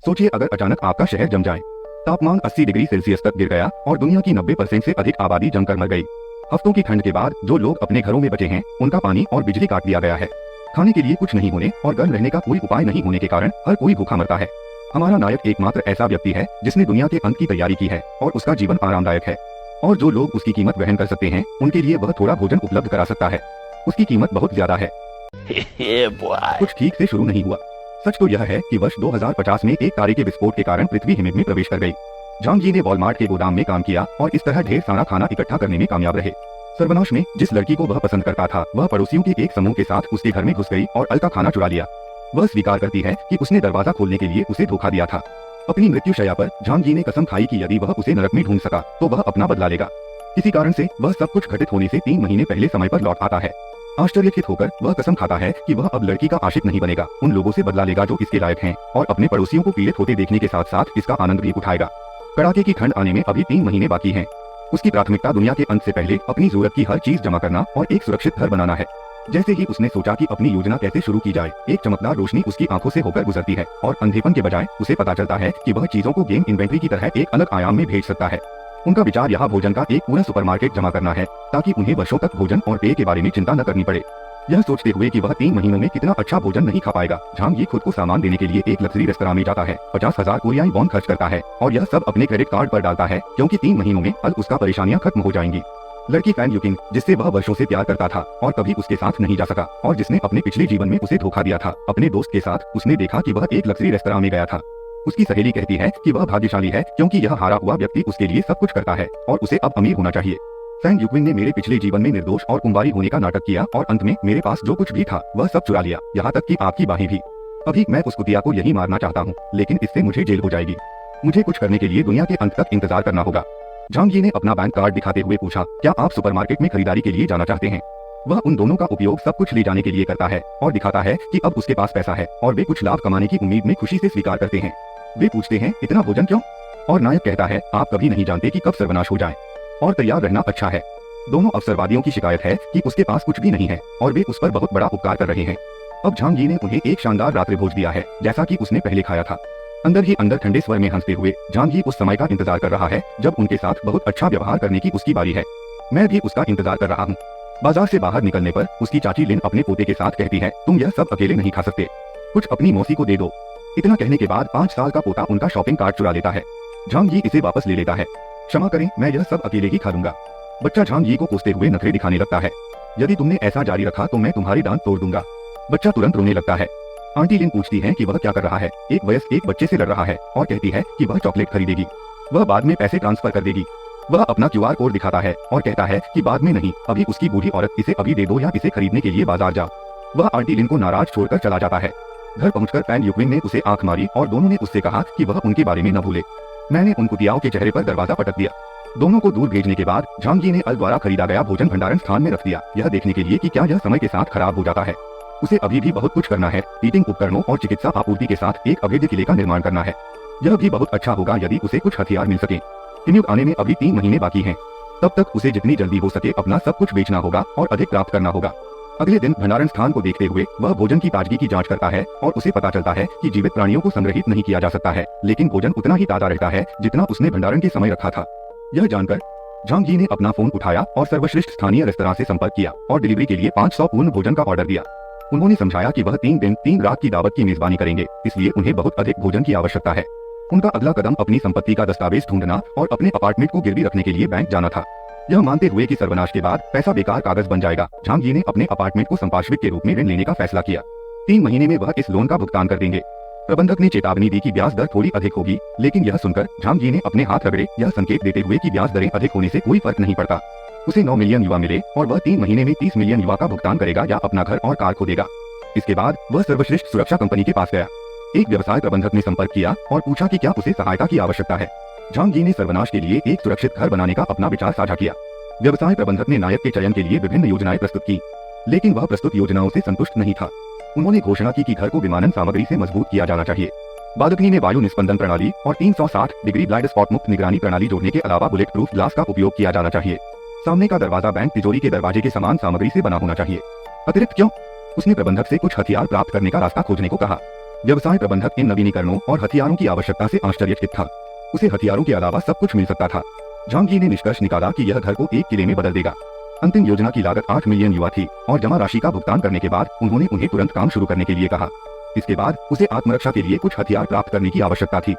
सोचिए अगर अचानक आपका शहर जम जाए, तापमान 80 डिग्री सेल्सियस तक गिर गया और दुनिया की 90% से अधिक आबादी जमकर मर गई। हफ्तों की ठंड के बाद जो लोग अपने घरों में बचे हैं, उनका पानी और बिजली काट दिया गया है। खाने के लिए कुछ नहीं होने और गर्म रहने का कोई उपाय नहीं होने के कारण हर कोई भूखा मरता है। हमारा नायक एकमात्र ऐसा व्यक्ति है जिसने दुनिया के अंत की तैयारी की है और उसका जीवन आरामदायक है। और जो लोग उसकी कीमत वहन कर सकते हैं, उनके लिए वह थोड़ा भोजन उपलब्ध करा सकता है। उसकी कीमत बहुत ज्यादा है। कुछ ठीक से शुरू नहीं हुआ। सच तो यह है कि वर्ष 2050 में एक तारे के विस्फोट के कारण पृथ्वी हिमनद में प्रवेश कर गई। झांग जी ने वॉलमार्ट के गोदाम में काम किया और इस तरह ढेर सारा खाना इकट्ठा करने में कामयाब रहे। सर्वनाश में जिस लड़की को वह पसंद करता था, वह पड़ोसियों के एक समूह के साथ उसके घर में घुस गई और अलका खाना चुरा लिया। वह स्वीकार करती है कि उसने दरवाजा खोलने के लिए उसे धोखा दिया था। अपनी मृत्युशैया पर झांग जी ने कसम खाई कि यदि वह उसे नरक में ढूंढ सका तो वह अपना बदला लेगा। किसी कारण से वह सब कुछ घटित होने से 3 महीने पहले समय पर लौट आता है। आश्चर्यचकित होकर वह कसम खाता है कि वह अब लड़की का आशिक नहीं बनेगा, उन लोगों से बदला लेगा जो इसके लायक हैं और अपने पड़ोसियों को पीड़ित होते देखने के साथ साथ इसका आनंद भी उठाएगा। कड़ाके की ठंड आने में अभी 3 महीने बाकी हैं। उसकी प्राथमिकता दुनिया के अंत से पहले अपनी जरूरत की हर चीज जमा करना और एक सुरक्षित घर बनाना है। जैसे ही उसने सोचा कि अपनी योजना कैसे शुरू की जाए, एक चमकदार रोशनी उसकी आंखों से होकर गुजरती है और अंधेपन के बजाय उसे पता चलता है कि वह चीजों को गेम इन्वेंट्री की तरह एक अलग आयाम में भेज सकता है। उनका विचार यहाँ भोजन का एक पूरा सुपरमार्केट जमा करना है ताकि उन्हें वर्षों तक भोजन और पेय के बारे में चिंता न करनी पड़े। यह सोचते हुए कि वह 3 महीनों में कितना अच्छा भोजन नहीं खा पाएगा, झांग जी खुद को सामान देने के लिए एक लग्जरी रेस्तरां में जाता है, 50,000 कोरियाई वॉन खर्च करता है और यह सब अपने क्रेडिट कार्ड पर डालता है क्योंकि 3 महीनों में अब उसका परेशानियां खत्म हो जाएंगी। लड़की फैन युकिंग, जिससे वह वर्षों से प्यार करता था और कभी उसके साथ नहीं जा सका और जिसने अपने पिछले जीवन में उसे धोखा दिया था, अपने दोस्त के साथ उसने देखा कि वह एक लग्जरी रेस्तरां में गया था। उसकी सहेली कहती है कि वह भाग्यशाली है क्योंकि यह हारा हुआ व्यक्ति उसके लिए सब कुछ करता है और उसे अब अमीर होना चाहिए। फैंग युक्विन ने मेरे पिछले जीवन में निर्दोष और कुंवारी होने का नाटक किया और अंत में मेरे पास जो कुछ भी था वह सब चुरा लिया, यहाँ तक कि आपकी बाहें भी। अभी मैं उस कुतिया को यही मारना चाहता हूँ, लेकिन इससे मुझे जेल हो जाएगी। मुझे कुछ करने के लिए दुनिया के अंत तक इंतजार करना होगा। झांग जी ने अपना बैंक कार्ड दिखाते हुए पूछा, क्या आप सुपरमार्केट में खरीदारी के लिए जाना चाहते हैं? वह उन दोनों का उपयोग सब कुछ ले जाने के लिए करता है और दिखाता है कि अब उसके पास पैसा है और वे कुछ लाभ कमाने की उम्मीद में खुशी से स्वीकार करते हैं। वे पूछते हैं, इतना भोजन क्यों? और नायक कहता है, आप कभी नहीं जानते कि कब सर्वनाश हो जाए और तैयार रहना अच्छा है। दोनों अवसरवादियों की शिकायत है कि उसके पास कुछ भी नहीं है और वे उस पर बहुत बड़ा उपकार कर रहे हैं। अब झांग जी ने उन्हें एक शानदार रात्रि भोज दिया है, जैसा कि उसने पहले खाया था। अंदर ही अंदर ठंडे स्वर में हंसते हुए झांग जी उस समय का इंतजार कर रहा है जब उनके साथ बहुत अच्छा व्यवहार करने की उसकी बारी है। मैं भी उसका इंतजार कर रहा हूँ। बाजार से बाहर निकलने पर उसकी चाची लिन अपने पोते के साथ कहती है, तुम यह सब अकेले नहीं खा सकते, कुछ अपनी मौसी को दे दो। इतना कहने के बाद 5 साल का पोता उनका शॉपिंग कार्ट चुरा लेता है। झांग जी इसे वापस ले लेता है। क्षमा करें, मैं यह सब अकेले ही खा लूंगा। बच्चा झांग जी को कोसते हुए नखरे दिखाने लगता है, यदि तुमने ऐसा जारी रखा तो मैं तुम्हारी दांत तोड़ दूंगा। बच्चा तुरंत रोने लगता है। आंटी लिन पूछती है कि वह क्या कर रहा है। एक वयस्क एक बच्चे से लड़ रहा है और कहती है कि वह चॉकलेट खरीदेगी, वह बाद में पैसे ट्रांसफर कर देगी। वह अपना QR कोड दिखाता है और कहता है कि बाद में नहीं, अभी उसकी बूढ़ी औरत, इसे अभी दे दो या इसे खरीदने के लिए बाजार जाओ। वह आंटी लिन को नाराज छोड़कर चला जाता है। घर पहुंचकर फैन युक्विन ने उसे आंख मारी और दोनों ने उससे कहा कि वह उनके बारे में न भूले। मैंने उन कुतियाओं के चेहरे पर दरवाजा पटक दिया। दोनों को दूर भेजने के बाद झांग जी ने अल द्वारा खरीदा गया भोजन भंडारण स्थान में रख दिया, यह देखने के लिए कि क्या यह समय के साथ खराब हो जाता है। उसे अभी भी बहुत कुछ करना है, हीटिंग उपकरणों और चिकित्सा आपूर्ति के साथ एक अभेद्य किले का निर्माण करना है। यह भी बहुत अच्छा होगा यदि उसे कुछ हथियार मिल सके। हिमयुग आने में अभी 3 महीने बाकी हैं। तब तक उसे जितनी जल्दी हो सके अपना सब कुछ बेचना होगा और अधिक प्राप्त करना होगा। अगले दिन भंडारण स्थान को देखते हुए वह भोजन की ताजगी की जांच करता है और उसे पता चलता है कि जीवित प्राणियों को संग्रहित नहीं किया जा सकता है, लेकिन भोजन उतना ही ताजा रहता है जितना उसने भंडारण के समय रखा था। यह जानकर झांग जी ने अपना फोन उठाया और सर्वश्रेष्ठ स्थानीय रेस्तरां से संपर्क किया और डिलीवरी के लिए 500 पूर्ण भोजन का ऑर्डर दिया। उन्होंने समझाया कि वह 3 दिन 3 रात की दावत की मेजबानी करेंगे, इसलिए उन्हें बहुत अधिक भोजन की आवश्यकता है। उनका अगला कदम अपनी संपत्ति का दस्तावेज ढूंढना और अपने अपार्टमेंट को गिरवी रखने के लिए बैंक जाना था। यह मानते हुए कि सर्वनाश के बाद पैसा बेकार कागज बन जाएगा, झांग जी ने अपने अपार्टमेंट को संपार्श्विक के रूप में ऋण लेने का फैसला किया। 3 महीने में वह इस लोन का भुगतान कर देंगे। प्रबंधक ने चेतावनी दी कि ब्याज दर थोड़ी अधिक होगी, लेकिन यह सुनकर झांग जी ने अपने हाथ रगड़े, यह संकेत देते हुए कि ब्याज दरें अधिक होने से कोई फर्क नहीं पड़ता। उसे 9 मिलियन युवा मिले और वह 3 महीने में 30 मिलियन युवा का भुगतान करेगा या अपना घर और कार खो देगा। इसके बाद वह सर्वश्रेष्ठ सुरक्षा कंपनी के पास गया। एक व्यवसाय प्रबंधक ने संपर्क किया और पूछा कि क्या उसे सहायता की आवश्यकता है। झांग जी ने सर्वनाश के लिए एक सुरक्षित घर बनाने का अपना विचार साझा किया। व्यवसाय प्रबंधक ने नायक के चयन के लिए विभिन्न योजनाएं प्रस्तुत की, लेकिन वह प्रस्तुत योजनाओं से संतुष्ट नहीं था। उन्होंने घोषणा की कि घर को विमानन सामग्री से मजबूत किया जाना चाहिए। बालकनी में वायु निस्पंदन प्रणाली और 360 डिग्री ब्लाइंड स्पॉट मुक्त निगरानी प्रणाली जोड़ने के अलावा बुलेट प्रूफ ग्लास का उपयोग किया जाना चाहिए। सामने का दरवाजा बैंक तिजोरी के दरवाजे के समान सामग्री से बना होना चाहिए। अतिरिक्त क्यों? उसने प्रबंधक से कुछ हथियार प्राप्त करने का रास्ता खोजने को कहा। व्यवसाय प्रबंधक इन नवीनीकरणों और हथियारों की आवश्यकता से आश्चर्यचकित था। उसे हथियारों के अलावा सब कुछ मिल सकता था। झांग यी ने निष्कर्ष निकाला कि यह घर को एक किले में बदल देगा। अंतिम योजना की लागत 8 मिलियन युआ थी और जमा राशि का भुगतान करने के बाद उन्होंने उन्हें तुरंत काम शुरू करने के लिए कहा। इसके बाद उसे आत्मरक्षा के लिए कुछ हथियार प्राप्त करने की आवश्यकता थी।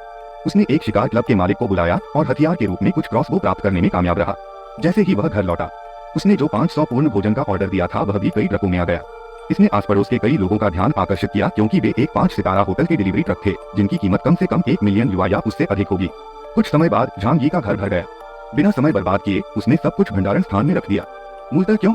उसने एक शिकार क्लब के मालिक को बुलाया और हथियार के रूप में कुछ क्रॉसबो प्राप्त करने में कामयाब रहा। जैसे ही वह घर लौटा, उसने जो 500 पूर्ण भोजन का ऑर्डर दिया था वह भी कई ट्रकों में आ गया। इसने आस पड़ोस के कई लोगों का ध्यान आकर्षित किया क्योंकि वे एक 5 सितारा होटल के डिलीवरी ट्रक थे जिनकी कीमत कम से कम 1 मिलियन युआ या उससे अधिक होगी। कुछ समय बाद झांग यी का घर भर गया। बिना समय बर्बाद किए उसने सब कुछ भंडारण स्थान में रख दिया। मूलतः क्यों?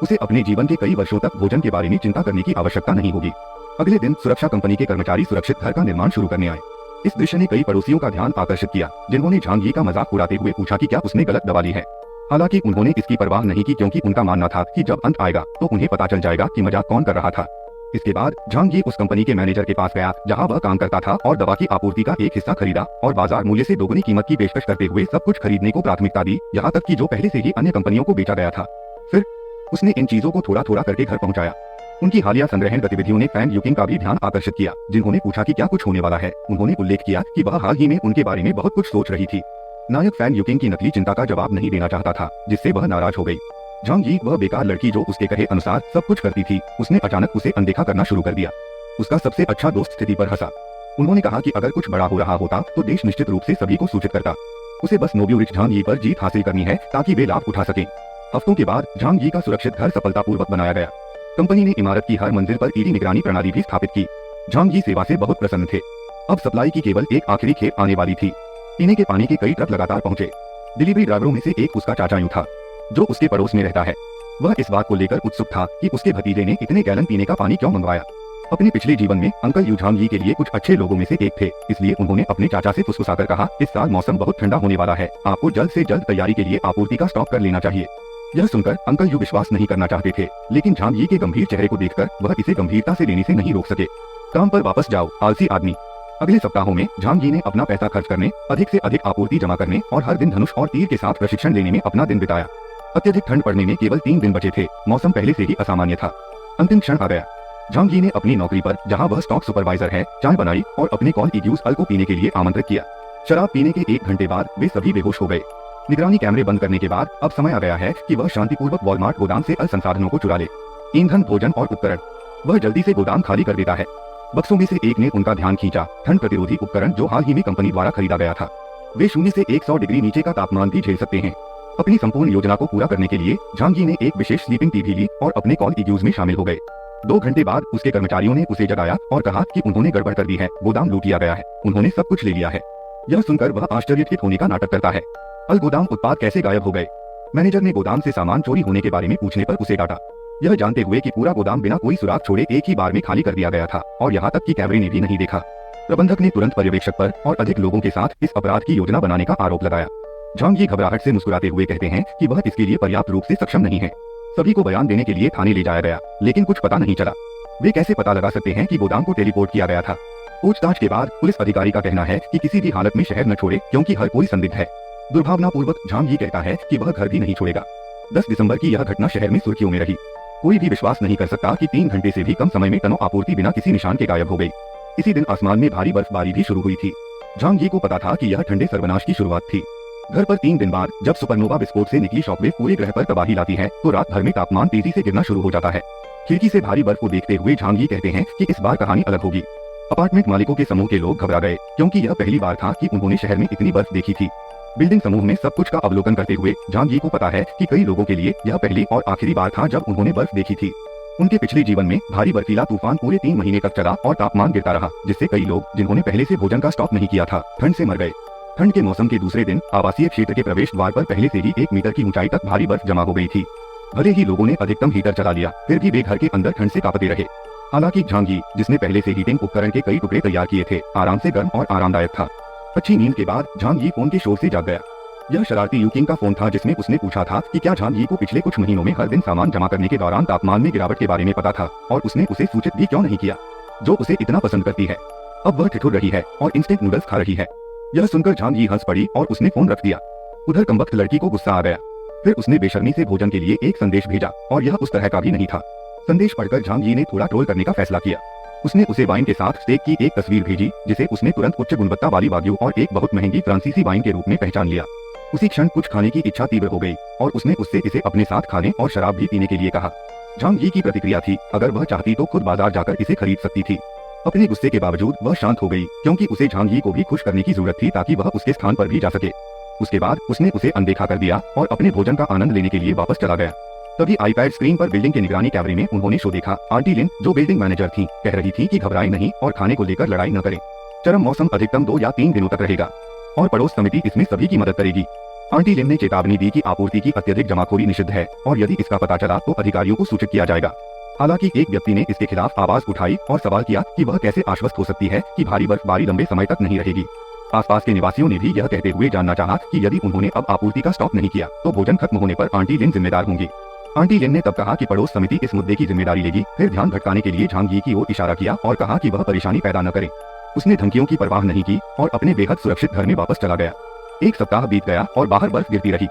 उसे अपने जीवन के कई वर्षों तक भोजन के बारे में चिंता करने की आवश्यकता नहीं होगी। अगले दिन सुरक्षा कंपनी के कर्मचारी सुरक्षित घर का निर्माण शुरू करने आए। इस दृश्य ने कई पड़ोसियों का ध्यान आकर्षित किया जिन्होंने झांग यी का मजाक उड़ाते हुए पूछा कि क्या उसने गलत दवा ली है। हालांकि उन्होंने इसकी परवाह नहीं की क्योंकि उनका मानना था कि जब अंत आएगा तो उन्हें पता चल जाएगा कि मजाक कौन कर रहा था। इसके बाद झांग यी उस कंपनी के मैनेजर के पास गया जहां वह काम करता था और दवा की आपूर्ति का एक हिस्सा खरीदा और बाजार मूल्य से दोगुनी कीमत की पेशकश करते हुए सब कुछ खरीदने को प्राथमिकता दी, यहाँ तक कि जो पहले से ही अन्य कंपनियों को बेचा गया था। फिर उसने इन चीजों को थोड़ा थोड़ा करके घर पहुंचाया। उनकी हालिया संग्रहण गतिविधियों ने फैन यूकिंग का भी ध्यान आकर्षित किया, जिन्होंने पूछा कि क्या कुछ होने वाला है। उन्होंने उल्लेख किया कि वह हाल ही में उनके बारे में बहुत कुछ सोच रही थी। नायक फैन यूकिंग की नकली चिंता का जवाब नहीं देना चाहता था, जिससे वह नाराज हो गई। झांग यी, वह बेकार लड़की जो उसके कहे अनुसार सब कुछ करती थी, उसने अचानक उसे अनदेखा करना शुरू कर दिया। उसका सबसे अच्छा दोस्त स्थिति पर हंसा। उन्होंने कहा कि अगर कुछ बड़ा हो रहा होता तो देश निश्चित रूप से सभी को सूचित करता। उसे बस नोब्यूरिच झांग यी पर जीत हासिल करनी है ताकि वे लाभ उठा सकें। हफ्तों के बाद झांग यी का सुरक्षित घर सफलतापूर्वक बनाया गया। कंपनी ने इमारत की हर मंजिल पर ईडी निगरानी प्रणाली भी स्थापित की। झांग यी सेवा से बहुत प्रसन्न थे। अब सप्लाई की केवल एक आखिरी खेप आने वाली थी। पीने के पानी के कई ट्रक लगातार पहुंचे। डिलीवरी ड्राइवरों में से एक उसका चाचा यूं था, जो उसके पड़ोस में रहता है। वह इस बात को लेकर उत्सुक था कि उसके भतीजे ने इतने गैलन पीने का पानी क्यों मंगवाया। अपने पिछले जीवन में अंकल यू झांग यी के लिए कुछ अच्छे लोगों में से एक थे, इसलिए उन्होंने अपने चाचा से फुसफुसाकर कहा, इस साल मौसम बहुत ठंडा होने वाला है, आपको जल्द से जल्द तैयारी के लिए आपूर्ति का स्टॉक कर लेना चाहिए। यह सुनकर अंकल यू विश्वास नहीं करना चाहते थे, लेकिन झांग यी के गंभीर चेहरे को देखकर वह इसे गंभीरता से लेने से नहीं रोक सके। काम पर वापस जाओ, आलसी आदमी। अगले सप्ताहों में झांग यी ने अपना पैसा खर्च करने, अधिक से अधिक आपूर्ति जमा करने और हर दिन धनुष और तीर के साथ प्रशिक्षण लेने में अपना दिन बिताया। अत्यधिक ठंड पड़ने में केवल 3 दिन बचे थे। मौसम पहले से ही असामान्य था। अंतिम क्षण आ गया। झांग यी ने अपनी नौकरी पर, जहां वह स्टॉक सुपरवाइजर है, चाय बनाई और अपने कॉलीग्स अल को पीने के लिए आमंत्रित किया। शराब पीने के 1 घंटे बाद वे सभी बेहोश हो गए। निगरानी कैमरे बंद करने के बाद अब समय आ गया है कि वह शांतिपूर्वक वॉलमार्ट गोदाम से अल संसाधनों को चुरा ले। ईंधन, भोजन और उपकरण। वह जल्दी से गोदाम खाली कर देता है। बक्सों में से एक ने उनका ध्यान खींचा, ठंड प्रतिरोधी उपकरण जो हाल ही में कंपनी द्वारा खरीदा गया था। वे 0 से 100 डिग्री नीचे का तापमान भी झेल सकते हैं। अपनी संपूर्ण योजना को पूरा करने के लिए झांग यी ने एक विशेष स्लीपिंग टीवी ली और अपने कॉलीग्स में शामिल हो गए। 2 घंटे बाद उसके कर्मचारियों ने उसे जगाया और कहा कि उन्होंने गड़बड़ कर दी है, गोदाम लूट लिया गया है, उन्होंने सब कुछ ले लिया है। यह सुनकर वह आश्चर्यचकित होने का नाटक करता है। अल गोदाम उत्पाद कैसे गायब हो गए? मैनेजर ने गोदाम से सामान चोरी होने के बारे में पूछने पर उसे डांटा, यह जानते हुए कि पूरा गोदाम बिना कोई सुराग छोड़े एक ही बार में खाली कर दिया गया था और यहाँ तक कि कैमरे ने भी नहीं देखा। प्रबंधक ने तुरंत पर्यवेक्षक पर और अधिक लोगों के साथ इस अपराध की योजना बनाने का आरोप लगाया। झांग यी घबराहट से मुस्कुराते हुए कहते हैं कि वह इसके लिए पर्याप्त रूप से सक्षम नहीं है। सभी को बयान देने के लिए थाने ले जाया गया, लेकिन कुछ पता नहीं चला। वे कैसे पता लगा सकते हैं कि गोदाम को टेलीपोर्ट किया गया था? पूछताछ के बाद पुलिस अधिकारी का कहना है कि किसी भी हालत में शहर न छोड़े क्योंकि हर कोई संदिग्ध है। दुर्भावनापूर्वक झांग यी कहता है कि वह घर भी नहीं छोड़ेगा। 10 दिसंबर की यह घटना शहर में सुर्खियों में रही। कोई भी विश्वास नहीं कर सकता कि 3 घंटे से भी कम समय में टनों आपूर्ति बिना किसी निशान के गायब हो गई। इसी दिन आसमान में भारी बर्फबारी भी शुरू हुई थी। झांग यी को पता था कि यह ठंडे सर्वनाश की शुरुआत थी। घर पर 3 दिन बाद जब सुपरनोवा विस्फोट से निकली शॉकवेव पूरे ग्रह पर तबाही लाती है तो रात भर में तापमान तेजी से गिरना शुरू हो जाता है। खिड़की से भारी बर्फ को देखते हुए झांग यी कहते हैं कि इस बार कहानी अलग होगी। अपार्टमेंट मालिकों के समूह के लोग घबरा गए क्योंकि यह पहली बार था कि उन्होंने शहर में इतनी बर्फ देखी थी। बिल्डिंग समूह में सब कुछ का अवलोकन करते हुए झांग यी को पता है कि कई लोगों के लिए यह पहली और आखिरी बार था जब उन्होंने बर्फ देखी थी। उनके पिछले जीवन में भारी बर्फीला तूफान पूरे 3 महीने तक चला और तापमान गिरता रहा, जिससे कई लोग जिन्होंने पहले से भोजन का स्टॉक नहीं किया था ठंड से मर गए। ठंड के मौसम के दूसरे दिन आवासीय क्षेत्र के प्रवेश द्वार पर पहले से ही 1 मीटर की ऊंचाई तक भारी बर्फ जमा हो गई थी। भले ही लोगों ने अधिकतम हीटर चला लिया, फिर भी वे घर के अंदर ठंड से कांपते रहे। हालांकि झांग यी, जिसने पहले से हीटिंग उपकरण के कई टुकड़े तैयार किए थे, आराम से गर्म और आरामदायक था। अच्छी नींद के बाद झांग यी फोन के शोर से जाग गया। यह शरारती यूकिंग का फोन था जिसमें उसने पूछा था कि क्या झांग यी को पिछले कुछ महीनों में हर दिन सामान जमा करने के दौरान तापमान में गिरावट के बारे में पता था और उसने उसे सूचित भी क्यों नहीं किया, जो उसे इतना पसंद करती है। अब वह ठिठुर रही है और इंस्टेंट नूडल्स खा रही है। यह सुनकर झांग यी हंस पड़ी और उसने फोन रख दिया। उधर कमबख्त लड़की को गुस्सा आ गया। फिर उसने बेशर्मी से भोजन के लिए एक संदेश भेजा और यह उस तरह का भी नहीं था। संदेश पढ़कर झांग यी ने थोड़ा ट्रोल करने का फैसला किया। उसने उसे वाइन के साथ स्टेक की एक तस्वीर भेजी जिसे उसने तुरंत उच्च गुणवत्ता वाली वाग्यू और एक बहुत महंगी फ्रांसीसी वाइन के रूप में पहचान लिया। उसी क्षण कुछ खाने की इच्छा तीव्र हो गई और उसने उससे इसे अपने साथ खाने और शराब भी पीने के लिए कहा। झांग यी की प्रतिक्रिया थी, अगर वह चाहती तो खुद बाजार जाकर इसे खरीद सकती थी। अपने गुस्से के बावजूद वह शांत हो गई क्योंकि उसे झांग यी को भी खुश करने की जरूरत थी ताकि वह उसके स्थान पर भी जा सके। उसके बाद उसने उसे अनदेखा कर दिया और अपने भोजन का आनंद लेने के लिए वापस चला गया। तभी आईपैड स्क्रीन पर बिल्डिंग के निगरानी कैमरे में उन्होंने शो देखा। आंटी लिन, जो बिल्डिंग मैनेजर थी, कह रही थी कि घबराएं नहीं और खाने को लेकर लड़ाई न करें। चरम मौसम अधिकतम 2 या 3 दिनों तक रहेगा और पड़ोस समिति इसमें सभी की मदद करेगी। आंटी लिन ने चेतावनी दी कि आपूर्ति की अत्यधिक जमाखोरी निषिद्ध है और यदि इसका पता चला तो अधिकारियों को सूचित किया जाएगा। हालांकि एक व्यक्ति ने इसके खिलाफ आवाज उठाई और सवाल किया कि वह कैसे आश्वस्त हो सकती है कि भारी बर्फबारी लंबे समय तक नहीं रहेगी। आसपास के निवासियों ने भी यह कहते हुए जानना चाहा कि यदि उन्होंने अब आपूर्ति का स्टॉप नहीं किया तो भोजन खत्म होने पर आंटी लिन जिम्मेदार होंगी। आंटी लिन ने तब कहा कि पड़ोस समिति इस मुद्दे की जिम्मेदारी लेगी। फिर ध्यान भटकाने के लिए झांग यी की ओर इशारा किया और कहा कि वह परेशानी पैदा न करे। उसने धमकियों की परवाह नहीं की और अपने बेहद सुरक्षित घर में वापस चला गया। एक सप्ताह बीत गया और बाहर बर्फ गिरती रही।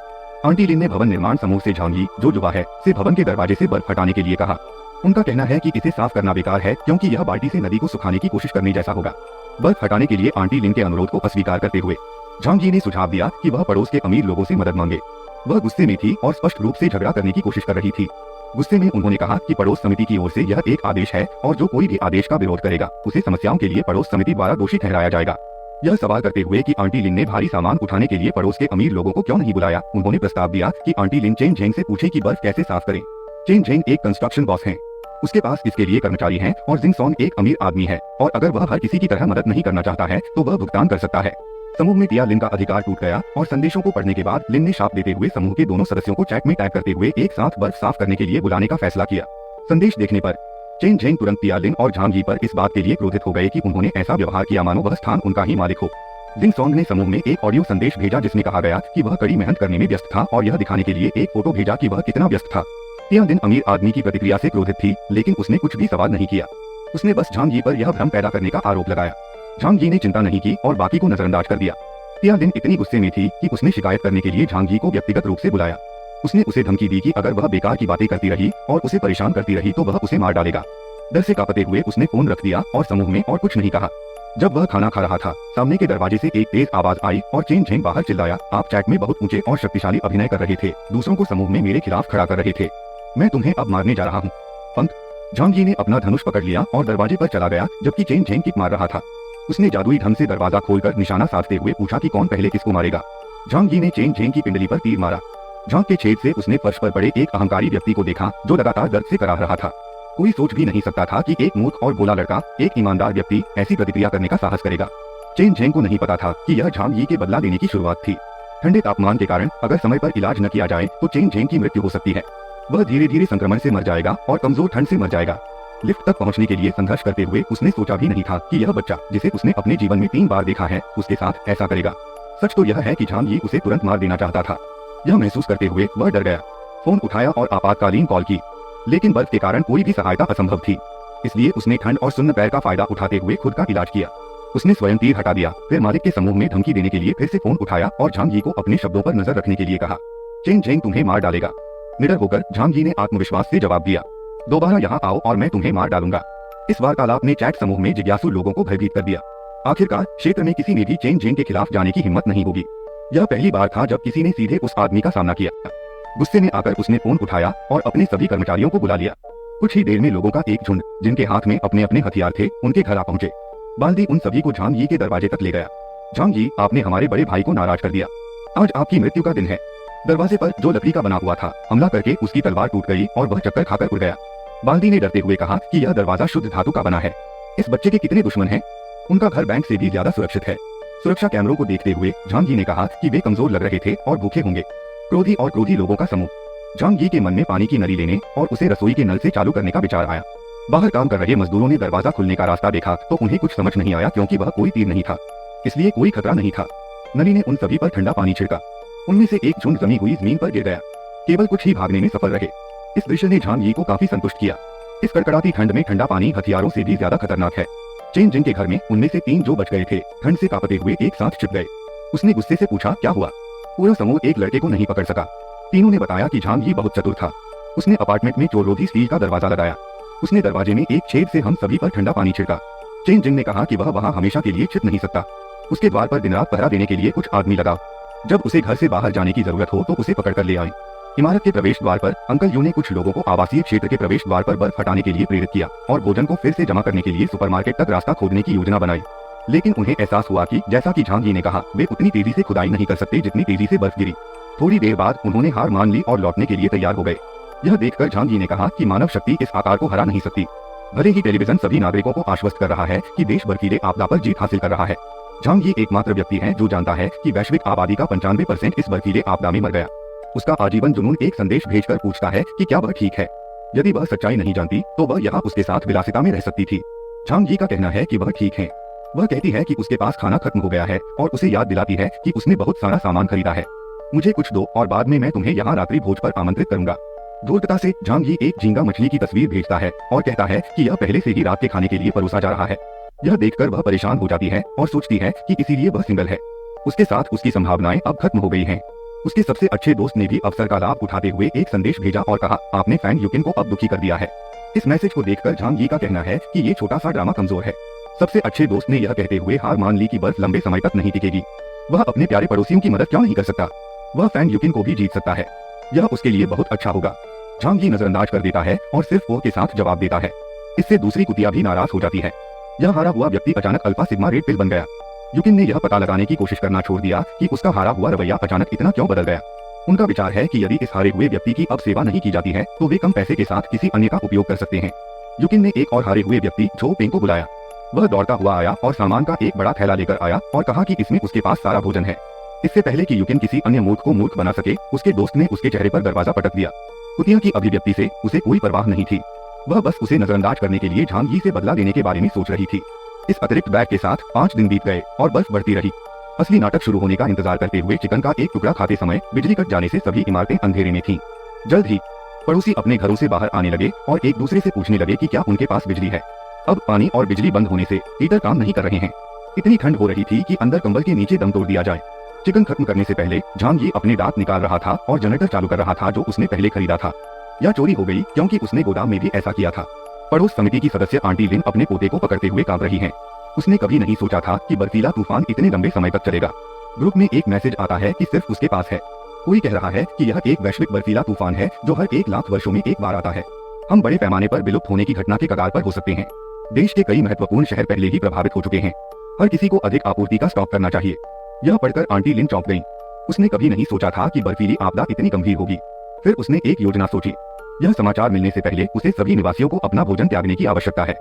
आंटी लिन ने भवन निर्माण समूह से झांग यी, जो युवा है, से भवन के दरवाजे से बर्फ हटाने के लिए कहा। उनका कहना है कि इसे साफ करना बेकार है क्योंकि यह बाल्टी से नदी को सुखाने की कोशिश करने जैसा होगा। बर्फ हटाने के लिए आंटी लिन के अनुरोध को अस्वीकार करते हुए झांग यी ने सुझाव दिया कि वह पड़ोस के अमीर लोगों से मदद मांगे। वह गुस्से में थी और स्पष्ट रूप से झगड़ा करने की कोशिश कर रही थी। गुस्से में उन्होंने कहा कि पड़ोस समिति की ओर से यह एक आदेश है और जो कोई भी आदेश का विरोध करेगा उसे समस्याओं के लिए पड़ोस समिति द्वारा दोषी ठहराया जाएगा। यह सवाल करते हुए कि आंटी लिन ने भारी सामान उठाने के लिए पड़ोस के अमीर लोगों को क्यों नहीं बुलाया, उन्होंने प्रस्ताव दिया कि आंटी लिन चेन झेंग से पूछे कि बर्फ कैसे साफ करें। चेन झेंग एक कंस्ट्रक्शन बॉस हैं। उसके पास इसके लिए कर्मचारी हैं और जिंग सॉन एक अमीर आदमी है और अगर वह हर किसी की तरह मदद नहीं करना चाहता है तो वह भुगतान कर सकता है। समूह में टिया लिन का अधिकार टूट गया और संदेशों को पढ़ने के बाद लिन ने शाप देते हुए समूह के दोनों सदस्यों को चैट में टैग करते हुए एक साथ बर्फ साफ करने के लिए बुलाने का फैसला किया। संदेश देखने पर चेन झेंग तुरंत टिया लिन और झांग यी पर इस बात के लिए क्रोधित हो गए कि उन्होंने ऐसा व्यवहार किया मानो वह स्थान उनका ही मालिक हो। जिंग सॉन्ग ने समूह में एक ऑडियो संदेश भेजा जिसमें कहा गया कि वह कड़ी मेहनत करने में व्यस्त था और यह दिखाने के लिए एक फोटो भेजा कि वह कितना व्यस्त था। टिया लिन अमीर आदमी की प्रतिक्रिया से क्रोधित थी लेकिन उसने कुछ भी सवाल नहीं किया। उसने बस झांग यी पर यह भ्रम पैदा करने का आरोप लगाया। झांग यी ने चिंता नहीं की और बाकी को नजरअंदाज कर दिया। टिया लिन इतनी गुस्से में थी कि उसने शिकायत करने के लिए झांग यी को व्यक्तिगत रूप से बुलाया। उसने उसे धमकी दी कि अगर वह बेकार की बातें करती रही और उसे परेशान करती रही तो वह उसे मार डालेगा। डर से कांपते हुए उसने फोन रख दिया और समूह में और कुछ नहीं कहा। जब वह खाना खा रहा था, सामने के दरवाजे से एक तेज आवाज आई और चेन झेंग बाहर चिल्लाया, आप चैट में बहुत ऊंचे और शक्तिशाली अभिनय कर रहे थे, दूसरों को समूह में मेरे खिलाफ खड़ा कर रहे थे। मैं तुम्हें अब मारने जा रहा हूँ। पंत। झांग यी ने अपना धनुष पकड़ लिया और दरवाजे पर चला गया जबकि चेन झेंग किक मार रहा था। उसने जादुई ढंग से दरवाजा खोलकर निशाना साधते हुए पूछा कि कौन पहले किसको मारेगा। झांग यी ने चेन झेंग की पिंडली पर तीर मारा। झांग के छेद से उसने फर्श पर पड़े एक अहंकारी व्यक्ति को देखा जो लगातार दर्द से कराह रहा था। कोई सोच भी नहीं सकता था कि एक मूर्ख और भोला लड़का, एक ईमानदार व्यक्ति, ऐसी प्रतिक्रिया करने का साहस करेगा। चेन झेंग को नहीं पता था कि यह झांग यी के बदला लेने की शुरुआत थी। ठंडे तापमान के कारण अगर समय पर इलाज न किया जाए तो चेन झेंग की मृत्यु हो सकती है। वह धीरे धीरे संक्रमण से मर जाएगा और कमजोर ठंड से मर जाएगा। लिफ्ट तक पहुंचने के लिए संघर्ष करते हुए उसने सोचा भी नहीं था कि यह बच्चा, जिसे उसने अपने जीवन में 3 बार देखा है, उसके साथ ऐसा करेगा। सच तो यह है कि झांग यी उसे तुरंत मार देना चाहता था। यह महसूस करते हुए वह डर गया। फोन उठाया और आपातकालीन कॉल की, लेकिन बर्फ के कारण कोई भी सहायता असंभव थी। इसलिए उसने ठंड और सुन्न पैर का फायदा उठाते हुए खुद का इलाज किया। उसने स्वयं तीर हटा दिया, फिर मालिक के समूह में धमकी देने के लिए फिर से फोन उठाया और झांग यी को अपने शब्दों पर नजर रखने के लिए कहा। चेन झेंग तुम्हें मार डालेगा। निडर होकर झांग यी ने आत्मविश्वास से जवाब दिया, दोबारा यहाँ आओ और मैं तुम्हें मार डालूंगा। इस वार्तालाप ने चैट समूह में जिज्ञासु लोगों को भयभीत कर दिया। आखिरकार क्षेत्र में किसी ने भी चेन झेंग के खिलाफ जाने की हिम्मत नहीं होगी। यह पहली बार था जब किसी ने सीधे उस आदमी का सामना किया। गुस्से में आकर उसने फोन उठाया और अपने सभी कर्मचारियों को बुला लिया। कुछ ही देर में लोगों का एक झुंड, जिनके हाथ में अपने अपने हथियार थे, उनके घर आ पहुंचे। बाल्दी उन सभी को झांग यी के दरवाजे तक ले गया। झांग यी, आपने हमारे बड़े भाई को नाराज कर दिया। आज आपकी मृत्यु का दिन है। दरवाजे पर जो लकड़ी का बना हुआ था, हमला करके उसकी तलवार टूट गई और वह चक्कर खाकर उड़ गया। बाल्दी ने डरते हुए कहा कि यह दरवाजा शुद्ध धातु का बना है। इस बच्चे के कितने दुश्मन हैं? उनका घर बैंक से भी ज्यादा सुरक्षित है। सुरक्षा कैमरों को देखते हुए झांग यी ने कहा कि वे कमजोर लग रहे थे और भूखे होंगे। क्रोधी और क्रोधी लोगों का समूह। झांग यी के मन में पानी की नली लेने और उसे रसोई के नल से चालू करने का विचार आया। बाहर काम कर रहे मजदूरों ने दरवाजा खुलने का रास्ता देखा तो उन्हें कुछ समझ नहीं आया क्योंकि वह कोई तीर नहीं था, इसलिए कोई खतरा नहीं था। नली ने उन सभी पर ठंडा पानी छिड़का। उनमें से एक झुंड जमी हुई जमीन पर गिर गया। केवल कुछ ही भागने में सफल रहे। इस दृश्य ने झांग यी को काफी संतुष्ट किया। इस कड़कड़ाती ठंड में ठंडा पानी हथियारों से भी ज्यादा खतरनाक है। चेन झेंग के घर में उनमें से 3 जो बच गए थे, ठंड से कांपते हुए एक साथ छिप गए। उसने गुस्से से पूछा, क्या हुआ? पूरा समूह एक लड़के को नहीं पकड़ सका। तीनों ने बताया कि झांग यी बहुत चतुर था। उसने अपार्टमेंट में चोररोधी स्टील का दरवाजा लगाया। उसने दरवाजे में एक छेद से हम सभी पर ठंडा पानी छिड़का। चेन जिंग ने कहा कि वह वहां हमेशा के लिए छिप नहीं सकता। उसके द्वार पर दिन रात पहरा देने के लिए कुछ आदमी लगा। जब उसे घर से बाहर जाने की जरूरत हो तो उसे पकड़ कर ले आए। इमारत के प्रवेश द्वार पर अंकल यू ने कुछ लोगों को आवासीय क्षेत्र के प्रवेश द्वार पर बर्फ हटाने के लिए प्रेरित किया और भोजन को फिर से जमा करने के लिए सुपरमार्केट तक रास्ता खोदने की योजना बनाई। लेकिन उन्हें एहसास हुआ कि जैसा कि झांग जी ने कहा, वे उतनी तेजी से खुदाई नहीं कर सकते जितनी तेजी से बर्फ गिरी। थोड़ी देर बाद उन्होंने हार मान ली और लौटने के लिए तैयार हो गए। यह देखकर झांग जी ने कहा कि मानव शक्ति इस आकार को हरा नहीं सकती। भले ही टेलीविजन सभी नागरिकों को आश्वस्त कर रहा है कि देश बर्फीले आपदा पर जीत हासिल कर रहा है, झांग जी एकमात्र व्यक्ति है जो जानता है कि वैश्विक आबादी का 95% इस बर्फीले आपदा में मर गया। उसका आजीवन जुनून एक संदेश भेजकर पूछता है कि क्या वह ठीक है। यदि वह सच्चाई नहीं जानती तो वह यहाँ उसके साथ विलासिता में रह सकती थी। झांग जी का कहना है कि वह ठीक है। वह कहती है कि उसके पास खाना खत्म हो गया है और उसे याद दिलाती है कि उसने बहुत सारा सामान खरीदा है। मुझे कुछ दो और बाद में मैं तुम्हें यहाँ रात्रि भोज पर आमंत्रित करूंगा। धूर्तता से झांग जी एक झींगा मछली की तस्वीर भेजता है और कहता है कि यह पहले से ही रात के खाने के लिए परोसा जा रहा है। यह देखकर वह परेशान हो जाती है और सोचती है कि इसीलिए वह सिंगल है। उसके साथ उसकी संभावनाएं अब खत्म हो गई हैं। उसके सबसे अच्छे दोस्त ने भी अवसर का लाभ उठाते हुए एक संदेश भेजा और कहा, आपने फैंग यूकिन को अब दुखी कर दिया है। इस मैसेज को देखकर झांग जी का कहना है कि ये छोटा सा ड्रामा कमजोर है। सबसे अच्छे दोस्त ने यह कहते हुए हार मान ली कि बर्फ लंबे समय तक नहीं टिकेगी। वह अपने प्यारे पड़ोसियों की मदद क्यों नहीं कर सकता। वह फैंग यूकिन को भी जीत सकता है। यह उसके लिए बहुत अच्छा होगा। झांग जी नजरअंदाज कर देता है और सिर्फ ओ के साथ जवाब देता है। इससे दूसरी कुतिया भी नाराज हो जाती है। यह हारा हुआ व्यक्ति अचानक अल्फा सिग्मा रेड पिल बन गया। यूकिन ने यह पता लगाने की कोशिश करना छोड़ दिया कि उसका हारा हुआ रवैया अचानक इतना क्यों बदल गया। उनका विचार है कि यदि इस हारे हुए व्यक्ति की अब सेवा नहीं की जाती है तो वे कम पैसे के साथ किसी अन्य का उपयोग कर सकते हैं। यूकिन ने एक और हारे हुए व्यक्ति झो पेंग को बुलाया। वह दौड़ता हुआ आया और सामान का एक बड़ा थैला लेकर आया और कहा कि इसमें उसके पास सारा भोजन है। इससे पहले कि यूकिन किसी अन्य मूर्ख को मूर्ख बना सके, उसके दोस्त ने उसके चेहरे पर दरवाजा पटक दिया। कुतिया की अभिव्यक्ति से उसे कोई परवाह नहीं थी। वह बस उसे नजरअंदाज करने के लिए झांग जी से बदला लेने के बारे में सोच रही थी। इस अतिरिक्त बैग के साथ 5 दिन बीत गए और बर्फ बढ़ती रही। असली नाटक शुरू होने का इंतजार करते हुए चिकन का एक टुकड़ा खाते समय बिजली कट जाने से सभी इमारतें अंधेरे में थीं। जल्द ही पड़ोसी अपने घरों से बाहर आने लगे और एक दूसरे से पूछने लगे कि क्या उनके पास बिजली है। अब पानी और बिजली बंद होने से हीटर काम नहीं कर रहे हैं। इतनी ठंड हो रही थी कि अंदर कंबल के नीचे दम तोड़ दिया जाए। चिकन खत्म करने से पहले झांग जी अपने दांत निकाल रहा था और जनरेटर चालू कर रहा था जो उसने पहले खरीदा था। यह चोरी हो गई क्योंकि उसने गोदाम में भी ऐसा किया था। पड़ोस समिति की सदस्य आंटी लिन अपने पोते को पकड़ते हुए कांप रही हैं। उसने कभी नहीं सोचा था कि बर्फीला तूफान इतने लंबे समय तक चलेगा। ग्रुप में एक मैसेज आता है कि सिर्फ उसके पास है। कोई कह रहा है कि यह एक वैश्विक बर्फीला तूफान है जो हर 1 लाख वर्षों में एक बार आता है। हम बड़े पैमाने पर विलुप्त होने की घटना के कगार पर हो सकते हैं। देश के कई महत्वपूर्ण शहर पहले ही प्रभावित हो चुके हैं। हर किसी को अधिक आपूर्ति का स्टॉक करना चाहिए। यह पढ़कर आंटी लिन चौंक गईं। उसने कभी नहीं सोचा था कि बर्फीली आपदा इतनी गंभीर होगी। फिर उसने एक योजना सोची। यह समाचार मिलने से पहले उसे सभी निवासियों को अपना भोजन त्यागने की आवश्यकता है।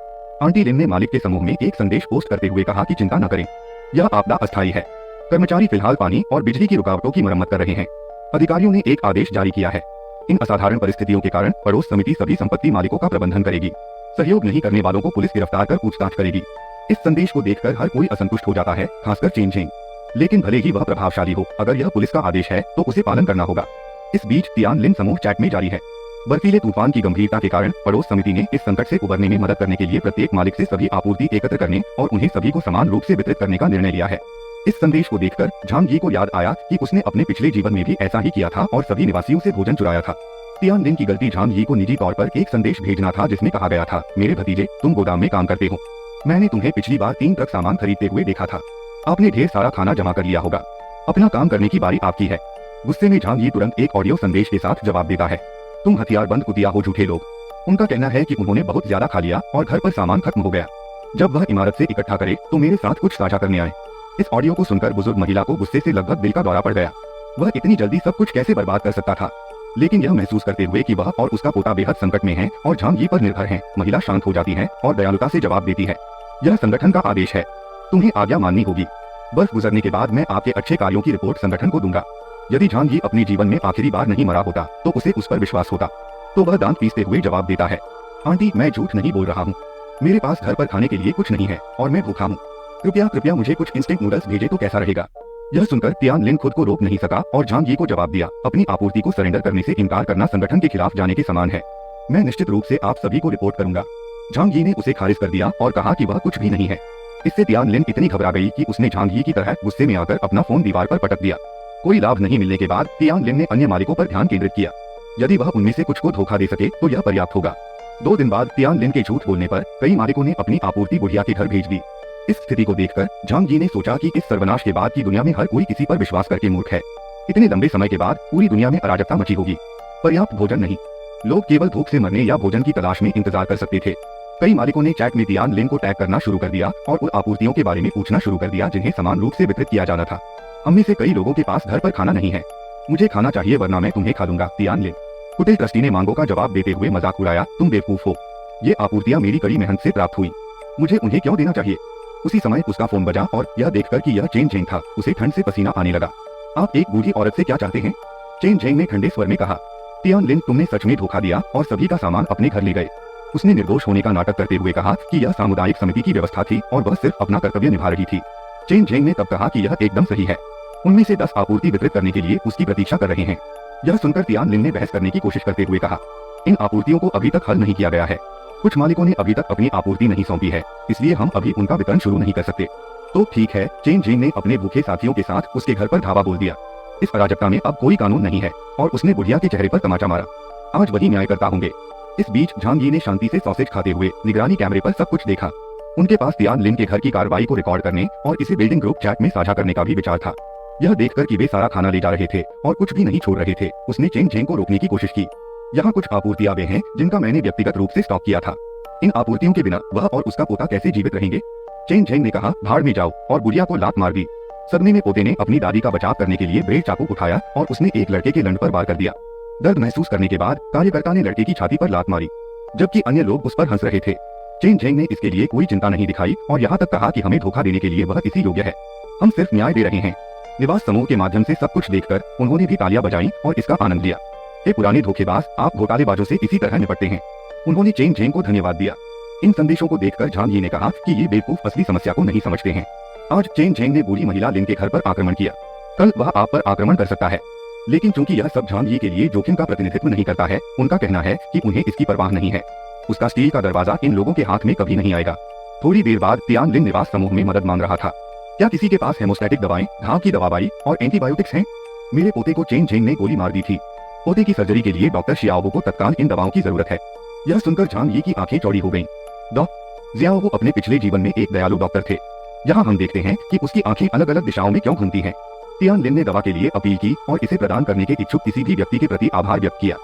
आंटी लिन ने मालिक के समूह में एक संदेश पोस्ट करते हुए कहा कि चिंता न करें, यह आपदा अस्थायी है। कर्मचारी फिलहाल पानी और बिजली की रुकावटों की मरम्मत कर रहे हैं। अधिकारियों ने एक आदेश जारी किया है। इन असाधारण परिस्थितियों के कारण पड़ोस समिति सभी संपत्ति मालिकों का प्रबंधन करेगी। सहयोग नहीं करने वालों को पुलिस गिरफ्तार कर पूछताछ करेगी। इस संदेश को देखकर हर कोई असंतुष्ट हो जाता है, खासकर चेन झेंग। लेकिन भले ही वह प्रभावशाली हो, अगर यह पुलिस का आदेश है तो उसे पालन करना होगा। इस बीच तियान लिन समूह चैट में जारी है। बर्फीले तूफान की गंभीरता के कारण पड़ोस समिति ने इस संकट से उबरने में मदद करने के लिए प्रत्येक मालिक से सभी आपूर्ति एकत्र करने और उन्हें सभी को समान रूप से वितरित करने का निर्णय लिया है। इस संदेश को देखकर झांग जी को याद आया कि उसने अपने पिछले जीवन में भी ऐसा ही किया था और सभी निवासियों से भोजन चुराया था। तियान लिन की गलती झांग जी को निजी तौर पर एक संदेश भेजना था जिसमें कहा गया था, मेरे भतीजे, तुम गोदाम में काम करते हो। मैंने तुम्हें पिछली बार 3 ट्रक सामान खरीदते हुए देखा था। आपने ढेर सारा खाना जमा कर लिया होगा। अपना काम करने की बारी आपकी है। गुस्से में झांग जी तुरंत एक ऑडियो संदेश के साथ जवाब देता है, तुम हथियारबंद कुतिया हो, झूठे लोग। उनका कहना है कि उन्होंने बहुत ज्यादा खा लिया और घर पर सामान खत्म हो गया। जब वह इमारत से इकट्ठा करे तो मेरे साथ कुछ साझा करने आए। इस ऑडियो को सुनकर बुजुर्ग महिला को गुस्से से लगभग दिल का दौरा पड़ गया। वह इतनी जल्दी सब कुछ कैसे बर्बाद कर सकता था। लेकिन यह महसूस करते हुए कि वह और उसका पोता बेहद संकट में है और झांग जी पर निर्भर है, महिला शांत हो जाती है और दयालुता से जवाब देती है, यह संगठन का आदेश है, तुम्हें आज्ञा माननी होगी। बर्फ गुजरने के बाद मैं आपके अच्छे कार्यों की रिपोर्ट संगठन को दूंगा। यदि झांग जी अपने जीवन में आखिरी बार नहीं मरा होता तो उसे उस पर विश्वास होता। तो वह दांत पीसते हुए जवाब देता है, आंटी, मैं झूठ नहीं बोल रहा हूँ। मेरे पास घर पर खाने के लिए कुछ नहीं है और मैं भूखा हूँ। कृपया मुझे कुछ इंस्टेंट नूडल्स भेजे तो कैसा रहेगा। यह सुनकर तियान लिन खुद को रोक नहीं सका और झांग जी को जवाब दिया, अपनी आपूर्ति को सरेंडर करने से इनकार करना संगठन के खिलाफ जाने के समान है। मैं निश्चित रूप से आप सभी को रिपोर्ट करूंगा। झांग जी ने उसे खारिज कर दिया और कहा कि वह कुछ भी नहीं है। इससे तियान लिन इतनी घबरा गई कि उसने झांग जी की तरह गुस्से में आकर अपना फोन दीवार पर पटक दिया। कोई लाभ नहीं मिलने के बाद तियान लिन ने अन्य मालिकों पर ध्यान केंद्रित किया। यदि वह उनमें से कुछ को धोखा दे सके तो यह पर्याप्त होगा। 2 दिन बाद तियान लिन के झूठ बोलने पर कई मालिकों ने अपनी आपूर्ति बुढ़िया के घर भेज दी। इस स्थिति को देखकर झांग जी ने सोचा कि इस सर्वनाश के बाद की दुनिया में हर कोई किसी पर विश्वास करके मूर्ख है। इतने लंबे समय के बाद पूरी दुनिया में अराजकता मची होगी। पर्याप्त भोजन नहीं, लोग केवल भूख से मरने या भोजन की तलाश में इंतजार कर सकते थे। कई मालिकों ने चैट में तियान लिन को टैग करना शुरू कर दिया और उन आपूर्तियों के बारे में पूछना शुरू कर दिया जिन्हें समान रूप से वितरित किया जाना था। हम में से कई लोगों के पास घर पर खाना नहीं है, मुझे खाना चाहिए वरना मैं तुम्हें खा लूंगा, तियान लिन। होटल ट्रस्टी ने मांगो का जवाब देते हुए मजाक उड़ाया, तुम बेवकूफ हो, ये आपूर्तियां मेरी कड़ी मेहनत से प्राप्त हुई, मुझे उन्हें क्यों देना चाहिए। उसी समय उसका फोन बजा और यह देखकर कि यह चेन झेंग था, उसे ठंड से पसीना आने लगा। आप एक बूढ़ी औरत से क्या चाहते हैं? चेन झेंग ने ठंडे स्वर में कहा। तियान लिन, तुमने सच में धोखा दिया और सभी का सामान अपने घर ले गए। उसने निर्दोष होने का नाटक करते हुए कहा कि यह सामुदायिक समिति की व्यवस्था थी और वह सिर्फ अपना कर्तव्य निभा रही थी। चेन झेंग ने तब कहा कि यह एकदम सही है, उनमें से 10 आपूर्ति वितरित करने के लिए उसकी प्रतीक्षा कर रहे हैं। यह सुनकर तियान लिन ने बहस करने की कोशिश करते हुए कहा, इन आपूर्तियों को अभी तक हल नहीं किया गया है, कुछ मालिकों ने अभी तक अपनी आपूर्ति नहीं सौंपी है, इसलिए हम अभी उनका वितरण शुरू नहीं कर सकते। तो ठीक है, चेन झेंग ने अपने भूखे साथियों के साथ उसके घर पर धावा बोल दिया। इस अराजकता में अब कोई कानून नहीं है और उसने बुढ़िया के चेहरे पर तमाचा मारा। आज वही न्याय करता होंगे। इस बीच झांग यी ने शांति से सॉसेज खाते हुए निगरानी कैमरे पर सब कुछ देखा। उनके पास तियान लिन के घर की कार्रवाई को रिकॉर्ड करने और इसे बिल्डिंग ग्रुप चैट में साझा करने का भी विचार था। यह देखकर कि वे सारा खाना ले जा रहे थे और कुछ भी नहीं छोड़ रहे थे, उसने चेन झेंग को रोकने की कोशिश की। यहाँ कुछ आपूर्तियां वे हैं जिनका मैंने व्यक्तिगत रूप से स्टॉक किया था, इन आपूर्तियों के बिना वह और उसका पोता कैसे जीवित रहेंगे? चेन झेंग ने कहा, भाड़ में जाओ, और बुढ़िया को लात मार दी। सदमे में पोते ने अपनी दादी का बचाव करने के लिए ब्लेड चाकू उठाया और उसने एक लड़के के लंड पर वार कर दिया। दर्द महसूस करने के बाद कार्यकर्ता ने लड़के की छाती पर लात मारी, जबकि अन्य लोग उस पर हंस रहे थे। चेन झेंग ने इसके लिए कोई चिंता नहीं दिखाई और यहाँ तक कहा कि हमें धोखा देने के लिए वह इसी योग्य है, हम सिर्फ न्याय दे रहे हैं। निवास समूह के माध्यम से सब कुछ देखकर उन्होंने भी तालियां बजाई और इसका आनंद लिया। हे पुराने धोखेबाज, आप घोटालेबाजों से इसी तरह निपटते हैं। उन्होंने चेन झेंग को धन्यवाद दिया। इन संदेशों को देखकर झांग यी ने कहा कि ये बेवकूफ असली समस्या को नहीं समझते हैं। आज चेन झेंग ने बूढ़ी महिला लिन के घर पर आक्रमण किया, कल वह आप पर आक्रमण कर सकता है, लेकिन चूंकि यह सब झांग यी के लिए जोखिम का प्रतिनिधित्व नहीं करता है, उनका कहना है कि उन्हें इसकी परवाह नहीं है। उसका स्टील का दरवाजा इन लोगों के हाथ में कभी नहीं आएगा। थोड़ी देर बाद तियान लिन निवास समूह में मदद मांग रहा था। क्या किसी के पास हेमोस्टैटिक दवाएं, घाव की दवाई और एंटीबायोटिक्स हैं? मेरे पोते को चेन झेंग ने गोली मार दी थी। पोते की सर्जरी के लिए डॉक्टर शियाओबो को तत्काल इन दवाओं की जरूरत है। यह सुनकर झांग यी की आंखें चौड़ी हो गईं। डॉक्टर जियाओबो अपने पिछले जीवन में एक दयालु डॉक्टर थे। यहाँ हम देखते हैं कि उसकी आंखें अलग अलग दिशाओं में क्यों घूमती हैं। तियान लिन ने दवा के लिए अपील की और इसे प्रदान करने के इच्छुक किसी भी व्यक्ति के प्रति आभार व्यक्त किया,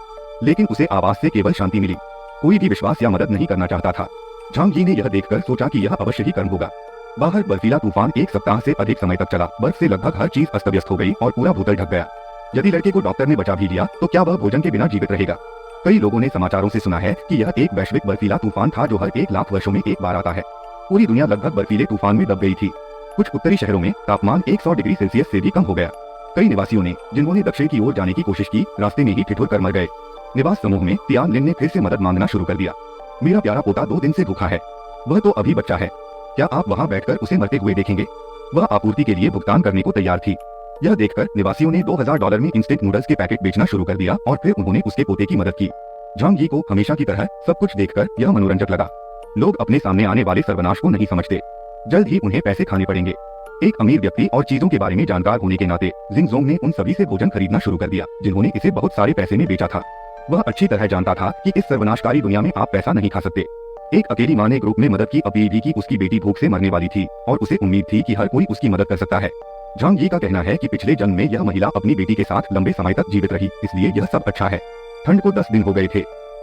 लेकिन उसे आवाज से केवल शांति मिली। कोई भी विश्वास या मदद नहीं करना चाहता था। झांग यी ने यह देखकर सोचा कि यह अवश्य ही कर्म होगा। बाहर बर्फीला तूफान 1 सप्ताह से अधिक समय तक चला। बर्फ से लगभग हर चीज अस्त व्यस्त हो गई और पूरा भूतल ढक गया। यदि लड़के को डॉक्टर ने बचा भी लिया तो क्या वह भोजन के बिना जीवित रहेगा? कई लोगों ने समाचारों से सुना है कि यह एक वैश्विक बर्फीला तूफान था जो हर 1 लाख वर्षों में एक बार आता है। पूरी दुनिया लगभग बर्फीले तूफान में दब गई थी। कुछ उत्तरी शहरों में तापमान 100 डिग्री सेल्सियस से भी कम हो गया। कई निवासियों ने, जिन्होंने दक्षिण की ओर जाने की कोशिश की, रास्ते में ही ठिठुर कर मर गए। निवास समूह में तियान लिन ने फिर से मदद मांगना शुरू कर दिया। मेरा प्यारा पोता 2 दिन से भूखा है, वह तो अभी बच्चा है, क्या आप वहाँ बैठकर उसे मरते हुए देखेंगे? वह आपूर्ति के लिए भुगतान करने को तैयार थी। यह देखकर निवासियों ने $2000 में इंस्टेंट नूडल्स के पैकेट बेचना शुरू कर दिया और फिर उन्होंने उसके पोते की मदद की। झांग यी को हमेशा की तरह सब कुछ देखकर यह मनोरंजक लगा। लोग अपने सामने आने वाले सर्वनाश को नहीं समझते, जल्द ही उन्हें पैसे खाने पड़ेंगे। एक अमीर व्यक्ति और चीजों के बारे में जानकार होने के नाते जिंगजोंग ने उन सभी से भोजन खरीदना शुरू कर दिया जिन्होंने इसे बहुत सारे पैसे में बेचा था। वह अच्छी तरह जानता था कि इस सर्वनाशकारी दुनिया में आप पैसा नहीं खा सकते। एक अकेली माँ ने ग्रुप में मदद की अपील भी की। उसकी बेटी भूख से मरने वाली थी और उसे उम्मीद थी कि हर कोई उसकी मदद कर सकता है। झांग यी का कहना है कि पिछले जन्म में यह महिला अपनी बेटी के साथ लंबे समय तक जीवित रही, इसलिए यह सब अच्छा है। ठंड को 10 दिन हो गए थे।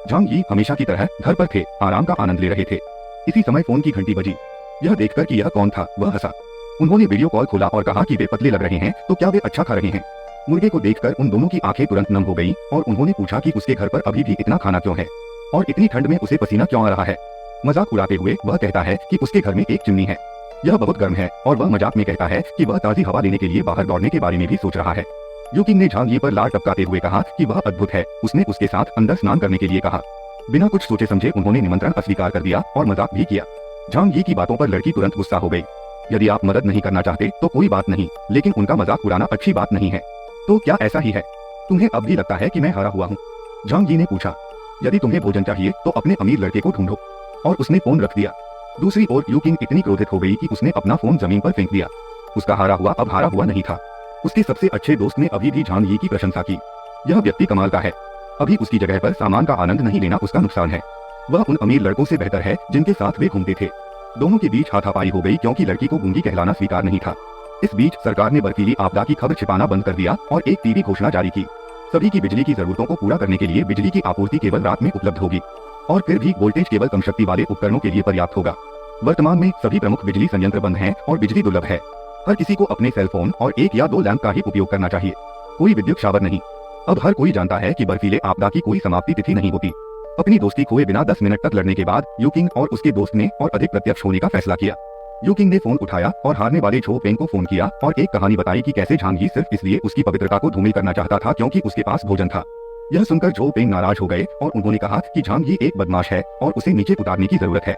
झांग यी हमेशा की तरह घर पर थे, आराम का आनंद ले रहे थे। इसी समय फोन की घंटी बजी। यह देखकर कि यह कौन था, वह हंसा। उन्होंने वीडियो कॉल खोला और कहा कि वे पतले लग रहे हैं, तो क्या वे अच्छा खा रहे हैं? मुर्गे को देखकर उन दोनों की आंखें तुरंत नम हो गईं और उन्होंने पूछा कि उसके घर पर अभी भी इतना खाना क्यों है और इतनी ठंड में उसे पसीना क्यों आ रहा है। मजाक उड़ाते हुए वह कहता है कि उसके घर में एक चिमनी है, यह बहुत गर्म है, और वह मजाक में कहता है कि वह ताजी हवा लेने के लिए बाहर दौड़ने के बारे में भी सोच रहा है। यूकिंग ने झांग यी पर लार टपकाते हुए कहा कि वह अद्भुत है। उसने उसके साथ अंदर स्नान करने के लिए कहा। बिना कुछ सोचे समझे उन्होंने निमंत्रण अस्वीकार कर दिया और मजाक भी किया। झांग यी की बातों पर लड़की तुरंत गुस्सा हो गई। यदि आप मदद नहीं करना चाहते तो कोई बात नहीं, लेकिन उनका मजाक उड़ाना अच्छी बात नहीं है। तो क्या ऐसा ही है? तुम्हें अब भी लगता है कि मैं हारा हुआ हूँ? झांग यी ने पूछा। यदि तुम्हें भोजन चाहिए तो अपने अमीर लड़के को ढूंढो, और उसने फोन रख दिया। दूसरी ओर यूकिंग इतनी क्रोधित हो गई कि उसने अपना फोन जमीन पर फेंक दिया। उसका हारा हुआ अब हारा हुआ नहीं था। उसके सबसे अच्छे दोस्त ने अभी भी झांग यी की प्रशंसा की। यह व्यक्ति कमाल का है, अभी उसकी जगह पर सामान का आनंद नहीं लेना उसका नुकसान है। वह उन अमीर लड़कों से बेहतर है जिनके साथ वे घूमते थे। दोनों के बीच हाथापाई हो गई क्योंकि लड़की को गूंगी कहलाना स्वीकार नहीं था। इस बीच सरकार ने बर्फीली आपदा की खबर छिपाना बंद कर दिया और एक टीवी घोषणा जारी की। सभी की बिजली की जरूरतों को पूरा करने के लिए बिजली की आपूर्ति केवल रात में उपलब्ध होगी और फिर भी वोल्टेज केवल कम शक्ति वाले उपकरणों के लिए पर्याप्त होगा। वर्तमान में सभी प्रमुख बिजली संयंत्र बंद हैं और बिजली दुर्लभ है। हर किसी को अपने सेल फोन और 1 या 2 लैंप का ही उपयोग करना चाहिए। कोई विद्युत शावर नहीं। अब हर कोई जानता है कि बर्फीले आपदा की कोई समाप्ति तिथि नहीं होती। अपनी दोस्ती खोए बिना 10 मिनट तक लड़ने के बाद यूकिंग और उसके दोस्त ने और अधिक प्रत्यक्ष होने का फैसला किया। यूकिंग ने फोन उठाया और हारने वाले झो पेंग को फोन किया और एक कहानी बताई कि कैसे झांग ही सिर्फ इसलिए उसकी पवित्रता को धूमिल करना चाहता था क्योंकि उसके पास भोजन था। यह सुनकर झो पेंग नाराज हो गए और उन्होंने कहा कि झांग ही एक बदमाश है और उसे नीचे उतारने की जरूरत है।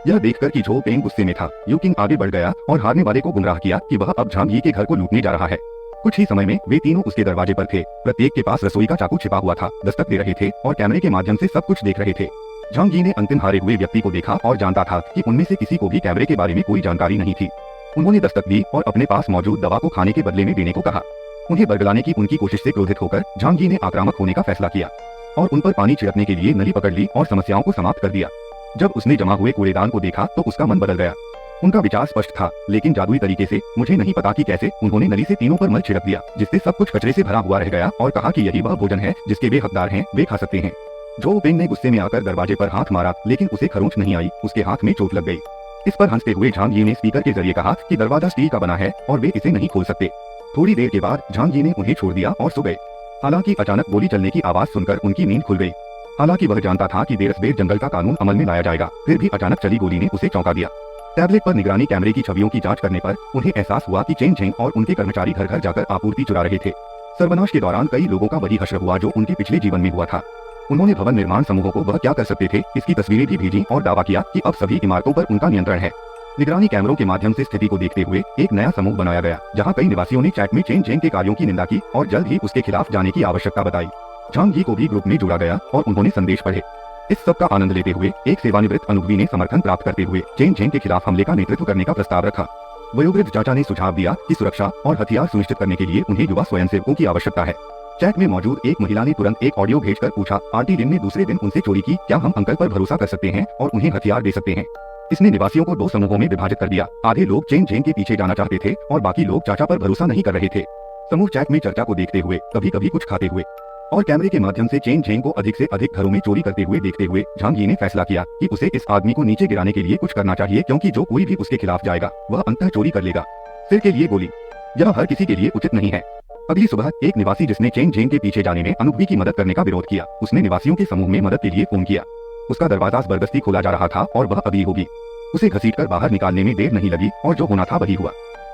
यह देखकर कि झो पेंग गुस्से में था, यूकिंग आगे बढ़ गया और हारने वाले को गुमराह किया कि वह अब झांग ही के घर को लूटने जा रहा है। कुछ ही समय में वे तीनों उसके दरवाजे पर थे। प्रत्येक के पास रसोई का चाकू छिपा हुआ था, दस्तक दे रहे थे और कैमरे के माध्यम से सब कुछ देख रहे थे। झांग ही ने अंतिम हारे हुए व्यक्ति को देखा और जानता था कि उनमें से किसी को भी कैमरे के बारे में कोई जानकारी नहीं थी। उन्होंने दस्तक दी और अपने पास मौजूद दवा को खाने के बदले में देने को कहा। उन्हें बरगलाने की उनकी कोशिश से क्रोधित होकर झांग ही ने आक्रामक होने का फैसला किया और उन पर पानी छिड़कने के लिए नली पकड़ ली और समस्याओं को समाप्त कर दिया। जब उसने जमा हुए कूड़ेदान को देखा तो उसका मन बदल गया। उनका विचार स्पष्ट था, लेकिन जादुई तरीके से, मुझे नहीं पता कि कैसे, उन्होंने नली से तीनों पर मल छिड़क दिया जिससे सब कुछ कचरे से भरा हुआ रह गया और कहा कि यही वह भोजन है जिसके वे हकदार हैं, वे खा सकते हैं। झो पेंग ने गुस्से में आकर दरवाजे पर हाथ मारा, लेकिन उसे खरोंच नहीं आई, उसके हाथ में चोट लग गई। इस पर हंसते हुए झांग ही ने स्पीकर के जरिए कहा कि दरवाजा स्टील का बना है और वे इसे नहीं खोल सकते। थोड़ी देर के बाद झांग ही ने उन्हें छोड़ दिया और सो गए। हालांकि अचानक गोली चलने की आवाज सुनकर उनकी नींद खुल गई। हालांकि वह जानता था कि देर सवेर जंगल का कानून अमल में लाया जाएगा, फिर भी अचानक चली गोली ने उसे चौंका दिया। टैबलेट पर निगरानी कैमरे की छवियों की जांच करने पर उन्हें एहसास हुआ कि चेन झेंग और उनके कर्मचारी घर घर जाकर आपूर्ति चुरा रहे थे। सर्वनाश के दौरान कई लोगों का वही हश्र हुआ जो उनके पिछले जीवन में हुआ था। उन्होंने भवन निर्माण समूहों को वह क्या कर सकते थे इसकी तस्वीरें भी भेजी और दावा किया कि अब सभी इमारतों पर उनका नियंत्रण है। निगरानी कैमरों के माध्यम से स्थिति को देखते हुए एक नया समूह बनाया गया, जहां कई निवासियों ने चैट में चेन झेंग के कार्यों की निंदा की और जल्द ही उसके खिलाफ जाने की आवश्यकता बताई। झांग ही को भी ग्रुप में जोड़ा गया और उन्होंने संदेश पढ़े। इस सब का आनंद लेते हुए एक सेवानिवृत्त अनुभवी ने समर्थन प्राप्त करते हुए चेन झेंग के खिलाफ हमले का नेतृत्व करने का प्रस्ताव रखा। वयोवृद्ध चाचा ने सुझाव दिया कि सुरक्षा और हथियार सुनिश्चित करने के लिए उन्हें युवा स्वयंसेवकों की आवश्यकता है। चैट में मौजूद एक महिला ने तुरंत एक ऑडियो भेजकर पूछा, आंटी लिन ने दूसरे दिन उनसे चोरी की, क्या हम अंकल पर भरोसा कर सकते हैं और उन्हें हथियार दे सकते हैं? इसने निवासियों को 2 समूहों में विभाजित कर दिया। आधे लोग चेन झेंग के पीछे जाना चाहते थे और बाकी लोग चाचा पर भरोसा नहीं कर रहे थे। समूह चैट में चर्चा को देखते हुए, कभी कभी कुछ खाते हुए और कैमरे के माध्यम से चेन झेंग को अधिक से अधिक घरों में चोरी करते हुए देखते हुए झांग ही ने फैसला किया कि उसे इस आदमी को नीचे गिराने के लिए कुछ करना चाहिए, क्योंकि जो कोई भी उसके खिलाफ जाएगा वह अंततः चोरी कर लेगा। सिर के लिए गोली, यह हर किसी के लिए उचित नहीं है। अगली सुबह एक निवासी जिसने चेन झेंग के पीछे जाने में अनुभवी की मदद करने का विरोध किया, उसने निवासियों के समूह में मदद के लिए फोन किया। उसका दरवाजा जबरदस्ती खोला जा रहा था और वह अभी होगी। उसे घसीटकर बाहर निकालने में देर नहीं लगी और जो होना था वही हुआ।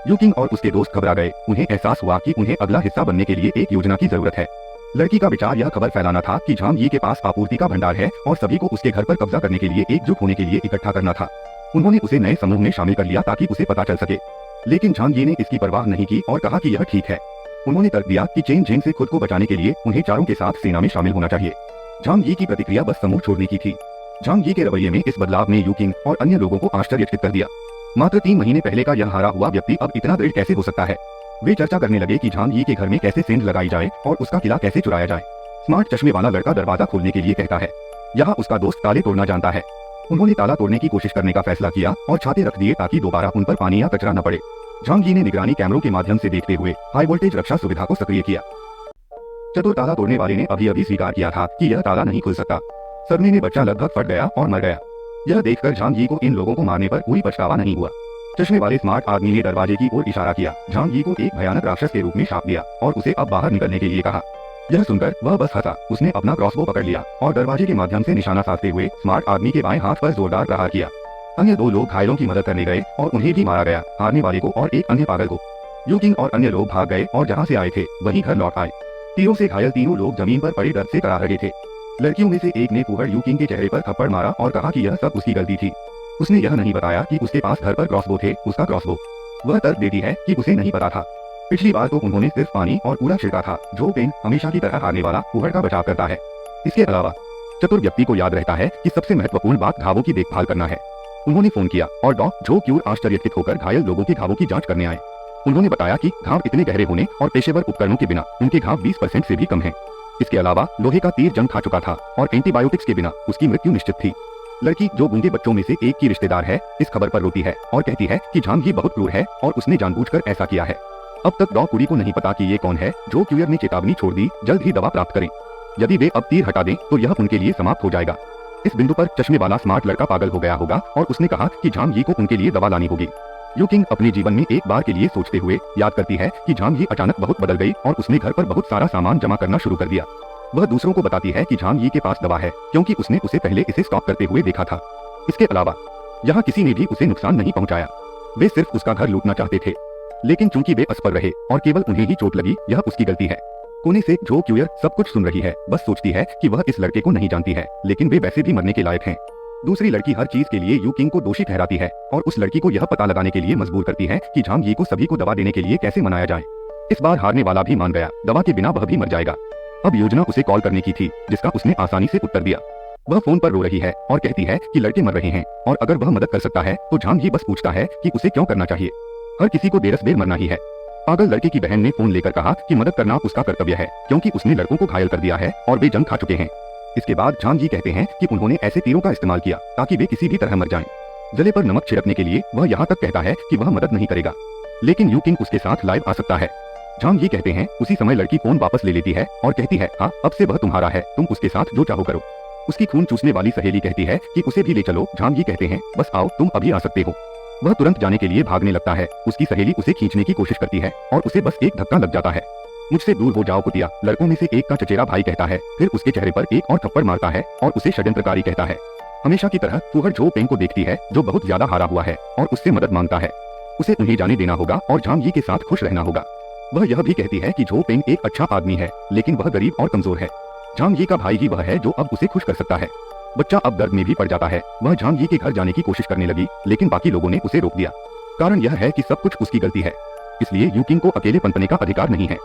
यूकिंग और उसके दोस्त घबरा गए। उन्हें एहसास हुआ कि उन्हें अगला हिस्सा बनने के लिए एक योजना की जरूरत है। लड़की का विचार यह खबर फैलाना था कि झांग ही के पास आपूर्ति का भंडार है और सभी को उसके घर पर कब्जा करने के लिए एकजुट होने के लिए इकट्ठा करना था। उन्होंने उसे नए समूह में शामिल कर लिया ताकि उसे पता चल सके, लेकिन झांग ही ने इसकी परवाह नहीं की और कहा कि यह ठीक है। उन्होंने तर्क दिया कि चेन झेंग से खुद को बचाने के लिए उन्हें चारों के साथ सेना में शामिल होना चाहिए। झांग ही की प्रतिक्रिया बस समूह छोड़ने की थी। झांग ही के रवैये में इस बदलाव ने यूकिंग और अन्य लोगों को आश्चर्यचकित कर दिया। मात्र 3 महीने पहले का यह हारा हुआ व्यक्ति अब इतना दृढ़ कैसे हो सकता है? वे चर्चा करने लगे कि झांग ही के घर में कैसे सेंध लगाई जाए और उसका किला कैसे चुराया जाए। स्मार्ट चश्मे वाला लड़का दरवाजा खोलने के लिए कहता है, यहाँ उसका दोस्त ताले तोड़ना जानता है। उन्होंने ताला तोड़ने की कोशिश करने का फैसला किया और छाते रख दिए ताकि दोबारा उन पर पानी या कचरा न पड़े। झांग ही ने निगरानी कैमरों के माध्यम से देखते हुए हाई वोल्टेज रक्षा सुविधा को सक्रिय किया। चतुर ताला तोड़ने वाले ने अभी स्वीकार किया था कि यह ताला नहीं खुल सकता। सरने में बच्चा लगभग फट गया और मर गया। यह देखकर झांग ही को इन लोगों को मारने पर कोई पछतावा नहीं हुआ। चश्मे वाले स्मार्ट आदमी ने दरवाजे की ओर इशारा किया, झांग ही को एक भयानक राक्षस के रूप में शाप दिया और उसे अब बाहर निकलने के लिए कहा। यह सुनकर वह बस हंसा। उसने अपना क्रॉसबो पकड़ लिया और दरवाजे के माध्यम से निशाना साधते हुए स्मार्ट आदमी के बाएं हाथ पर जोरदार प्रहार किया। अन्य 2 लोग घायलों की मदद करने गए और उन्हें भी मारा गया, हारने वाले को और एक अन्य पागल को। यूकिंग और अन्य लोग भाग गए और जहाँ से आए थे वहीं घर लौट आए। तीरों से घायल तीनों लोग जमीन पर पड़े दर्द से कराह रहे थे। लड़कियों में से एक ने फुहड़ यूकिंग के चेहरे पर थप्पड़ मारा और कहा कि यह सब उसकी गलती थी। उसने यह नहीं बताया कि उसके पास घर पर क्रॉसबो थे, उसका क्रॉसबो। वह तर्क देती है कि उसे नहीं पता था। पिछली बार तो उन्होंने सिर्फ पानी और कूड़ा छिड़का था। झो पेंग हमेशा की तरह हारने वाला फुहड़ का बचाव करता है। इसके अलावा चतुर व्यक्ति को याद रहता है कि सबसे महत्वपूर्ण बात घावों की देखभाल करना है। उन्होंने फोन किया और डॉक्टर जो क्यूर आश्चर्यचकित होकर घायल लोगों के घावों की जांच करने आए। उन्होंने बताया कि घाव इतने गहरे होने और पेशेवर उपकरणों के बिना उनके घाव 20% से भी कम हैं। इसके अलावा लोहे का तीर जंग खा चुका था और एंटीबायोटिक्स के बिना उसकी मृत्यु निश्चित थी। लड़की जो गूंगे बच्चों में से एक की रिश्तेदार है इस खबर पर रोती है और कहती है कि झांग ही बहुत क्रूर है और उसने जानबूझकर ऐसा किया है। अब तक डॉ कुड़ी को नहीं पता कि ये कौन है। जो क्यूयर ने चेतावनी छोड़ दी, जल्द ही दवा प्राप्त करें। यदि वे अब तीर हटा दें तो यह उनके लिए समाप्त हो जाएगा। इस बिंदु पर चश्मे वाला स्मार्ट लड़का पागल हो गया होगा और उसने कहा कि झांग ही को उनके लिए दवा लानी होगी। यू किंग अपने जीवन में एक बार के लिए सोचते हुए याद करती है कि झांग ही अचानक बहुत बदल गई और उसने घर पर बहुत सारा सामान जमा करना शुरू कर दिया। वह दूसरों को बताती है कि झांग ही के पास दवा है क्योंकि उसने उसे पहले इसे स्टॉक करते हुए देखा था। इसके अलावा यहाँ किसी ने भी उसे नुकसान नहीं पहुंचाया। वे सिर्फ उसका घर लूटना चाहते थे, लेकिन चूंकि वे असफल रहे और केवल उन्हें ही चोट लगी, यह उसकी गलती है। कोने से जो क्यूयर सब कुछ सुन रही है, बस सोचती है कि वह इस लड़के को नहीं जानती है, लेकिन वे वैसे भी मरने के लायक हैं। दूसरी लड़की हर चीज के लिए यू किंग को दोषी ठहराती है और उस लड़की को यह पता लगाने के लिए मजबूर करती है कि झांग ही को सभी को दवा देने के लिए कैसे मनाया जाए। इस बार हारने वाला भी मान गया, दवा के बिना वह भी मर जाएगा। अब योजना उसे कॉल करने की थी, जिसका उसने आसानी से उत्तर दिया। वह फोन पर रो रही है और कहती है कि लड़के मर रहे हैं और अगर वह मदद कर सकता है तो झांग ही बस पूछता है कि उसे क्यों करना चाहिए। हर किसी को देरस बेर मरना ही है। पागल लड़के की बहन ने फोन लेकर कहा कि मदद करना उसका कर्तव्य है क्योंकि उसने लड़कों को घायल कर दिया है और वे जंग खा चुके हैं। इसके बाद झांग जी कहते हैं कि उन्होंने ऐसे तीरों का इस्तेमाल किया ताकि वे किसी भी तरह मर जाएं। जले पर नमक छिड़कने के लिए वह यहाँ तक कहता है कि वह मदद नहीं करेगा, लेकिन यू किंग उसके साथ लाइव आ सकता है। झांग जी कहते हैं। उसी समय लड़की फोन वापस ले लेती है और कहती है, हाँ अब से वह तुम्हारा है, तुम उसके साथ जो चाहो करो। उसकी खून चूसने वाली सहेली कहती है कि उसे भी ले चलो। झांग जी कहते हैं, बस आओ, तुम अभी आ सकते हो। वह तुरंत जाने के लिए भागने लगता है। उसकी सहेली उसे खींचने की कोशिश करती है और उसे बस एक धक्का लग जाता है। मुझसे दूर हो जाओ कुतिया, लड़कों में से एक का चचेरा भाई कहता है। फिर उसके चेहरे पर एक और थप्पड़ मारता है और उसे षड्यंत्रकारी कहता है। हमेशा की तरह फूहड़ जो पेंग को देखती है जो बहुत ज्यादा हारा हुआ है और उससे मदद मांगता है। उसे उन्हें जाने देना होगा और झांग जी के साथ खुश रहना होगा। वह यह भी कहती है कि झो पेंग एक अच्छा आदमी है, लेकिन वह गरीब और कमजोर है। झांग जी का भाई ही वह है जो अब उसे खुश कर सकता है। बच्चा अब दर्द में भी पड़ जाता है। वह झांग जी के घर जाने की कोशिश करने लगी, लेकिन बाकी लोगों ने उसे रोक दिया। कारण यह है कि सब कुछ उसकी गलती है, इसलिए यू किंग को अकेले पनपने का अधिकार नहीं है।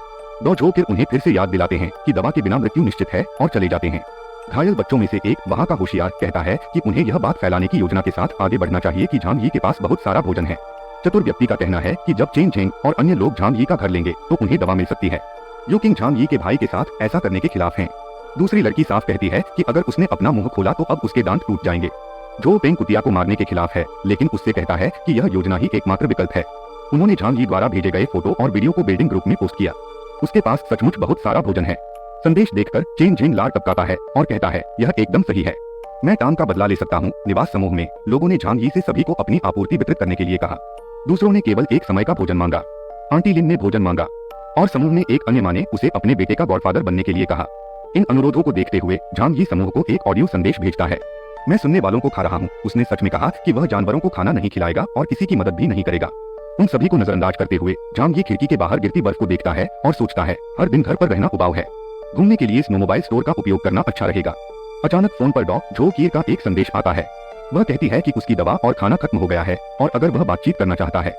डॉ जो किर उन्हें फिर से याद दिलाते हैं कि दवा के बिना मृत्यु निश्चित है और चले जाते हैं। घायल बच्चों में से एक वहाँ का होशियार कहता है कि उन्हें यह बात फैलाने की योजना के साथ आगे बढ़ना चाहिए कि झांग जी के पास बहुत सारा भोजन है। चतुर व्यक्ति का कहना है कि जब चेन चेंग और अन्य लोग झांग जी का घर लेंगे तो उन्हें दवा मिल सकती है। यू किंग झांग जी के भाई के साथ ऐसा करने के खिलाफ हैं। दूसरी लड़की साफ कहती है कि अगर उसने अपना मुंह खोला तो अब उसके दांत टूट जाएंगे। जो पेंग कुतिया को मारने के खिलाफ है, लेकिन उससे कहता है कि यह योजना ही एकमात्र विकल्प है। उन्होंने झांग जी द्वारा भेजे गए फोटो और वीडियो को बिल्डिंग ग्रुप में पोस्ट किया। उसके पास सचमुच बहुत सारा भोजन है। संदेश देखकर चेन झेंग लार टपकाता है और कहता है, यह एकदम सही है, मैं टांग का बदला ले सकता हूँ। निवास समूह में लोगों ने झांग जी से सभी को अपनी आपूर्ति वितरित करने के लिए कहा। दूसरों ने केवल एक समय का भोजन मांगा। आंटी लिन ने भोजन मांगा और समूह में एक अन्य माँ ने उसे अपने बेटे का गॉडफादर बनने के लिए कहा। इन अनुरोधों को देखते हुए झांग जी समूह को एक ऑडियो संदेश भेजता है। मैं सुनने वालों को खा रहा हूँ। उसने सच में कहा कि वह जानवरों को खाना नहीं खिलाएगा और किसी की मदद भी नहीं करेगा। उन सभी को नजरअंदाज करते हुए झांग जी खिड़की के बाहर गिरती बर्फ को देखता है और सोचता है, हर दिन घर पर रहना उबाऊ है, घूमने के लिए स्नोमोबाइल स्टोर का उपयोग करना अच्छा रहेगा। अचानक फोन पर डॉ जो कीर का एक संदेश आता है। वह कहती है कि उसकी दवा और खाना खत्म हो गया है और अगर वह बातचीत करना चाहता है।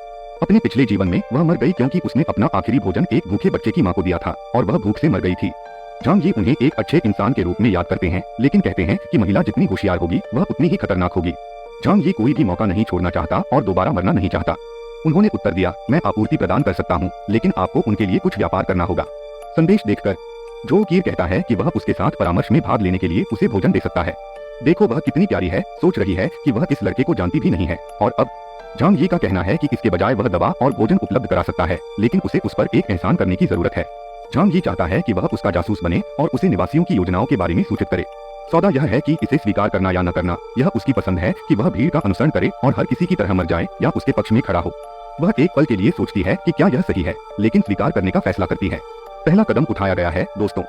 अपने पिछले जीवन में वह मर गई क्योंकि उसने अपना आखिरी भोजन एक भूखे बच्चे की मां को दिया था और वह भूख से मर गई थी। झांग जी उन्हें एक अच्छे इंसान के रूप में याद करते हैं, लेकिन कहते हैं कि महिला जितनी होशियार होगी वह उतनी ही खतरनाक होगी। झांग जी कोई भी मौका नहीं छोड़ना चाहता और दोबारा मरना नहीं चाहता। उन्होंने उत्तर दिया, मैं आपूर्ति प्रदान कर सकता हूँ, लेकिन आपको उनके लिए कुछ व्यापार करना होगा। संदेश देखकर जो कीर कहता है कि वह उसके साथ परामर्श में भाग लेने के लिए उसे भोजन दे सकता है। देखो वह कितनी प्यारी है, सोच रही है कि वह इस लड़के को जानती भी नहीं है और अब झांग जी का कहना है कि इसके बजाय वह दवा और भोजन उपलब्ध करा सकता है, लेकिन उसे उस पर एक एहसान करने की जरूरत है। झांग जी चाहता है कि वह उसका जासूस बने और उसे निवासियों की योजनाओं के बारे में सूचित करे। सौदा यह है कि इसे स्वीकार करना या न करना, यह उसकी पसंद है कि वह भीड़ का अनुसरण करे और हर किसी की तरह मर जाए या उसके पक्ष में खड़ा हो। वह एक पल के लिए सोचती है कि क्या यह सही है, लेकिन स्वीकार करने का फैसला करती है। पहला कदम उठाया गया है दोस्तों।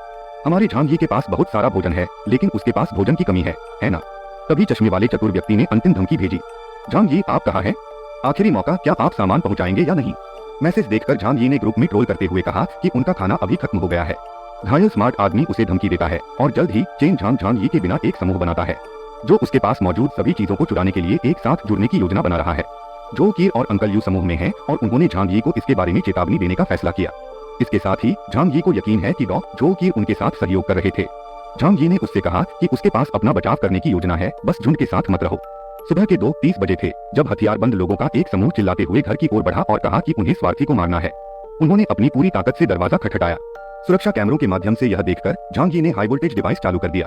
हमारे झांग जी के पास बहुत सारा भोजन है, लेकिन उसके पास भोजन की कमी है ना? तभी चश्मे वाले चतुर व्यक्ति ने अंतिम धमकी भेजी। झांग जी आप कहाँ हैं? आखिरी मौका, क्या आप सामान पहुँचाएंगे या नहीं? मैसेज देखकर झांग जी ने ग्रुप में ट्रोल करते हुए कहा कि उनका खाना अभी खत्म हो गया है। घायल स्मार्ट आदमी उसे धमकी देता है और जल्द ही चेन झांग जी के बिना एक समूह बनाता है जो उसके पास मौजूद सभी चीजों को चुराने के लिए एक साथ जुड़ने की योजना बना रहा है। जो कीर और अंकल यू समूह में हैं और उन्होंने झांग जी को इसके बारे में चेतावनी देने का फैसला किया। इसके साथ ही झांग जी को यकीन है कि डॉ जो कीर उनके साथ सहयोग कर रहे थे। झांग जी ने उससे कहा कि उसके पास अपना बचाव करने की योजना है, बस झुंड के साथ मत रहो। सुबह के 2:30 बजे थे जब हथियारबंद लोगों का एक समूह चिल्लाते हुए घर की ओर बढ़ा और कहा कि उन्हें स्वार्थी को मारना है। उन्होंने अपनी पूरी ताकत से दरवाजा खटखटाया। सुरक्षा कैमरों के माध्यम से यह देखकर झांग जी ने हाई वोल्टेज डिवाइस चालू कर दिया।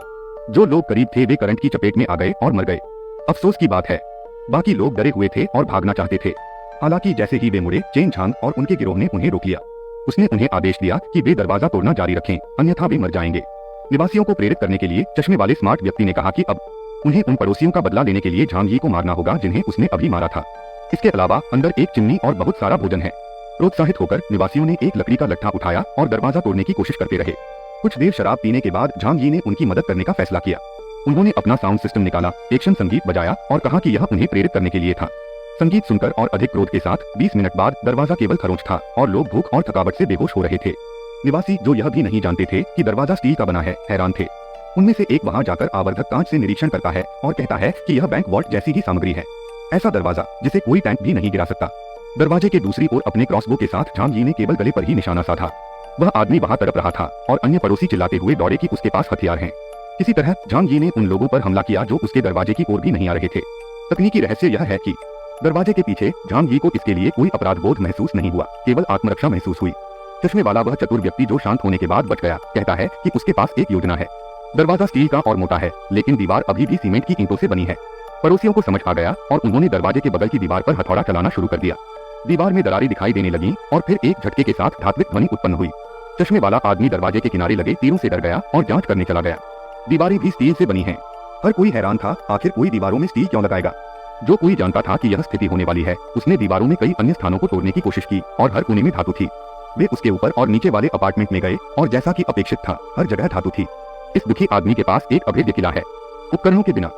जो लोग करीब थे वे करंट की चपेट में आ गए और मर गए। अफसोस की बात है, बाकी लोग डरे हुए थे और भागना चाहते थे। हालांकि जैसे ही वे मुड़े, चेन झांग और उनके गिरोह ने उन्हें रोक लिया। उसने उन्हें आदेश दिया कि वे दरवाजा तोड़ना जारी रखें, अन्यथा वे मर जाएंगे। निवासियों को प्रेरित करने के लिए चश्मे वाले स्मार्ट व्यक्ति ने कहा कि अब उन्हें उन पड़ोसियों का बदला लेने के लिए झांग यी को मारना होगा जिन्हें उसने अभी मारा था। इसके अलावा अंदर एक चिमनी और बहुत सारा भोजन है। प्रोत्साहित होकर निवासियों ने एक लकड़ी का लट्ठा उठाया और दरवाजा तोड़ने की कोशिश करते रहे। कुछ देर शराब पीने के बाद झांग यी ने उनकी मदद करने का फैसला किया। उन्होंने अपना साउंड सिस्टम निकाला, एक्शन संगीत बजाया और कहा कि यह उन्हें प्रेरित करने के लिए था। संगीत सुनकर और अधिक क्रोध के साथ 20 मिनट बाद दरवाजा केवल खरोंच था और लोग भूख और थकावट से बेहोश हो रहे थे। निवासी, जो यह भी नहीं जानते थे कि दरवाजा स्टील का बना है, हैरान थे। उनमें से एक वहां जाकर आवर्धक कांच से निरीक्षण करता है और कहता है कि यह बैंक वॉल्ट जैसी ही सामग्री है, ऐसा दरवाजा जिसे कोई टैंक भी नहीं गिरा सकता। दरवाजे के दूसरी ओर अपने क्रॉसबो के साथ झांग यी ने केवल गले पर ही निशाना साधा। वह आदमी वहां तड़प रहा था और अन्य पड़ोसी चिल्लाते हुए दौड़े कि उसके पास हथियार हैं। किसी तरह झांग यी ने उन लोगों पर हमला किया जो उसके दरवाजे की ओर भी नहीं आ रहे थे। तकनीकी रहस्य यह है कि दरवाजे के पीछे झांग यी को इसके लिए कोई अपराध बोध महसूस नहीं हुआ, केवल आत्मरक्षा महसूस हुई। चश्मे वाला वह चतुर व्यक्ति जो शांत होने के बाद बच गया, कहता है कि उसके पास एक योजना है। दरवाजा स्टील का और मोटा है, लेकिन दीवार अभी भी सीमेंट की ईंटों से बनी है। पड़ोसियों को समझ आ गया और उन्होंने दरवाजे के बगल की दीवार पर हथौड़ा चलाना शुरू कर दिया। दीवार में दरारें दिखाई देने लगीं और फिर एक झटके के साथ धात्विक ध्वनि उत्पन्न हुई। चश्मे वाला आदमी दरवाजे के किनारे लगे तीरों से डर गया और जांच करने चला गया। दीवारें भी स्टील से बनी हैं। हर कोई हैरान था, आखिर कोई दीवारों में स्टील क्यों लगाएगा। जो कोई जानता था कि यह स्थिति होने वाली है, उसने दीवारों में कई अन्य स्थानों को तोड़ने की कोशिश की और हर कोने में धातु थी। वे उसके ऊपर और नीचे वाले अपार्टमेंट में गए और जैसा कि अपेक्षित था, हर जगह धातु थी। इस दुखी आदमी के पास एक अभेद्य किला है। उपकरणों के बिना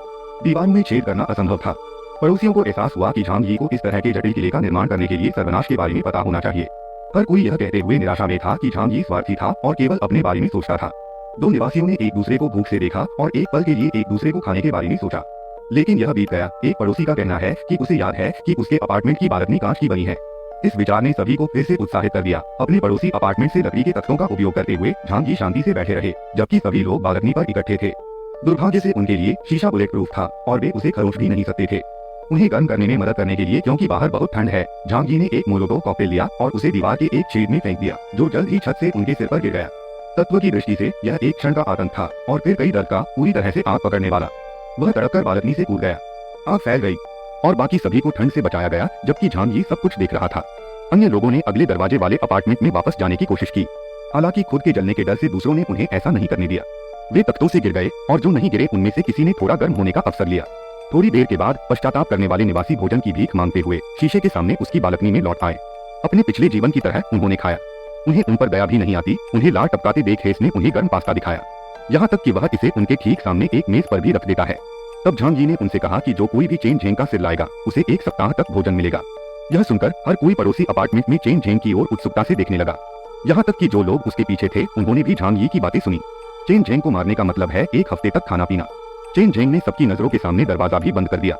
दीवार में छेद करना असंभव था। पड़ोसियों को एहसास हुआ कि झांग यी को इस तरह के जटिल किले का निर्माण करने के लिए सर्वनाश के बारे में पता होना चाहिए। हर कोई यह कहते हुए निराशा में था कि झांग यी स्वार्थी था और केवल अपने बारे में सोचता था। दो निवासियों ने एक दूसरे को भूख से देखा और एक पल के लिए एक दूसरे को खाने के बारे में सोचा, लेकिन यह बीत गया। एक पड़ोसी का कहना है कि उसे याद है कि उसके अपार्टमेंट की बालकनी कांच की बनी है। इस विचार ने सभी को फिर से उत्साहित कर दिया। अपने पड़ोसी अपार्टमेंट से लकड़ी के तख्तों का उपयोग करते हुए झांग यी शांति से बैठे रहे, जबकि सभी लोग बालकनी पर इकट्ठे थे। दुर्भाग्य से उनके लिए शीशा बुलेट प्रूफ था और वे उसे खरोंच भी नहीं सकते थे। उन्हें गर्म करने में मदद करने के लिए, क्योंकि बाहर बहुत ठंड है, झांग यी ने एक मोलोटोव कॉकटेल लिया और उसे दीवार के एक छेद में फेंक दिया, जो जल्द ही छत से उनके सिर पर गिर गया। तत्व की दृष्टि से यह एक क्षण का आतंक था और फिर कई दर्द का पूरी तरह से आग पकड़ने वाला। वह तड़पकर बालकनी से कूद गया। आग फैल गई और बाकी सभी को ठंड से बचाया गया, जबकि झांग यी सब कुछ देख रहा था। अन्य लोगों ने अगले दरवाजे वाले अपार्टमेंट में वापस जाने की कोशिश की, हालांकि खुद के जलने के डर से दूसरों ने उन्हें ऐसा नहीं करने दिया। वे तख्तों से गिर गए और जो नहीं गिरे उनमें से किसी ने थोड़ा गर्म होने का अवसर लिया। थोड़ी देर के बाद पश्चाताप करने वाले निवासी भोजन की भीख मांगते हुए शीशे के सामने उसकी बालकनी में लौट आए। अपने पिछले जीवन की तरह उन्होंने खाया। उन्हें उन पर दया भी नहीं आती। उन्हें लार टपकाते देख हेस ने उन्हें गर्म पास्ता दिखाया, यहाँ तक कि वह इसे उनके ठीक सामने एक मेज पर भी रख देता है। तब झांग यी ने उनसे कहा कि जो कोई भी चेन झेंग का सिर लाएगा, उसे 1 सप्ताह तक भोजन मिलेगा। यह सुनकर हर कोई पड़ोसी अपार्टमेंट में चेन झेंग की ओर उत्सुकता से देखने लगा। यहाँ तक कि जो लोग उसके पीछे थे, उन्होंने भी झांग यी की बातें सुनी। चेन झेंग को मारने का मतलब है 1 हफ्ते तक खाना पीना। चेन झेंग ने सबकी नजरों के सामने दरवाजा भी बंद कर दिया,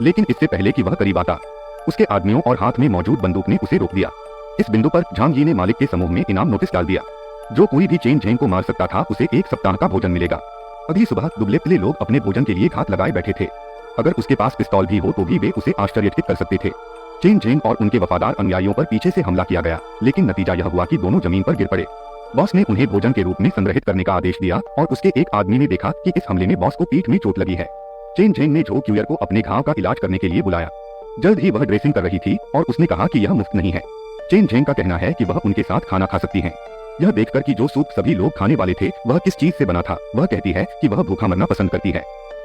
लेकिन इससे पहले कि वह करीब आता, उसके आदमियों और हाथ में मौजूद बंदूक ने उसे रोक दिया। इस बिंदु पर झांग यी ने मालिक के समूह में इनाम नोटिस डाल दिया। जो कोई भी चेन झेंग को मार सकता था, उसे 1 सप्ताह का भोजन मिलेगा। अगली सुबह दुबले पतले लोग अपने भोजन के लिए घात लगाए बैठे थे। अगर उसके पास पिस्तौल भी हो तो भी वे उसे आश्चर्यचकित कर सकते थे। चेन झेंग और उनके वफादार अनुयायियों पर पीछे से हमला किया गया, लेकिन नतीजा यह हुआ कि दोनों जमीन पर गिर पड़े। बॉस ने उन्हें भोजन के रूप में संग्रहित करने का आदेश दिया और उसके एक आदमी ने देखा कि इस हमले में बॉस को पीठ में चोट लगी है। चेन झेंग ने जो क्यूयर को अपने घाव का इलाज करने के लिए बुलाया। जल्द ही वह ड्रेसिंग कर रही थी और उसने कहा कि यह मुफ्त नहीं है। चेन झेंग का कहना है कि वह उनके साथ खाना खा सकती हैं। यह देखकर कि जो सूप सभी लोग खाने वाले थे वह किस चीज से बना था, वह कहती है कि वह भूखा मरना पसंद करती है।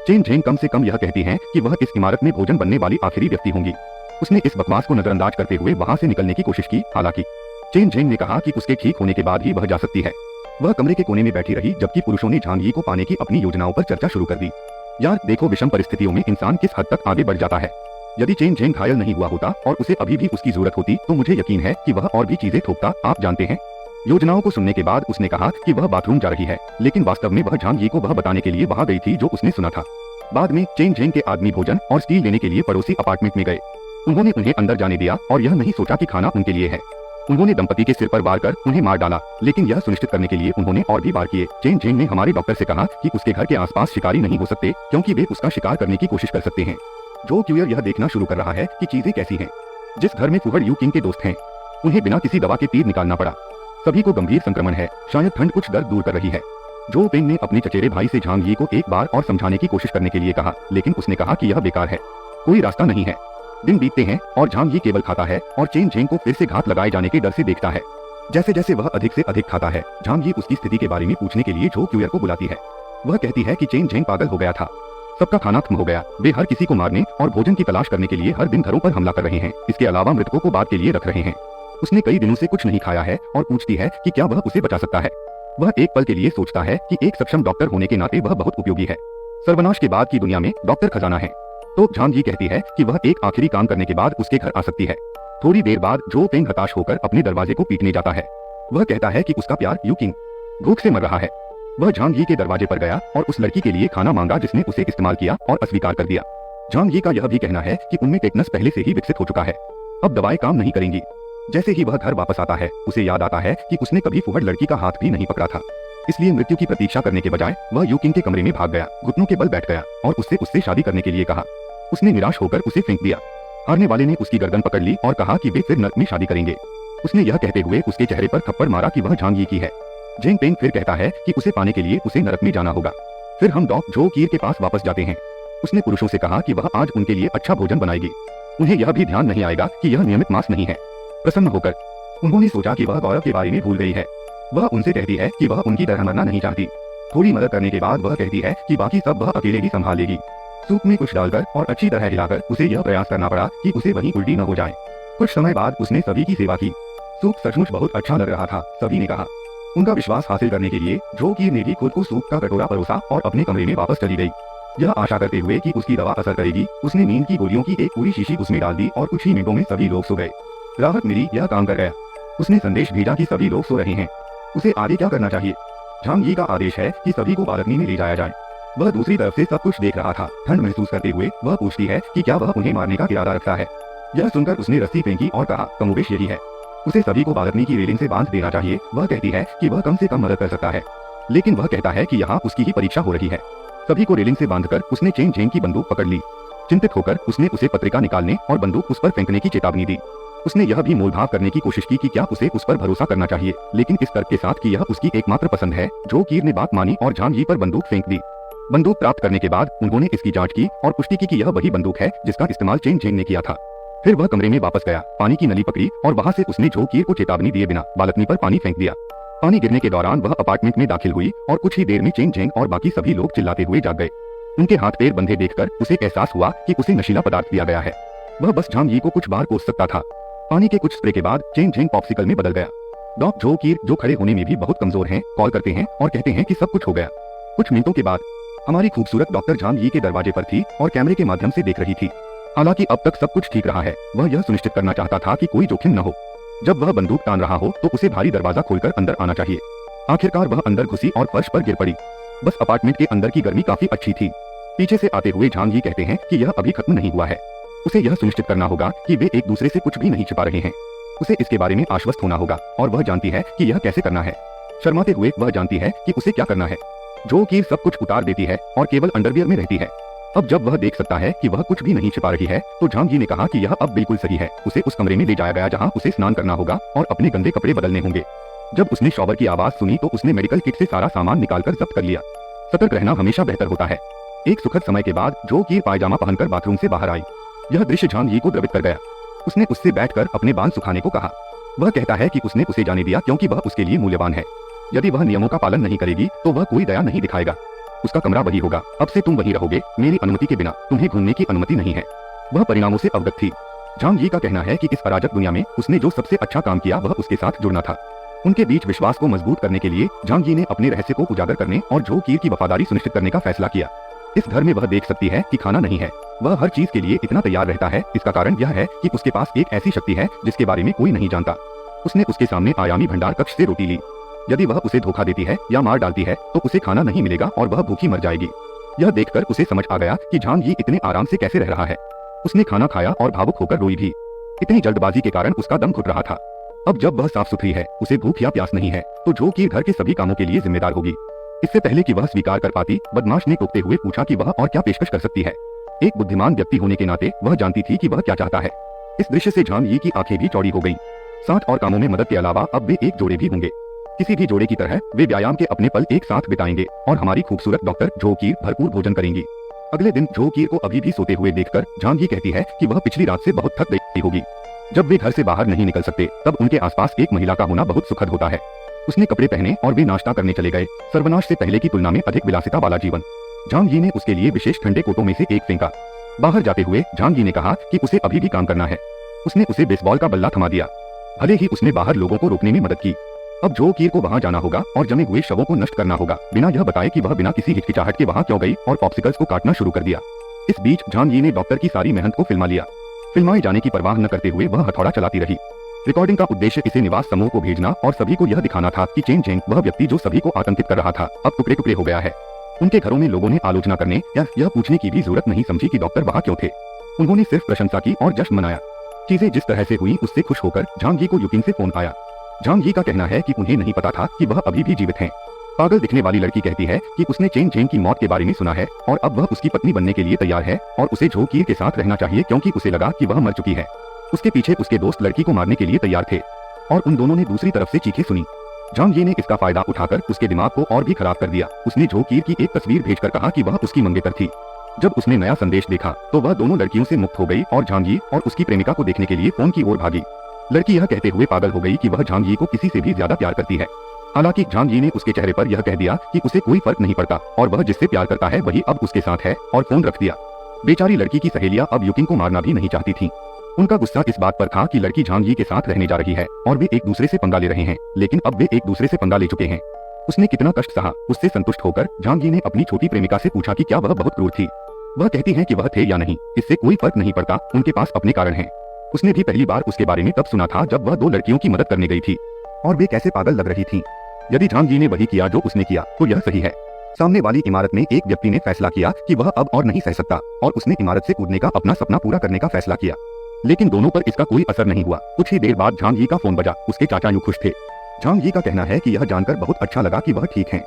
चेन झेंग कम से कम यह कहती है कि वह इस इमारत में भोजन बनने वाली आखिरी व्यक्ति होंगी। उसने इस बकवास को नजरअंदाज करते हुए वहां से निकलने की कोशिश की। हालांकि चेन झेंग ने कहा कि उसके ठीक होने के बाद ही वह जा सकती है। वह कमरे के कोने में बैठी रही, जबकि पुरुषों ने झांग यी को पाने की अपनी योजनाओं पर चर्चा शुरू कर दी। यार देखो, विषम परिस्थितियों में इंसान किस हद तक आगे बढ़ जाता है। यदि चेन झेंग घायल नहीं हुआ होता और उसे अभी भी उसकी जरूरत होती, तो मुझे यकीन है कि वह और भी चीजें थोपता। आप जानते हैं। योजनाओं को सुनने के बाद उसने कहा कि वह बाथरूम जा रही है, लेकिन वास्तव में वह झांग यी को वह बताने के लिए वहां गई थी जो उसने सुना था। बाद में चेन झेंग के आदमी भोजन और स्टील लेने के लिए पड़ोसी अपार्टमेंट में गए। उन्होंने उन्हें अंदर जाने दिया और यह नहीं सोचा कि खाना उनके लिए है। उन्होंने दंपति के सिर पर वार कर उन्हें मार डाला, लेकिन यह सुनिश्चित करने के लिए उन्होंने और भी वार किए। चेन झेंग ने हमारे डॉक्टर से कहा कि उसके घर के आसपास शिकारी नहीं हो सकते, क्योंकि वे उसका शिकार करने की कोशिश कर सकते हैं। जो क्यूयर यह देखना शुरू कर रहा है कि चीजें कैसी हैं। जिस घर में फुहड़ यू किंग के दोस्त हैं, उन्हें बिना किसी दवा के तीर निकालना पड़ा। सभी को गंभीर संक्रमण है, शायद ठंड कुछ दर्द दूर कर रही है। जो पेंग ने अपने चचेरे भाई से झांग यी को एक बार और समझाने की कोशिश करने के लिए कहा, लेकिन उसने कहा कि यह बेकार है, कोई रास्ता नहीं है। दिन बीतते हैं और झांग यी केवल खाता है और चेन झेंग को फिर से घात लगाए जाने के डर से देखता है। जैसे जैसे वह अधिक से अधिक खाता है, झांग यी उसकी स्थिति के बारे में पूछने के लिए झो क्यूयर को बुलाती है। वह कहती है कि चेन झेंग पागल हो गया था, सबका खाना खत्म हो गया, वे हर किसी को मारने और भोजन की तलाश करने के लिए हर दिन घरों पर हमला कर रहे हैं, इसके अलावा मृतकों को बाद के लिए रख रहे हैं। उसने कई दिनों से कुछ नहीं खाया है और पूछती है कि क्या वह उसे बचा सकता है। वह एक पल के लिए सोचता है कि एक सक्षम डॉक्टर होने के नाते वह बहुत उपयोगी है। सर्वनाश के बाद की दुनिया में डॉक्टर खजाना है। तो झांग यी कहती है कि वह एक आखिरी काम करने के बाद उसके घर आ सकती है। थोड़ी देर बाद जो पेंग हताश होकर अपने दरवाजे को पीटने जाता है। वह कहता है कि उसका प्यार यू किंग भूख से मर रहा है। वह झांग यी के दरवाजे पर गया और उस लड़की के लिए खाना मांगा जिसने उसे इस्तेमाल किया और अस्वीकार कर दिया। झांग यी का यह भी कहना है कि उनमें टेटनस पहले से ही विकसित हो चुका है, अब दवाएं काम नहीं करेंगी। जैसे ही वह घर वापस आता है, उसे याद आता है कि उसने कभी फुहड़ लड़की का हाथ भी नहीं पकड़ा था। इसलिए मृत्यु की प्रतीक्षा करने के बजाय वह यू किंग के कमरे में भाग गया, घुटनों के बल बैठ गया और उससे शादी करने के लिए कहा। उसने निराश होकर उसे फेंक दिया। हारने वाले ने उसकी गर्दन पकड़ ली और कहा कि वे फिर नर्क में शादी करेंगे। उसने यह कहते हुए उसके चेहरे पर थप्पड़ मारा कि वह झांग यी की है। जेंग पेंग फिर कहता है कि उसे पाने के लिए उसे नरक में जाना होगा। फिर हम डॉक जो कीर के पास वापस जाते हैं। उसने पुरुषों से कहा कि वह आज उनके लिए अच्छा भोजन बनाएगी। उन्हें यह भी ध्यान नहीं आएगा कि यह नियमित मांस नहीं है। प्रसन्न होकर उन्होंने सोचा कि वह गौरव के बारे में भूल गई है। वह उनसे कहती है कि वह उनकी तरह मरना नहीं चाहती। थोड़ी मदद करने के बाद वह कहती है कि बाकी सब वह अकेले ही संभाल लेगी। सूप में कुछ डालकर और अच्छी तरह हिलाकर उसे यह प्रयास करना पड़ा कि उसे वहीं उल्टी न हो जाए। कुछ समय बाद उसने सभी की सेवा की। सूप सचमुच बहुत अच्छा लग रहा था, सभी ने कहा। उनका विश्वास हासिल करने के लिए जो कीर ने भी खुद को सूप का कटोरा परोसा और अपने कमरे में वापस चली गई। यह आशा करते हुए कि उसकी दवा असर करेगी, उसने नींद की गोलियों की एक पूरी शीशी उसमें डाल दी और कुछ ही मिनटों में सभी लोग सो गए। राहत मिली, यह काम कर गया। उसने संदेश भेजा कि सभी लोग सो रहे हैं, उसे आगे क्या करना चाहिए। झांग यी का आदेश है कि सभी को बालकनी में ले जाया जाए। वह दूसरी तरफ से सब कुछ देख रहा था। ठंड महसूस करते हुए वह पूछती है कि क्या वह उन्हें मारने का इरादा रखता है। यह सुनकर उसने रस्सी फेंकी और कहा, कमोबेश यही है, उसे सभी को बालकनी की रेलिंग से बांध देना चाहिए। वह कहती है कि वह कम से कम मदद कर सकता है, लेकिन वह कहता है कि यहाँ उसकी ही परीक्षा हो रही है। सभी को रेलिंग से बांधकर उसने चेन झेंग की बंदूक पकड़ ली। चिंतित होकर उसने उसे पत्रिका निकालने और बंदूक उस पर फेंकने की चेतावनी दी। उसने यह भी मोलभाव करने की कोशिश की कि क्या उसे उस पर भरोसा करना चाहिए, लेकिन इस तर्क के साथ कि यह उसकी एकमात्र पसंद है। जो कीर ने बात मानी और झांग यी पर बंदूक फेंक दी। बंदूक प्राप्त करने के बाद उन्होंने इसकी जांच की और पुष्टि की कि यह वही बंदूक है जिसका इस्तेमाल चेन झेंग ने किया था। फिर वह कमरे में वापस गया, पानी की नली पकड़ी और वहां से उसने जो कीर को चेतावनी दिए बिना बालकनी पर पानी फेंक दिया। पानी गिरने के दौरान वह अपार्टमेंट में दाखिल हुई और कुछ ही देर में चेन झेंग और बाकी सभी लोग चिल्लाते हुए जाग गए। उनके हाथ पैर बंधे देखकर उसे एहसास हुआ कि उसे नशीला पदार्थ दिया गया है। वह बस झांग यी को कुछ बार कोस सकता था। पानी के कुछ स्प्रे के बाद चेन झेंग पॉप्सिकल में बदल गया। डॉक जो कीर, जो खड़े होने में भी बहुत कमजोर हैं, कॉल करते हैं और कहते हैं कि सब कुछ हो गया। कुछ मिनटों के बाद हमारी खूबसूरत डॉक्टर झांग यी के दरवाजे पर थी और कैमरे के माध्यम से देख रही थी। हालांकि अब तक सब कुछ ठीक रहा है, वह यह सुनिश्चित करना चाहता था कि कोई जोखिम न हो। जब वह बंदूक तान रहा हो तो उसे भारी दरवाजा खोलकर अंदर आना चाहिए। आखिरकार वह अंदर घुसी और फर्श पर गिर पड़ी। बस अपार्टमेंट के अंदर की गर्मी काफी अच्छी थी। पीछे से आते हुए झांग यी कहते हैं कि यह अभी खत्म नहीं हुआ है। उसे यह सुनिश्चित करना होगा कि वे एक दूसरे से कुछ भी नहीं छिपा रहे हैं। उसे इसके बारे में आश्वस्त होना होगा और वह जानती है कि यह कैसे करना है। शर्माते हुए वह जानती है कि उसे क्या करना है। जो कीर सब कुछ उतार देती है और केवल अंडरवियर में रहती है। अब जब वह देख सकता है कि वह कुछ भी नहीं छिपा रही है, तो झांग यी ने कहा कि यह अब बिल्कुल सही है। उसे उस कमरे में ले जाया गया जहां उसे स्नान करना होगा और अपने गंदे कपड़े बदलने होंगे। जब उसने शॉवर की आवाज सुनी तो उसने मेडिकल किट से सारा सामान निकालकर जब्त कर लिया। सतर्क रहना हमेशा बेहतर होता है। एक सुखद समय के बाद जो कीर पायजामा पहनकर बाथरूम से बाहर आई। यह दृश्य झांग यी को द्रवित कर गया। उसने उससे बैठकर अपने बाल सुखाने को कहा। वह कहता है कि उसने उसे जाने दिया क्योंकि वह उसके लिए मूल्यवान है। यदि वह नियमों का पालन नहीं करेगी तो वह कोई दया नहीं दिखाएगा। उसका कमरा वही होगा, अब से तुम वही रहोगे, मेरी अनुमति के बिना तुम्हें घूमने की अनुमति नहीं है। वह परिणामों से अवगत थी। झांग यी का कहना है कि इस अराजक दुनिया में उसने जो सबसे अच्छा काम किया वह उसके साथ जुड़ना था। उनके बीच विश्वास को मजबूत करने के लिए झांग यी ने अपने रहस्य को उजागर करने और जो कीर की वफादारी सुनिश्चित करने का फैसला किया। इस घर में वह देख सकती है कि खाना नहीं है, वह हर चीज के लिए इतना तैयार रहता है। इसका कारण यह है कि उसके पास एक ऐसी शक्ति है जिसके बारे में कोई नहीं जानता। उसने उसके सामने आयामी भंडार कक्ष से रोटी ली। यदि वह उसे धोखा देती है या मार डालती है तो उसे खाना नहीं मिलेगा और वह भूखी मर जाएगी। यह देखकर उसे समझ आ गया कि झांग यी इतने आराम से कैसे रह रहा है। उसने खाना खाया और भावुक होकर रोई भी। इतनी जल्दबाजी के कारण उसका दम घुट रहा था। अब जब वह साफ सुथरी है, उसे भूख या प्यास नहीं है, तो जो कीर घर के सभी कामों के लिए जिम्मेदार होगी। इससे पहले कि वह स्वीकार कर पाती, बदमाश ने टोकते हुए पूछा कि वह और क्या पेशकश कर सकती है। एक बुद्धिमान व्यक्ति होने के नाते वह जानती थी कि वह क्या चाहता है। इस दृश्य से झांग यी की आंखें भी चौड़ी हो गईं। साथ और कामों में मदद के अलावा अब वे एक जोड़े भी होंगे। किसी भी जोड़े की तरह वे व्यायाम के अपने पल एक साथ बिताएंगे और हमारी खूबसूरत डॉक्टर जो कीर भरपूर भोजन करेंगी। अगले दिन जो कीर को अभी भी सोते हुए देखकर झांगी कहती है कि वह पिछली रात से बहुत थक गई होगी। जब वे घर से बाहर नहीं निकल सकते तब उनके आसपास एक महिला का होना बहुत सुखद होता है। उसने कपड़े पहने और वे नाश्ता करने चले गए। सर्वनाश से पहले की तुलना में अधिक विलासिता वाला जीवन। झांगी ने उसके लिए विशेष ठंडे कोटों में से एक फेंका। बाहर जाते हुए झांगी ने कहा कि उसे अभी भी काम करना है। उसने उसे बेसबॉल का बल्ला थमा दिया। भले ही उसने बाहर लोगों को रोकने में मदद की, अब जो कीर को वहां जाना होगा और जमे हुए शवों को नष्ट करना होगा, बिना यह बताए कि वह बिना किसी हिचकिचाहट के वहां क्यों गई, और पॉप्सिकल्स को काटना शुरू कर दिया। इस बीच झांगी ने डॉक्टर की सारी मेहनत को फिल्मा लिया। फिल्माए जाने की परवाह न करते हुए वह हथौड़ा चलाती रही। रिकॉर्डिंग का उद्देश्य इसे निवास समूह को भेजना और सभी को यह दिखाना था कि चेन जेंग, वह व्यक्ति जो सभी को आतंकित कर रहा था, अब टुकड़े टुकड़े हो गया है। उनके घरों में लोगों ने आलोचना करने या यह पूछने की भी जरूरत नहीं समझी कि डॉक्टर वहां क्यों थे। उन्होंने सिर्फ प्रशंसा की और जश्न मनाया। चीजें जिस तरह से हुई उससे खुश होकर झांगी को यूकिन से फोन आया। झांगी का कहना है कि उन्हें नहीं पता था कि वह अभी भी जीवित हैं। पागल दिखने वाली लड़की कहती है कि उसने चेन जेंग की मौत के बारे में सुना है और अब वह उसकी पत्नी बनने के लिए तैयार है और उसे जो कीर के साथ रहना चाहिए क्योंकि उसे लगा कि वह मर चुकी है। उसके पीछे उसके दोस्त लड़की को मारने के लिए तैयार थे और उन दोनों ने दूसरी तरफ से चीखें सुनी। झांगी ने इसका फायदा उठाकर उसके दिमाग को और भी खराब कर दिया। उसने जो कीर की एक तस्वीर भेजकर कहा कि वह उसकी मंगेतर थी। जब उसने नया संदेश देखा तो वह दोनों लड़कियों से मुक्त हो गई और झांगी और उसकी प्रेमिका को देखने के लिए फोन की ओर भागी। लड़की यह कहते हुए पागल हो गई कि वह झांगी को किसी से भी ज्यादा प्यार करती है। हालांकि झांगी ने उसके चेहरे पर यह कह दिया कि उसे कोई फर्क नहीं पड़ता और वह जिससे प्यार करता है वही अब उसके साथ है, और फोन रख दिया। बेचारी लड़की की सहेलियां अब यूकिन को मारना भी नहीं चाहती थीं। उनका गुस्सा इस बात पर था कि लड़की झांगी के साथ रहने जा रही है और वे एक दूसरे से पंगा ले रहे हैं, लेकिन अब वे एक दूसरे से पंगा ले चुके हैं। उसने कितना कष्ट सहा, उससे संतुष्ट होकर झांगी ने अपनी छोटी प्रेमिका से पूछा कि क्या वह बहुत क्रूर थी। वह कहती है कि वह थे या नहीं, इससे कोई फर्क नहीं पड़ता, उनके पास अपने कारण हैं। उसने भी पहली बार उसके बारे में तब सुना था जब वह दो लड़कियों की मदद करने गई थी और वे कैसे पागल लग रही थीं। यदि झांगी ने वही किया जो उसने किया तो यह सही है। सामने वाली इमारत में एक व्यक्ति ने फैसला किया कि वह अब और नहीं सह सकता और उसने इमारत से कूदने का अपना सपना पूरा करने का फैसला किया, लेकिन दोनों पर इसका कोई असर नहीं हुआ। कुछ ही देर बाद झांगी का फोन बजा। उसके चाचा यूं खुश थे। झांगी का कहना है कि यह जानकर बहुत अच्छा लगा कि वह ठीक हैं।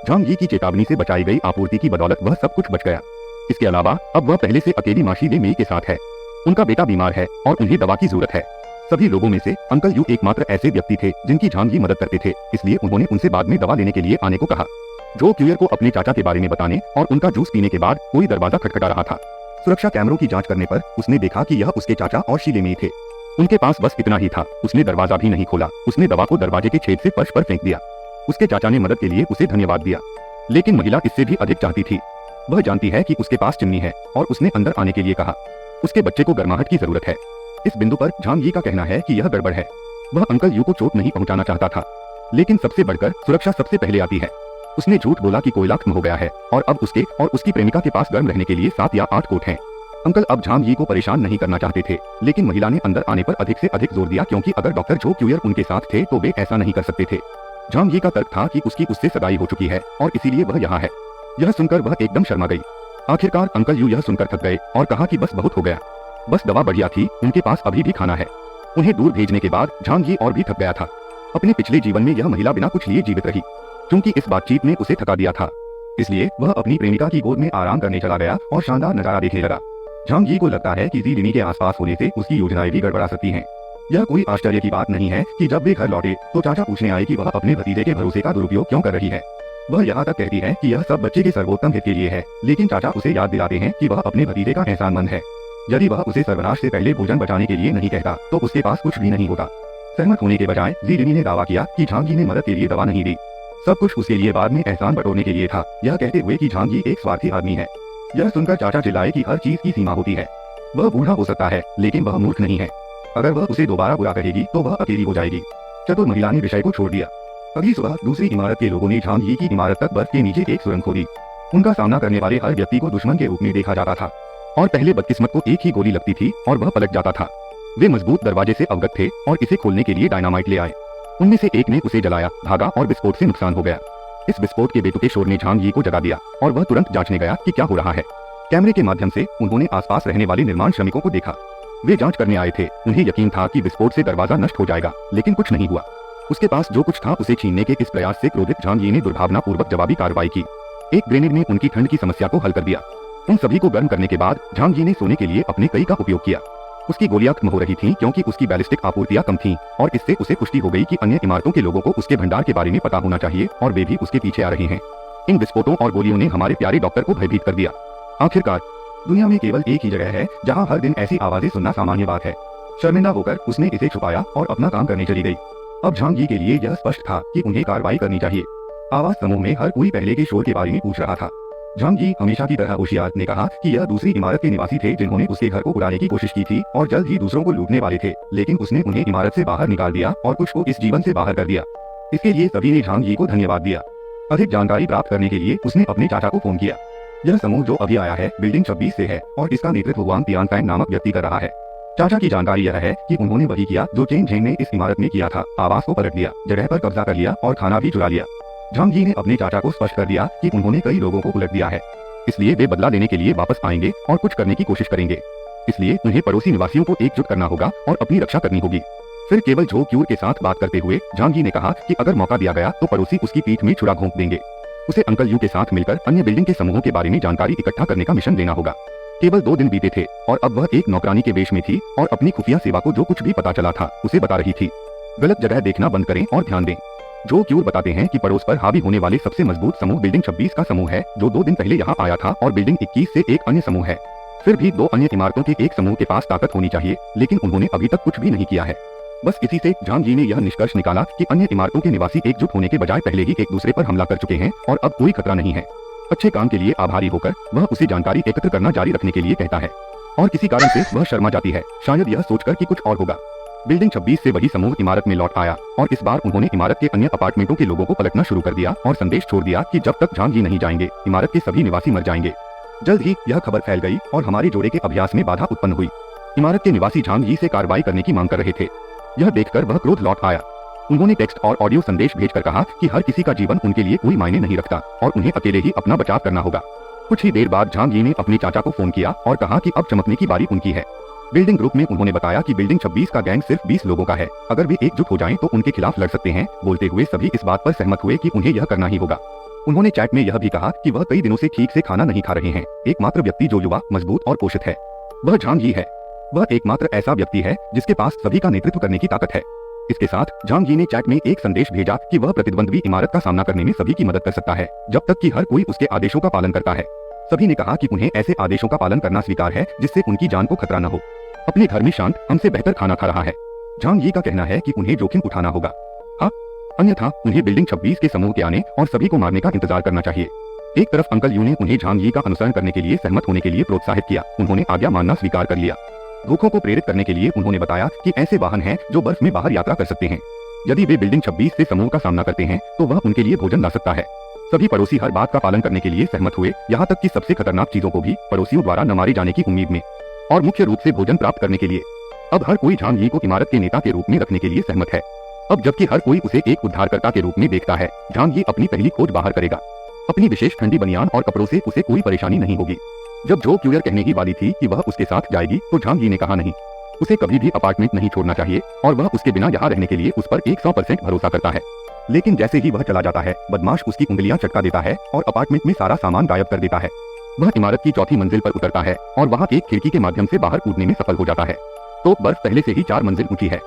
झांगी की चेतावनी से बचाई गई आपूर्ति की बदौलत वह सब कुछ बच गया। इसके अलावा अब वह पहले से अकेली माशी दे मेई के साथ है। उनका बेटा बीमार है और उन्हें दवा की जरूरत है। सभी लोगों में से अंकल यू एकमात्र ऐसे व्यक्ति थे जिनकी झांगी मदद करते थे, इसलिए उन्होंने उनसे बाद में दवा लेने के लिए आने को कहा। जो क्यूयर को अपने चाचा के बारे में बताने और उनका जूस पीने के बाद कोई दरवाजा खटखटा रहा था। सुरक्षा कैमरों की जांच करने पर उसने देखा कि यह उसके चाचा और शीले में थे। उनके पास बस इतना ही था। उसने दरवाजा भी नहीं खोला। उसने दवा को दरवाजे के छेद से फर्श पर फेंक दिया। उसके चाचा ने मदद के लिए उसे धन्यवाद दिया, लेकिन महिला इससे भी अधिक चाहती थी। वह जानती है कि उसके पास चिमनी है और उसने अंदर आने के लिए कहा। उसके बच्चे को गर्माहट की जरूरत है। इस बिंदु पर झांगी का कहना है कि यह गड़बड़ है। वह अंकल यू को चोट नहीं पहुंचाना चाहता था, लेकिन सबसे बढ़कर सुरक्षा सबसे पहले आती है। उसने झूठ बोला कि कोयला खत्म हो गया है और अब उसके और उसकी प्रेमिका के पास गर्म रहने के लिए 7 या 8 कोट हैं। अंकल अब झांगी को परेशान नहीं करना चाहते थे, लेकिन महिला ने अंदर आने पर अधिक से अधिक जोर दिया क्योंकि अगर डॉक्टर जो क्यूयर उनके साथ थे तो वे ऐसा नहीं कर सकते थे। झांगी का तर्क था कि उसकी उससे सगाई हो चुकी है और इसीलिए वह यहाँ है। यह सुनकर वह एकदम शर्मा गई। आखिरकार अंकल यू यह सुनकर थक गए और कहा कि बस बहुत हो गया, बस दवा बढ़िया थी, उनके पास अभी भी खाना है। उन्हें दूर भेजने के बाद झांगी और भी थक गया था। अपने पिछले जीवन में यह महिला बिना कुछ लिए जीवित रही। क्योंकि इस बातचीत ने उसे थका दिया था, इसलिए वह अपनी प्रेमिका की गोद में आराम करने चला गया और शानदार नजारा देखने लगा। झांगी को लगता है कि ज़ीलिनी के आसपास होने से उसकी योजनाएं भी गड़बड़ा सकती हैं। यह कोई आश्चर्य की बात नहीं है कि जब वे घर लौटे तो चाचा पूछने आए कि वह अपने भतीजे के भरोसे का दुरुपयोग क्यों कर रही है। वह यहाँ तक कहती है कि यह सब बच्चे के सर्वोत्तम हित के लिए है, लेकिन चाचा उसे याद दिलाते हैं कि वह अपने भतीजे का एहसानमंद है। यदि वह उसे सर्वनाश से पहले भोजन बचाने के लिए नहीं कहता तो उसके पास कुछ भी नहीं होता। सहमत होने के बजाय ज़ीलिनी ने दावा किया कि झांगी ने मदद के लिए दवा नहीं दी, सब कुछ उसके लिए बाद में एहसान बटोरने के लिए था, यह कहते हुए कि झांगी एक स्वार्थी आदमी है। यह सुनकर चाचा चिल्लाए कि हर चीज की सीमा होती है। वह बूढ़ा हो सकता है लेकिन वह मूर्ख नहीं है। अगर वह उसे दोबारा बुरा कहेगी तो वह अकेली हो जाएगी। चतुर महिला ने विषय को छोड़ दिया। अगली सुबह दूसरी इमारत के लोगों ने झांगी की इमारत तक बर्फ के नीचे एक सुरंग खोदी। उनका सामना करने वाले हर व्यक्ति को दुश्मन के रूप में देखा जाता था और पहले बदकिस्मत को एक ही गोली लगती थी और वह पलट जाता था। वे मजबूत दरवाजे से अवगत थे और इसे खोलने के लिए डायनामाइट ले आए। उनमें से एक ने उसे जलाया, भागा और विस्फोट से नुकसान हो गया। इस विस्फोट के बेतुके शोर ने झांगी को जगा दिया और वह तुरंत जांचने गया कि क्या हो रहा है। कैमरे के माध्यम से उन्होंने आसपास रहने वाले निर्माण श्रमिकों को देखा। वे जांच करने आए थे। उन्हें यकीन था कि विस्फोट से दरवाजा नष्ट हो जाएगा, लेकिन कुछ नहीं हुआ। उसके पास जो कुछ था उसे छीनने के इस प्रयास से क्रोधित झांगी ने दुर्भावनापूर्वक जवाबी कार्रवाई की। एक ग्रेनेड ने उनकी ठंड की समस्या को हल कर दिया। उन सभी को गर्म करने के बाद झांगी ने सोने के लिए अपने कई का उपयोग किया। उसकी गोलियां खत्म हो रही थीं क्योंकि उसकी बैलिस्टिक आपूर्तियां कम थीं और इससे उसे पुष्टि हो गई कि अन्य इमारतों के लोगों को उसके भंडार के बारे में पता होना चाहिए और वे भी उसके पीछे आ रहे हैं। इन विस्फोटों और गोलियों ने हमारे प्यारे डॉक्टर को भयभीत कर दिया। आखिरकार दुनिया में केवल एक ही जगह है जहां हर दिन ऐसी आवाजें सुनना सामान्य बात है। शर्मिंदा होकर उसने इसे छुपाया और अपना काम करने चली गई। अब झांग जी के लिए यह स्पष्ट था कि उन्हें कार्रवाई करनी चाहिए। आवाज समूह में हर कोई पहले के शोर के बारे में पूछ रहा था। झांग जी हमेशा की तरह होशियार ने कहा कि यह दूसरी इमारत के निवासी थे जिन्होंने उसके घर को उड़ाने की कोशिश की थी और जल्द ही दूसरों को लूटने वाले थे, लेकिन उसने उन्हें इमारत से बाहर निकाल दिया और कुछ को इस जीवन से बाहर कर दिया। इसके लिए सभी ने झांग जी को धन्यवाद दिया। अधिक जानकारी प्राप्त करने के लिए उसने अपने चाचा को फोन किया। यह समूह जो अभी आया है बिल्डिंग 26 से है और इसका नेतृत्व वांग तियानफैंग नामक व्यक्ति कर रहा है। चाचा की जानकारी यह है कि उन्होंने वही किया जो चेन झेंग ने इस इमारत में किया था, आवास को पलट दिया, जगह पर कब्जा कर लिया और खाना भी चुरा लिया। झांग जी ने अपने चाचा को स्पष्ट कर दिया कि उन्होंने कई लोगों को उलट दिया है, इसलिए वे बदला लेने के लिए वापस आएंगे और कुछ करने की कोशिश करेंगे। इसलिए उन्हें पड़ोसी निवासियों को एकजुट करना होगा और अपनी रक्षा करनी होगी। फिर केवल झो क्यूर के साथ बात करते हुए झांग जी ने कहा कि अगर मौका दिया गया तो पड़ोसी उसकी पीठ में छुरा घोंप देंगे। उसे अंकल यू के साथ मिलकर अन्य बिल्डिंग के समूहों के बारे में जानकारी इकट्ठा करने का मिशन देना होगा। केवल 2 दिन बीते थे और अब वह एक नौकरानी के वेश में थी और अपनी खुफिया सेवा को जो कुछ भी पता चला था उसे बता रही थी। गलत जगह देखना बंद करें और ध्यान दें। जो क्यूर बताते हैं कि पड़ोस पर हावी होने वाले सबसे मजबूत समूह बिल्डिंग 26 का समूह है जो 2 दिन पहले यहाँ आया था और बिल्डिंग 21 से एक अन्य समूह है। फिर भी 2 अन्य इमारतों के एक समूह के पास ताकत होनी चाहिए, लेकिन उन्होंने अभी तक कुछ भी नहीं किया है। बस इसी से झांग जी ने यह निष्कर्ष निकाला कि अन्य इमारतों के निवासी एकजुट होने के बजाय पहले ही एक दूसरे पर हमला कर चुके हैं और अब कोई खतरा नहीं है। अच्छे काम के लिए आभारी होकर वह उसे जानकारी एकत्र करना जारी रखने के लिए कहता है और किसी कारण से वह शर्मा जाती है, शायद यह सोचकर कि कुछ और होगा। बिल्डिंग 26 से वही समूह इमारत में लौट आया और इस बार उन्होंने इमारत के अन्य अपार्टमेंटों के लोगों को पलटना शुरू कर दिया और संदेश छोड़ दिया कि जब तक झांग जी नहीं जाएंगे इमारत के सभी निवासी मर जाएंगे। जल्द ही यह खबर फैल गई और हमारे जोड़े के अभ्यास में बाधा उत्पन्न हुई। इमारत के निवासी झांग जी से कार्रवाई करने की मांग कर रहे थे। यह देखकर वह क्रोध लौट आया। उन्होंने टेक्स्ट और ऑडियो संदेश भेजकर कहा कि हर किसी का जीवन उनके लिए कोई मायने नहीं रखता और उन्हें अकेले ही अपना बचाव करना होगा। कुछ ही देर बाद झांग जी ने अपने चाचा को फोन किया और कहा कि अब चमकने की बारी उनकी है। बिल्डिंग ग्रुप में उन्होंने बताया कि बिल्डिंग 26 का गैंग सिर्फ 20 लोगों का है, अगर वे एकजुट हो जाएं तो उनके खिलाफ लड़ सकते हैं। बोलते हुए सभी इस बात पर सहमत हुए कि उन्हें यह करना ही होगा। उन्होंने चैट में यह भी कहा कि वह कई दिनों से ठीक से खाना नहीं खा रहे हैं। एकमात्र व्यक्ति जो युवा, मजबूत और पोषित है वह झांग जी है। वह एकमात्र ऐसा व्यक्ति है जिसके पास सभी का नेतृत्व करने की ताकत है। इसके साथ झांग जी ने चैट में एक संदेश भेजा कि वह प्रतिद्वंद्वी इमारत का सामना करने में सभी की मदद कर सकता है जब तक कि हर कोई उसके आदेशों का पालन करता है। सभी ने कहा कि उन्हें ऐसे आदेशों का पालन करना स्वीकार है जिससे उनकी जान को खतरा न हो। अपने घर में शांत हमसे बेहतर खाना खा रहा है। झांग जी का कहना है कि उन्हें जोखिम उठाना होगा, हाँ, अन्यथा उन्हें बिल्डिंग 26 के समूह के आने और सभी को मारने का इंतजार करना चाहिए। एक तरफ अंकल यू ने उन्हें झांग जी का अनुसरण करने के लिए सहमत होने के लिए प्रोत्साहित किया। उन्होंने आज्ञा मानना स्वीकार कर लिया। धोखों को प्रेरित करने के लिए उन्होंने बताया कि ऐसे वाहन हैं जो बर्फ में बाहर यात्रा कर सकते हैं। यदि वे बिल्डिंग 26 से समूह का सामना करते हैं तो वह उनके लिए भोजन ला सकता है। सभी पड़ोसी हर बात का पालन करने के लिए सहमत हुए, यहाँ तक कि सबसे खतरनाक चीजों को भी पड़ोसियों द्वारा न मारे जाने की उम्मीद में, और मुख्य रूप से भोजन प्राप्त करने के लिए। अब हर कोई झांग जी को इमारत के नेता के रूप में रखने के लिए सहमत है। अब जबकि हर कोई उसे एक उद्धारकर्ता के रूप में देखता है, झांग जी अपनी पहली खोज बाहर करेगा। अपनी विशेष ठंडी बनियान और कपड़ों से उसे कोई परेशानी नहीं होगी। जब जो क्यूयर कहने की वाली थी कि वह उसके साथ जाएगी तो झांग जी ने कहा नहीं, उसे कभी भी अपार्टमेंट नहीं छोड़ना चाहिए और वह उसके बिना यहाँ रहने के लिए उस पर 100% भरोसा करता है। लेकिन जैसे ही वह चला जाता है, बदमाश उसकी उंगलियां चटका देता है और अपार्टमेंट में सारा सामान गायब कर देता है। वह इमारत की 4थी मंजिल पर उतरता है और वहाँ एक खिड़की के माध्यम से बाहर कूदने में सफल हो जाता है। तो बर्फ पहले से ही 4 मंजिल ऊंची है।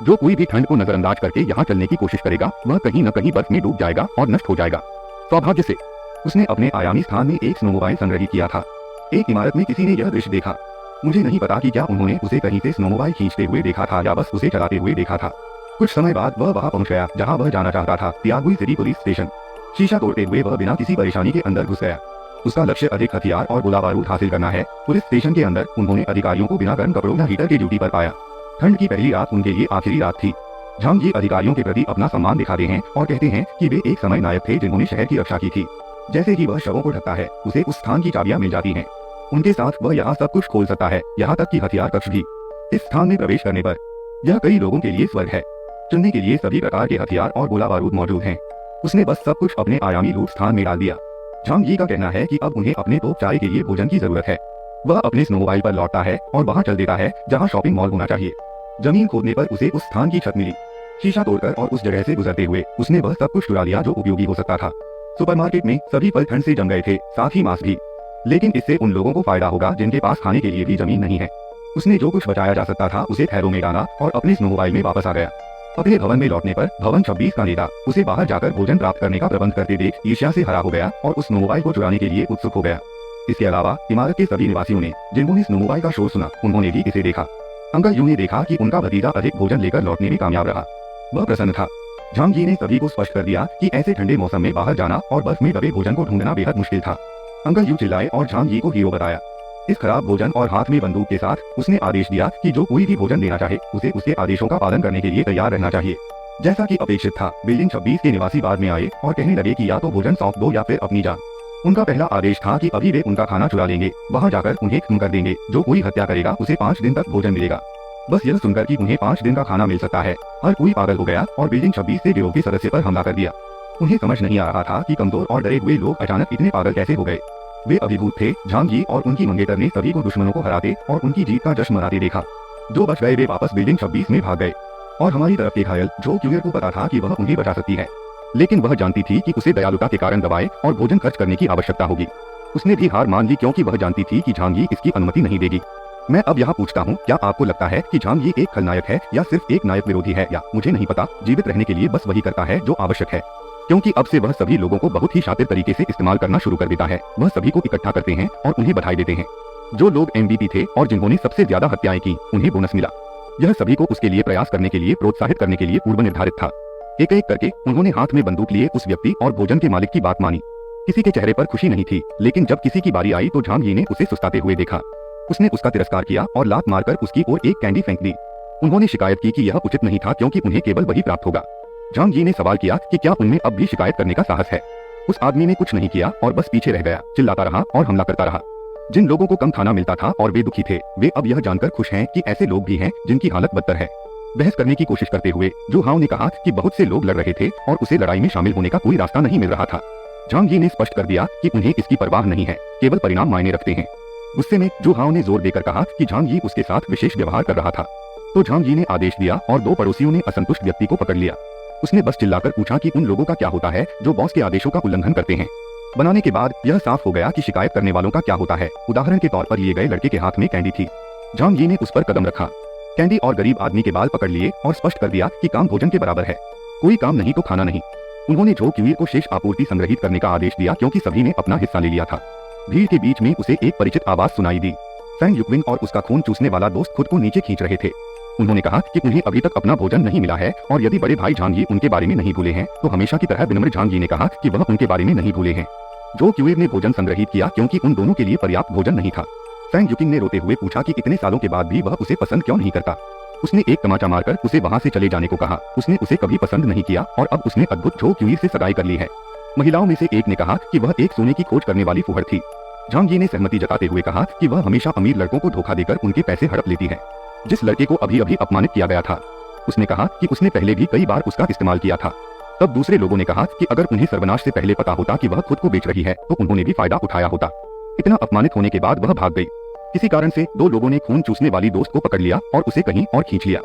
जो कोई भी ठंड को नजरअंदाज करके यहाँ चलने की कोशिश करेगा वह कहीं न कहीं बर्फ में डूब जाएगा और नष्ट हो जाएगा। सौभाग्य से उसने अपने आयामी स्थान में एक स्नोमोबाइल संग्रहित किया था। एक इमारत में किसी ने यह दृश्य देखा। मुझे नहीं पता कि क्या उन्होंने उसे कहीं से स्नोमोबाइल खींचते हुए देखा था या बस उसे चलाते हुए देखा था। कुछ समय बाद वह वहां पहुंच गया जहां वह जाना चाहता था, तियागुई सिटी पुलिस स्टेशन। शीशा तोड़ते हुए वह बिना किसी परेशानी के अंदर घुस गया। उसका लक्ष्य अधिक हथियार और गोला बारूद हासिल करना है। पुलिस स्टेशन के अंदर उन्होंने अधिकारियों को बिना गर्म कपड़ों या हीटर के ड्यूटी पर पाया। ठंड की पहली रात उनके लिए आखिरी रात थी। झांग जी अधिकारियों के प्रति अपना सम्मान दिखाते हैं और कहते हैं कि वे एक समय नायक थे जिन्होंने शहर की रक्षा की थी। जैसे ही वह शवों को ढकता है, उसे उस स्थान की चाबियां मिल जाती हैं। उनके साथ वह यहाँ सब कुछ खोल सकता है, यहाँ तक कि हथियार कक्ष भी। इस स्थान में प्रवेश करने पर यह कई लोगों के लिए स्वर्ग है। चुनने के लिए सभी प्रकार के हथियार और गोला बारूद मौजूद हैं। उसने बस सब कुछ अपने आयामी लूट स्थान में डाल दिया। झांग जी का कहना है कि अब उन्हें अपने तोपचारे के लिए भोजन की जरूरत है। वह अपने स्नोमोबाइल पर लौटता है और वहां चल देता है जहां शॉपिंग मॉल होना चाहिए। जमीन खोदने पर उसे उस स्थान की छत मिली। शीशा तोड़कर और उस जगह से गुजरते हुए उसने वह सब कुछ चुरा लिया जो उपयोगी हो सकता था। सुपरमार्केट में सभी फल ठंड से जम गए थे, साथ ही मांस भी। लेकिन इससे उन लोगों को फायदा होगा जिनके पास खाने के लिए भी जमीन नहीं है। उसने जो कुछ बचाया जा सकता था उसे थैलों में डाला और अपने स्नोमोबाइल में वापस आ गया। अपने भवन में लौटने पर भवन 26 का नेता उसे बाहर जाकर भोजन प्राप्त करने का प्रबंध करते देख ईर्ष्या से हरा हो गया और उस स्नोमोबाइल को चुराने के लिए उत्सुक हो गया। इसके अलावा इमारत के सभी निवासियों ने, जिन्होंने स्नोमोबाइल का शोर सुना, उन्होंने भी इसे देखा। अंकल यू ने देखा कि उनका भतीजा अधिक भोजन लेकर लौटने में कामयाब रहा। वह प्रसन्न था। झांग जी ने सभी को स्पष्ट कर दिया कि ऐसे ठंडे मौसम में बाहर जाना और बर्फ में दबे भोजन को ढूंढना बेहद मुश्किल था। अंकल यू चिल्लाए और झांग जी को हीरो बताया। इस खराब भोजन और हाथ में बंदूक के साथ उसने आदेश दिया कि जो कोई भी भोजन लेना चाहे उसे उसके आदेशों का पालन करने के लिए तैयार रहना चाहिए। जैसा कि अपेक्षित था, बिल्डिंग 26 के निवासी बाद में आए और कहने लगे कि या तो भोजन सौंप दो या फिर अपनी जान। उनका पहला आदेश था कि अभी वे उनका खाना चुरा लेंगे, वहां जाकर उन्हें खत्म कर देंगे। जो कोई हत्या करेगा उसे 5 दिन तक भोजन मिलेगा। बस यह सुनकर कि उन्हें 5 दिन का खाना मिल सकता है, हर कोई पागल हो गया और बिल्डिंग 26 से गिरोह के सदस्य पर हमला कर दिया। उन्हें समझ नहीं आ रहा था कि कमजोर और डरे हुए लोग अचानक इतने पागल कैसे हो गए। वे अभिभूत थे। झांग जी और उनकी मंगेतर ने सभी को दुश्मनों को हराते और उनकी जीत का जश्न मनाते देखा। जो बच गए वे वापस बिल्डिंग 26 में भाग गए और हमारी तरफ के घायल जो क्यूयर को पता था कि वह उन्हें बचा सकती है, लेकिन वह जानती थी कि उसे दयालुता के कारण दवाएं और भोजन खर्च करने की आवश्यकता होगी। उसने भी हार मान ली क्योंकि वह जानती थी कि झांग जी इसकी अनुमति नहीं देगी। मैं अब यहाँ पूछता हूँ, क्या आपको लगता है कि झांग जी एक खलनायक है या सिर्फ एक नायक विरोधी है, या मुझे नहीं पता, जीवित रहने के लिए बस वही करता है जो आवश्यक है, क्योंकि अब से वह सभी लोगों को बहुत ही शातिर तरीके से इस्तेमाल करना शुरू कर देता है। वह सभी को इकट्ठा करते हैं और उन्हें बधाई देते हैं। जो लोग MVP थे और जिन्होंने सबसे ज्यादा हत्याएं की, उन्हें बोनस मिला। यह सभी को उसके लिए प्रयास करने के लिए प्रोत्साहित करने के लिए पूर्व निर्धारित था। एक एक करके उन्होंने हाथ में बंदूक लिए उस व्यक्ति और भोजन के मालिक की बात मानी। किसी के चेहरे पर खुशी नहीं थी, लेकिन जब किसी की बारी आई तो झांग जी ने उसे सुस्ताते हुए देखा। उसने उसका तिरस्कार किया और लात मारकर उसकी ओर एक कैंडी फेंक दी। उन्होंने शिकायत की कि यह उचित नहीं था क्योंकि उन्हें केवल वही प्राप्त होगा। झांग जी ने सवाल किया कि क्या उनमें अब भी शिकायत करने का साहस है। उस आदमी ने कुछ नहीं किया और बस पीछे रह गया, चिल्लाता रहा और हमला करता रहा। जिन लोगों को कम खाना मिलता था और वे दुखी थे, वे अब यह जानकर खुश हैं कि ऐसे लोग भी हैं जिनकी हालत बदतर है। बहस करने की कोशिश करते हुए जू हाओ ने कहा कि बहुत से लोग लड़ रहे थे और उसे लड़ाई में शामिल होने का कोई रास्ता नहीं मिल रहा था। झांग जी ने स्पष्ट कर दिया कि उन्हें इसकी परवाह नहीं है, केवल परिणाम मायने रखते हैं। गुस्से में जू हाओ ने जोर देकर कहा कि झांग जी उसके साथ विशेष व्यवहार कर रहा था। तो झांग जी ने आदेश दिया और 2 पड़ोसियों ने असंतुष्ट व्यक्ति को पकड़ लिया। उसने बस चिल्लाकर पूछा कि उन लोगों का क्या होता है जो बॉस के आदेशों का उल्लंघन करते हैं। बनाने के बाद यह साफ हो गया कि शिकायत करने वालों का क्या होता है। उदाहरण के तौर पर लिए गए लड़के के हाथ में कैंडी थी। झांग जी ने उस पर कदम रखा, कैंडी और गरीब आदमी के बाल पकड़ लिए और स्पष्ट कर दिया कि काम भोजन के बराबर है, कोई काम नहीं तो खाना नहीं। उन्होंने झो क्यूई को शेष आपूर्ति संग्रहित करने का आदेश दिया क्योंकि सभी ने अपना हिस्सा ले लिया था। भीड़ के बीच में उसे एक परिचित आवाज सुनाई दी। फैंग युकविंग और उसका खून चूसने वाला दोस्त खुद को नीचे खींच रहे थे। उन्होंने कहा कि उन्हें अभी तक अपना भोजन नहीं मिला है और यदि बड़े भाई झांग जी उनके बारे में नहीं भूले हैं तो हमेशा की तरह विनम्र झांग जी ने कहा कि वह उनके बारे में नहीं भूले हैं। जो क्यूई ने भोजन संग्रहित किया क्योंकि उन दोनों के लिए पर्याप्त भोजन नहीं था। फैंग युकिंग ने रोते हुए पूछा कि इतने सालों के बाद भी वह उसे पसंद क्यों नहीं करता। उसने एक तमाचा मारकर उसे वहां से चले जाने को कहा। उसने उसे कभी पसंद नहीं किया और अब उसने अद्भुत झो क्यूई से सगाई कर ली है। महिलाओं में से एक ने कहा कि वह एक सोने की खोज करने वाली फुहड़ थी। झांग जी ने सहमति जताते हुए कहा कि वह हमेशा अमीर लड़कों को धोखा देकर उनके पैसे हड़प लेती है। जिस लड़के को अभी अभी अपमानित किया गया था, उसने कहा कि उसने पहले भी कई बार उसका इस्तेमाल किया था। तब दूसरे लोगों ने कहा कि अगर उन्हें सर्वनाश से पहले पता होता कि वह खुद को बेच रही है तो उन्होंने भी फायदा उठाया होता। इतना अपमानित होने के बाद वह भाग गई। किसी कारण से 2 लोगों ने खून चूसने वाली दोस्त को पकड़ लिया और उसे कहीं और खींच लिया।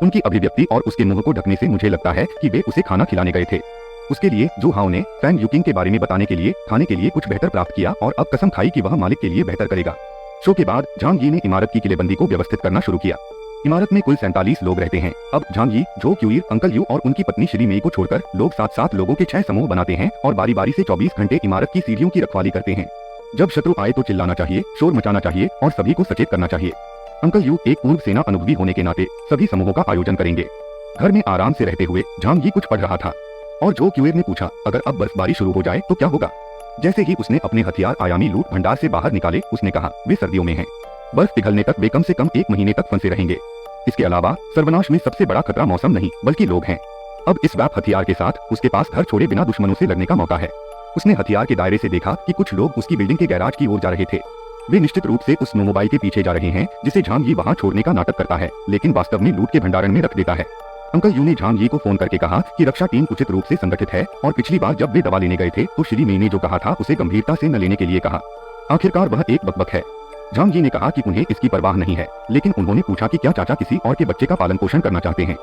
उनकी अभिव्यक्ति और उसके मुंह को ढकने से मुझे लगता है कि वे उसे खाना खिलाने गए थे। उसके लिए जू हाओ ने फैंग युकिंग के बारे में बताने के लिए खाने के लिए कुछ बेहतर प्राप्त किया और अब कसम खाई कि वह मालिक के लिए बेहतर करेगा। शो के बाद झांग जी ने इमारत की किलेबंदी को व्यवस्थित करना शुरू किया। इमारत में कुल 47 लोग रहते हैं। अब झांग जी, झो क्यूई, अंकल यू और उनकी पत्नी श्री मेई को छोड़कर लोग 7-7 लोगों के 6 समूह बनाते हैं और बारी बारी से 24 घंटे इमारत की सीढ़ियों की रखवाली करते हैं। जब शत्रु आए तो चिल्लाना चाहिए, शोर मचाना चाहिए और सभी को सचेत करना चाहिए। अंकल यू एक पूर्व सेना अनुभवी होने के नाते सभी समूहों का आयोजन करेंगे। घर में आराम से रहते हुए झांग जी कुछ पढ़ रहा था और झो क्यूई ने पूछा, अगर अब बर्फबारी शुरू हो जाए तो क्या होगा। जैसे ही उसने अपने हथियार आयामी लूट भंडार से बाहर निकाले, उसने कहा, वे सर्दियों में हैं। बर्फ पिघलने तक वे कम से कम 1 महीने तक फंसे रहेंगे। इसके अलावा सर्वनाश में सबसे बड़ा खतरा मौसम नहीं बल्कि लोग हैं। अब इस व्याप हथियार के साथ उसके पास घर छोड़े बिना दुश्मनों से लड़ने का मौका है। उसने हथियार के दायरे से देखा कि कुछ लोग उसकी बिल्डिंग के गैराज की ओर जा रहे थे। वे निश्चित रूप से उस स्नोमोबाइल के पीछे जा रहे हैं जिसे झांग जी वहां छोड़ने का नाटक करता है, लेकिन वास्तव में लूट के भंडारण में रख देता है। अंकल यू ने झांग जी को फोन करके कहा कि रक्षा टीम उचित रूप से संगठित है और पिछली बार जब वे दवा लेने गए थे तो श्री मेई ने जो कहा था उसे गंभीरता से न लेने के लिए कहा। आखिरकार वह एक बकबक है। झांग जी ने कहा कि उन्हें इसकी परवाह नहीं है, लेकिन उन्होंने पूछा कि क्या चाचा किसी और के बच्चे का पालन पोषण करना चाहते हैं।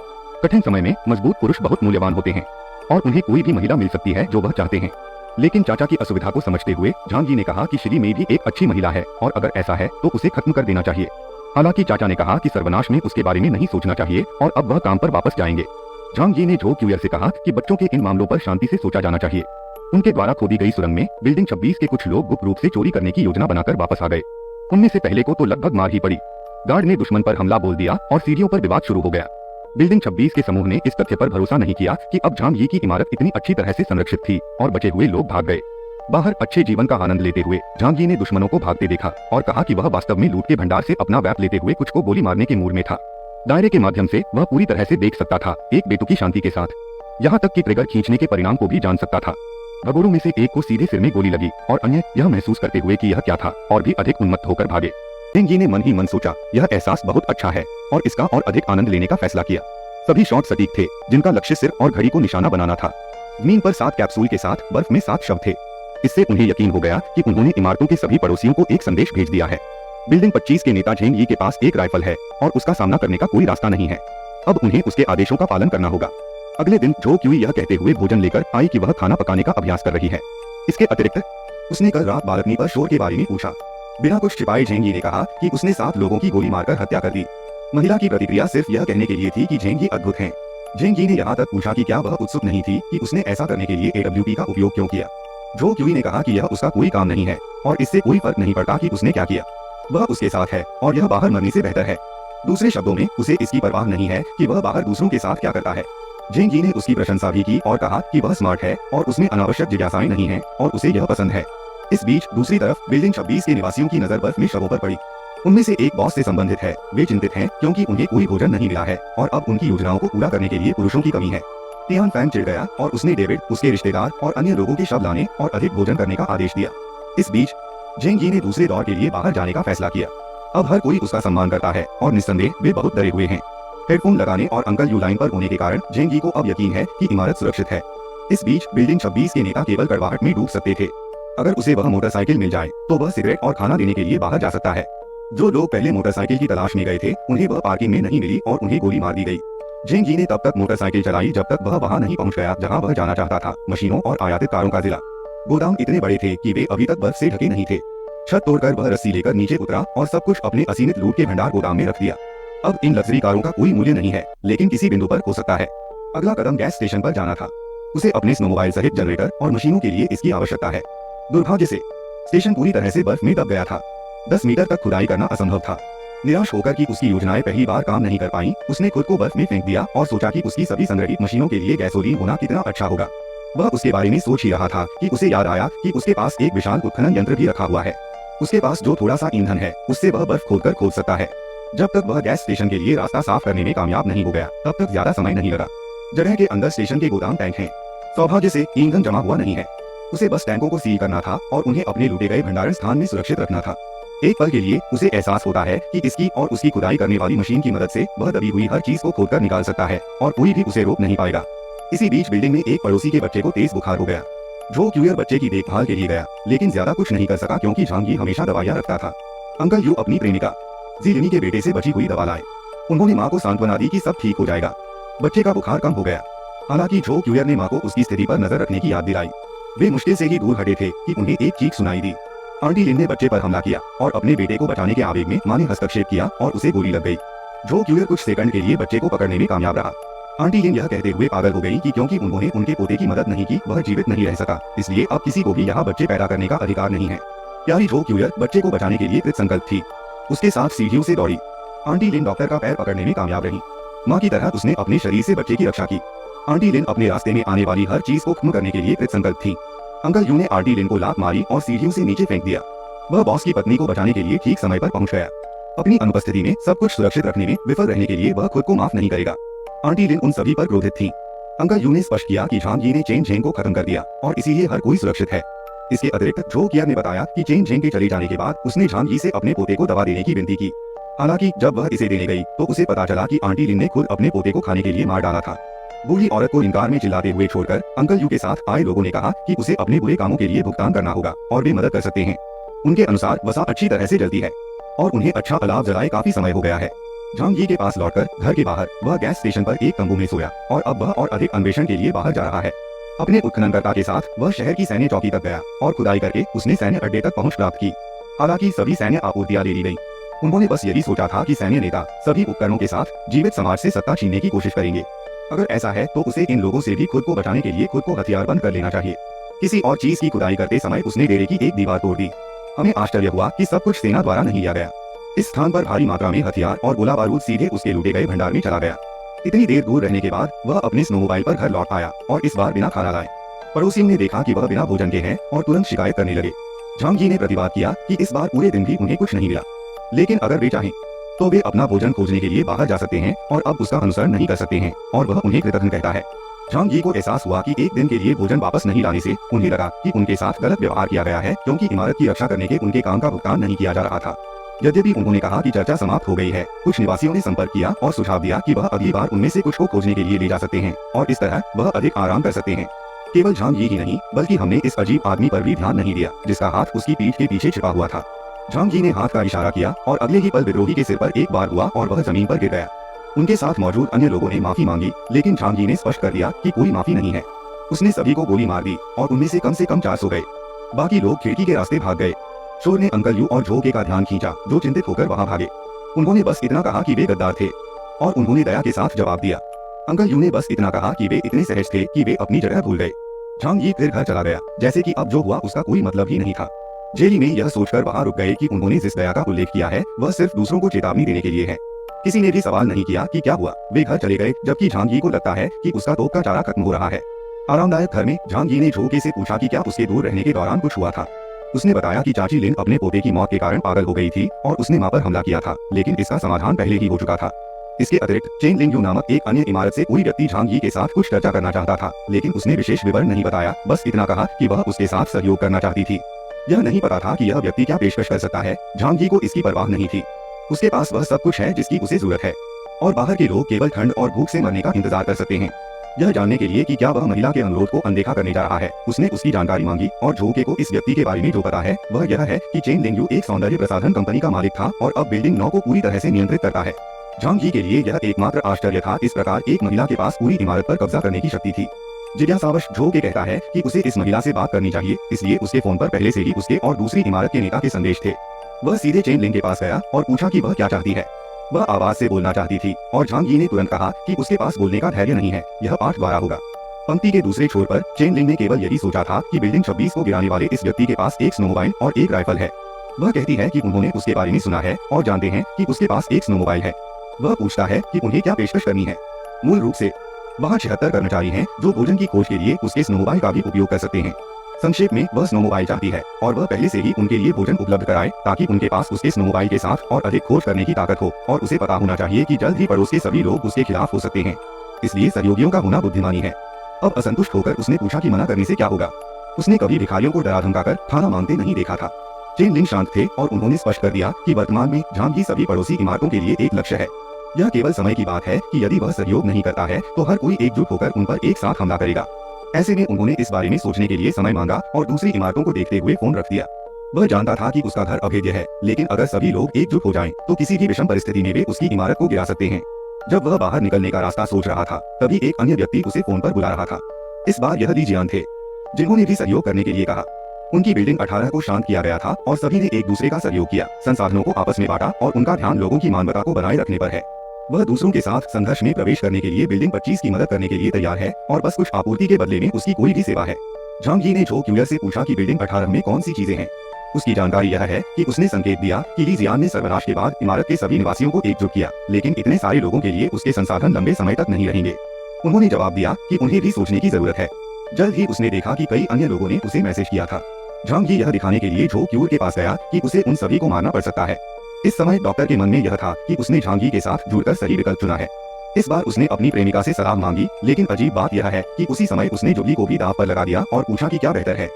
कठिन समय में मजबूत पुरुष बहुत मूल्यवान होते हैं और उन्हें कोई भी महिला मिल सकती है जो वह चाहते हैं। लेकिन चाचा की असुविधा को समझते हुए झांग जी ने कहा कि श्री मेई भी एक अच्छी महिला है और अगर ऐसा है तो उसे खत्म कर देना चाहिए। हालांकि चाचा ने कहा कि सर्वनाश में उसके बारे में नहीं सोचना चाहिए और अब वह काम पर वापस जाएंगे। झांग जी ने झो क्यूयर से कहा कि बच्चों के इन मामलों पर शांति से सोचा जाना चाहिए। उनके द्वारा खोदी गई सुरंग में बिल्डिंग 26 के कुछ लोग गुप्त रूप से चोरी करने की योजना बनाकर वापस आ गए। उनमें से पहले को तो लगभग मार ही पड़ी। गार्ड ने दुश्मन पर हमला बोल दिया और सीढ़ियों पर विवाद शुरू हो गया। बिल्डिंग 26 के समूह ने इस तथ्य पर भरोसा नहीं किया कि अब झांग यी की इमारत इतनी अच्छी तरह से संरक्षित थी और बचे हुए लोग भाग गए। बाहर अच्छे जीवन का आनंद लेते हुए झांग यी ने दुश्मनों को भागते देखा और कहा कि वह वास्तव में लूट के भंडार से अपना व्याप लेते हुए कुछ को गोली मारने के मूड में था। दायरे के माध्यम से वह पूरी तरह से देख सकता था, एक बेतुकी शांति के साथ, यहाँ तक कि ट्रिगर खींचने के परिणाम को भी जान सकता था। भगोड़ों में से एक को सीधे सिर में गोली लगी और अन्य यह महसूस करते हुए कि यह क्या था और भी अधिक उन्मत्त होकर भागे। झांग यी ने मन ही मन सोचा, यह एहसास बहुत अच्छा है और इसका और अधिक आनंद लेने का फैसला किया। सभी शॉट सटीक थे, जिनका लक्ष्य सिर और घड़ी को निशाना बनाना था। जमीन पर 7 कैप्सूल के साथ बर्फ में 7 शव थे। इससे उन्हें यकीन हो गया कि उन्होंने इमारतों के सभी पड़ोसियों को एक संदेश भेज दिया है। बिल्डिंग 25 के नेता झांग यी के पास एक राइफल है और उसका सामना करने का कोई रास्ता नहीं है। अब उन्हें उसके आदेशों का पालन करना होगा। अगले दिन झो क्यूई यह कहते हुए भोजन लेकर आई कि वह खाना पकाने का अभ्यास कर रही है। इसके अतिरिक्त उसने कल रात बालकनी पर शोर के बारे में पूछा। बिना कुछ छिपाए झांग यी ने कहा कि उसने 7 लोगों की गोली मारकर हत्या कर दी। महिला की प्रतिक्रिया सिर्फ यह कहने के लिए थी कि झांग यी अद्भुत हैं। झांग यी ने यहाँ तक पूछा कि क्या वह उत्सुक नहीं थी कि उसने ऐसा करने के लिए AWP का उपयोग क्यों किया। झो क्यूई ने कहा कि यह उसका कोई काम नहीं है और इससे कोई फर्क नहीं पड़ता कि उसने क्या किया। वह उसके साथ है और यह बाहर मरने से बेहतर है। दूसरे शब्दों में उसे इसकी परवाह नहीं है कि वह बाहर दूसरों के साथ क्या करता है। झांग यी ने उसकी प्रशंसा भी की और कहा कि वह स्मार्ट है और उसमें अनावश्यक जिज्ञासाएं नहीं है और उसे यह पसंद है। इस बीच दूसरी तरफ बिल्डिंग 26 के निवासियों की नजर बर्फ में शवों पर पड़ी। उनमें से एक बॉस से संबंधित है। वे चिंतित हैं क्योंकि उन्हें कोई भोजन नहीं मिला है और अब उनकी योजनाओं को पूरा करने के लिए पुरुषों की कमी है। टियान फैंग चिढ़ गया और उसने डेविड, उसके रिश्तेदार और अन्य लोगों के शव लाने और अधिक भोजन करने का आदेश दिया। इस बीच झांग यी ने दूसरे दौर के लिए बाहर जाने का फैसला किया। अब हर कोई उसका सम्मान करता है और निस्संदेह वे बहुत डरे हुए हैं। हेडफोन लगाने और अंकल यू लाइन पर होने के कारण झांग यी को अब यकीन है कि इमारत सुरक्षित है। इस बीच बिल्डिंग 26 के नेता केवल कड़वाहट में डूब सकते थे। अगर उसे वह मोटरसाइकिल मिल जाए तो वह सिगरेट और खाना देने के लिए बाहर जा सकता है। जो लोग पहले मोटरसाइकिल की तलाश में गए थे उन्हें वह पार्किंग में नहीं मिली और उन्हें गोली मार दी गई। झांग यी ने तब तक मोटरसाइकिल चलाई जब तक वह वहां नहीं पहुंच गया जहां वह जाना चाहता था, मशीनों और आयातित कारों का जिला। गोदाम इतने बड़े थे कि वे अभी तक बर्फ से ढके नहीं थे। छत तोड़कर वह रस्सी लेकर नीचे उतरा और सब कुछ अपने असीमित लूट के भंडार गोदाम में रख दिया। अब इन लग्जरी कारों का कोई मूल्य नहीं है, लेकिन किसी बिंदु पर हो सकता है। अगला कदम गैस स्टेशन पर जाना था। उसे अपने स्नोमोबाइल सहित जनरेटर और मशीनों के लिए इसकी आवश्यकता है। दुर्भाग्य से स्टेशन पूरी तरह से बर्फ में दब गया था। 10 मीटर तक खुदाई करना असंभव था। निराश होकर कि उसकी योजनाएं पहली बार काम नहीं कर पाई, उसने खुद को बर्फ में फेंक दिया और सोचा कि उसकी सभी संग्रहित मशीनों के लिए गैसोलीन होना कितना अच्छा होगा। वह उसके बारे में सोच ही रहा था कि उसे याद आया कि उसके पास एक विशाल उत्खनन यंत्र भी रखा हुआ है। उसके पास जो थोड़ा सा ईंधन है उससे वह बर्फ खोदकर खोद सकता है। जब तक वह गैस स्टेशन के लिए रास्ता साफ करने में कामयाब नहीं हो गया तब तक ज्यादा समय नहीं लगा। जगह के अंदर स्टेशन के गोदाम टैंक हैं। सौभाग्य से ईंधन जमा हुआ नहीं है। उसे बस टैंकों को सील करना था और उन्हें अपने लूटे गए भंडारण स्थान में सुरक्षित रखना था। एक पल के लिए उसे एहसास होता है कि इसकी और उसकी खुदाई करने वाली मशीन की मदद से वह दबी हुई हर चीज को खोदकर निकाल सकता है और कोई भी उसे रोक नहीं पाएगा। इसी बीच बिल्डिंग में एक पड़ोसी के बच्चे को तेज बुखार हो गया। झो क्यूयर बच्चे की देखभाल के लिए गया, लेकिन ज्यादा कुछ नहीं कर सका क्योंकि झांग यी हमेशा दवाइयां रखता था। अंकल यू अपनी प्रेमिका जिलिनी के बेटे से बची हुई दवा लाए। उन्होंने माँ को सांत्वना दी कि सब ठीक हो जाएगा। बच्चे का बुखार कम हो गया। हालांकि झो क्यूयर ने माँ को उसकी स्थिति पर नजर रखने की याद दिलाई। वे मुश्किल से ही दूर हटे थे कि उन्हें एक चीख सुनाई दी। आंटी लिन ने बच्चे पर हमला किया और अपने बेटे को बचाने के आवेग में माँ ने हस्तक्षेप किया और उसे गोली लग गई। झो क्यूयर कुछ सेकंड के लिए बच्चे को पकड़ने में कामयाब रहा। आंटी लिन यह कहते हुए पागल हो गई कि क्योंकि उन्होंने उनके पोते की मदद नहीं की वह जीवित नहीं रह सका, इसलिए अब किसी को भी यहाँ बच्चे पैदा करने का अधिकार नहीं है। प्यारी झो क्यूयर बच्चे को बचाने के लिए कृत संकल्प थी। उसके साथ सीढ़ियों से दौड़ी। आंटी लिन डॉक्टर का पैर पकड़ने में कामयाब रही। माँ की तरह उसने अपने शरीर से बच्चे की रक्षा की। आंटी लिन अपने रास्ते में आने वाली हर चीज को खत्म करने के लिए कृत संकल्प थी। अंकल यू ने आंटी लिन को लात मारी और सीढ़ियों से नीचे फेंक दिया। वह बॉस की पत्नी को बचाने के लिए ठीक समय पर पहुंच गया। अपनी अनुपस्थिति में सब कुछ सुरक्षित रखने में विफल रहने के लिए वह खुद को माफ नहीं करेगा। आंटी लिन उन सभी पर क्रोधित थी। अंकल यू ने स्पष्ट किया कि झांग यी ने चेन झेंग को खत्म कर दिया और इसीलिए हर कोई सुरक्षित है। इसके अतिरिक्त झो कियर ने बताया कि चेन झेंग के चले जाने के बाद उसने झांग यी से अपने पोते को दवा देने की विनती की। हालांकि जब वह इसे देने गई तो उसे पता चला कि आंटी लिन ने खुद अपने पोते को खाने के लिए मार डाला था। बूढ़ी औरत को इनकार में चिल्लाते हुए छोड़कर अंकल यू के साथ आए लोगों ने कहा कि उसे अपने बुरे कामों के लिए भुगतान करना होगा और वे मदद कर सकते हैं। उनके अनुसार वसा अच्छी तरह से जलती है और उन्हें अच्छा अलाव जलाए काफी समय हो गया है। झांग यी के पास लौटकर घर के बाहर वह गैस स्टेशन पर एक तंबू में सोया और अब वह और अधिक अन्वेषण के लिए बाहर जा रहा है। अपने उत्खननकर्ता के साथ वह शहर की सैन्य चौकी तक गया और खुदाई करके उसने सैन्य अड्डे तक पहुंच प्राप्त की। हालांकि सभी सैन्य आपूर्तियां ले ली गई। उन्होंने बस यही सोचा था कि सैन्य नेता सभी उपकरणों के साथ जीवित समाज से सत्ता छीनने की कोशिश करेंगे। अगर ऐसा है तो उसे इन लोगों से भी खुद को बचाने के लिए खुद को हथियारबंद कर लेना चाहिए। किसी और चीज की खुदाई करते समय उसने डेरे की एक दीवार तोड़ दी। हमें आश्चर्य हुआ कि सब कुछ सेना द्वारा नहीं लिया गया। इस स्थान पर भारी मात्रा में हथियार और गोला बारूद सीधे उसके लूटे गए भंडार में चला गया। इतनी देर दूर रहने के बाद वह अपने स्नोमोबाइल पर घर लौट आया और इस बार बिना खाना लाए। पड़ोसियों ने देखा कि वह बिना भोजन के हैं और तुरंत शिकायत करने लगे। झांग जी ने प्रतिवाद किया कि इस बार पूरे दिन भी उन्हें कुछ नहीं मिला, लेकिन अगर वे चाहें तो वे अपना भोजन खोजने के लिए बाहर जा सकते हैं और अब उसका अनुसरण नहीं कर सकते हैं, और वह उन्हें कृतज्ञ कहता है। झांग जी को एहसास हुआ कि एक दिन के लिए भोजन वापस नहीं लाने से उन्हें लगा कि उनके साथ गलत व्यवहार किया गया है, क्योंकि इमारत की रक्षा करने के उनके काम का भुगतान नहीं किया जा रहा था। यद्यपि उन्होंने कहा कि चर्चा समाप्त हो गई है, कुछ निवासियों ने संपर्क किया और सुझाव दिया कि वह अगली बार उनमें से कुछ को खोजने के लिए ले जा सकते हैं और इस तरह वह अधिक आराम कर सकते हैं। केवल झांग जी ही नहीं, बल्कि हमने इस अजीब आदमी पर भी ध्यान नहीं दिया जिसका हाथ उसकी पीठ के पीछे छिपा हुआ था। झांग जी ने हाथ का इशारा किया और अगले ही पल विद्रोही के सिर पर एक बार हुआ और वह जमीन पर गिर गया। उनके साथ मौजूद अन्य लोगों ने माफी मांगी, लेकिन झांग जी ने स्पष्ट कर दिया कि कोई माफी नहीं है। उसने सभी को गोली मार दी और उनमें से कम 4 सो गए। बाकी लोग खिड़की के रास्ते भाग गए। शोर ने अंकल यू और झोके का ध्यान खींचा, जो चिंतित होकर वहां भागे। उन्होंने बस इतना कहा कि वे गद्दार थे और उन्होंने दया के साथ जवाब दिया। अंकल यू ने बस इतना कहा कि वे इतने सहज थे कि वे अपनी जगह भूल गए। झांग जी फिर घर चला गया, जैसे कि अब जो हुआ उसका कोई मतलब ही नहीं था। जेली में यह सोचकर वहां रुक गए कि उन्होंने जिस दया का उल्लेख किया है वह सिर्फ दूसरों को चेतावनी देने के लिए है। किसी ने भी सवाल नहीं किया कि क्या हुआ। वे घर चले गए, जबकि झांग जी को लगता है कि उसका तोप का चारा खत्म हो रहा है। आरामदायक घर में झांग जी ने झोके से पूछा कि क्या उसके दूर रहने के दौरान कुछ हुआ था। उसने बताया कि चाची लिन अपने पोते की मौत के कारण पागल हो गई थी और उसने मां पर हमला किया था, लेकिन इसका समाधान पहले ही हो चुका था। इसके अतिरिक्त चेन लिंग यू नामक एक अन्य इमारत से कोई व्यक्ति झांग जी के साथ कुछ चर्चा करना चाहता था, लेकिन उसने विशेष विवरण नहीं बताया, बस इतना कहा कि वह उसके साथ सहयोग करना चाहती थी। यह नहीं पता था कि यह व्यक्ति क्या पेशकश कर सकता है। झांग जी को इसकी परवाह नहीं थी। उसके पास वह सब कुछ है जिसकी उसे जरूरत है, और बाहर के लोग केवल ठंड और भूख से मरने का इंतजार कर सकते हैं। यह जानने के लिए कि क्या वह महिला के अनुरोध को अनदेखा करने जा रहा है, उसने उसकी जानकारी मांगी और झोके को इस व्यक्ति के बारे में जो पता है वह यह है कि चेन लिंग यू एक सौंदर्य प्रसाधन कंपनी का मालिक था और अब बिल्डिंग 9 को पूरी तरह से नियंत्रित करता है। झांग जी के लिए यह एकमात्र आश्चर्य था, इस प्रकार एक महिला के पास पूरी इमारत पर कब्जा करने की शक्ति थी। जिज्ञासावश झोके कहता है कि उसे इस महिला से बात करनी चाहिए, इसलिए उसके फोन पर पहले से ही उसके और दूसरी इमारत के नेता के संदेश थे। वह सीधे चेन लिंग के पास गया और पूछा कि वह क्या चाहती है। वह आवाज से बोलना चाहती थी और झांग जी ने तुरंत कहा कि उसके पास बोलने का धैर्य नहीं है, यह पाठ द्वारा होगा। पंक्ति के दूसरे छोर पर चेन लिंग ने केवल यही सोचा था कि बिल्डिंग 26 को गिराने वाले इस व्यक्ति के पास एक स्नोमोबाइल और एक राइफल है। वह कहती है कि उन्होंने उसके बारे में सुना है और जानते हैं कि उसके पास एक स्नोमोबाइल है। वह पूछता है कि उन्हें क्या पेशकश करनी है। मूल रूप से वहाँ 76 कर्मचारी हैं जो भोजन की खोज के लिए उसके स्नोमोबाइल का भी उपयोग कर सकते हैं। संक्षेप में वह स्नोमोबाइल चाहती है और वह पहले से ही उनके लिए भोजन उपलब्ध कराए, ताकि उनके पास उसके स्नोमोबाइल के साथ और अधिक खोज करने की ताकत हो, और उसे पता होना चाहिए कि जल्द ही पड़ोस के सभी लोग उसके खिलाफ हो सकते हैं। इसलिए सहयोगियों का होना बुद्धिमानी है। अब असंतुष्ट होकर उसने पूछा कि मना करने से क्या होगा। उसने कभी भिखारियों को डरा धमकाकर खाना मांगते नहीं देखा था। चेन लिंग शांत थे और उन्होंने स्पष्ट कर दिया कि वर्तमान में झांग जी सभी पड़ोसी इमारतों के लिए एक लक्ष्य है। यह केवल समय की बात है कि यदि वह सहयोग नहीं करता है तो हर कोई एकजुट होकर उन पर एक साथ हमला करेगा। ऐसे में उन्होंने इस बारे में सोचने के लिए समय मांगा और दूसरी इमारतों को देखते हुए फोन रख दिया। वह जानता था कि उसका घर अभेद्य है, लेकिन अगर सभी लोग एकजुट हो जाएं, तो किसी भी विषम परिस्थिति में वे उसकी इमारत को गिरा सकते हैं। जब वह बाहर निकलने का रास्ता सोच रहा था, तभी एक अन्य व्यक्ति उसे फोन पर बुला रहा था। इस बार यह ली जियान थे, जिन्होंने भी सहयोग करने के लिए कहा। उनकी बिल्डिंग 18 को शांत किया गया था और सभी ने एक दूसरे का सहयोग किया, संसाधनों को आपस में बांटा और उनका ध्यान लोगों की मानवता को बनाए रखने पर है। वह दूसरों के साथ संघर्ष में प्रवेश करने के लिए बिल्डिंग 25 की मदद करने के लिए तैयार है और बस कुछ आपूर्ति के बदले में उसकी कोई भी सेवा है। झांग जी ने झो क्यूलर से पूछा कि बिल्डिंग 18 में कौन सी चीजें हैं। उसकी जानकारी यह है कि उसने संकेत दिया कि ली जियान ने सर्वनाश के बाद इमारत के सभी निवासियों को एकजुट किया, लेकिन इतने सारे लोगों के लिए उसके संसाधन लंबे समय तक नहीं रहेंगे। उन्होंने जवाब दिया कि उन्हें भी सोचने की जरूरत है। जल्द ही उसने देखा कि कई अन्य लोगों ने उसे मैसेज किया था। झांग जी यह दिखाने के लिए झो क्यूर के पास गया कि उसे उन सभी को मारना पड़ सकता है। इस समय डॉक्टर के मन में यह था कि उसने झांग जी के साथ जुड़कर सही विकल्प चुना है। इस बार उसने अपनी प्रेमिका से सलाह मांगी, लेकिन अजीब बात यह है कि उसी समय उसने जुबली को भी दांव पर लगा दिया और पूछा कि क्या बेहतर है,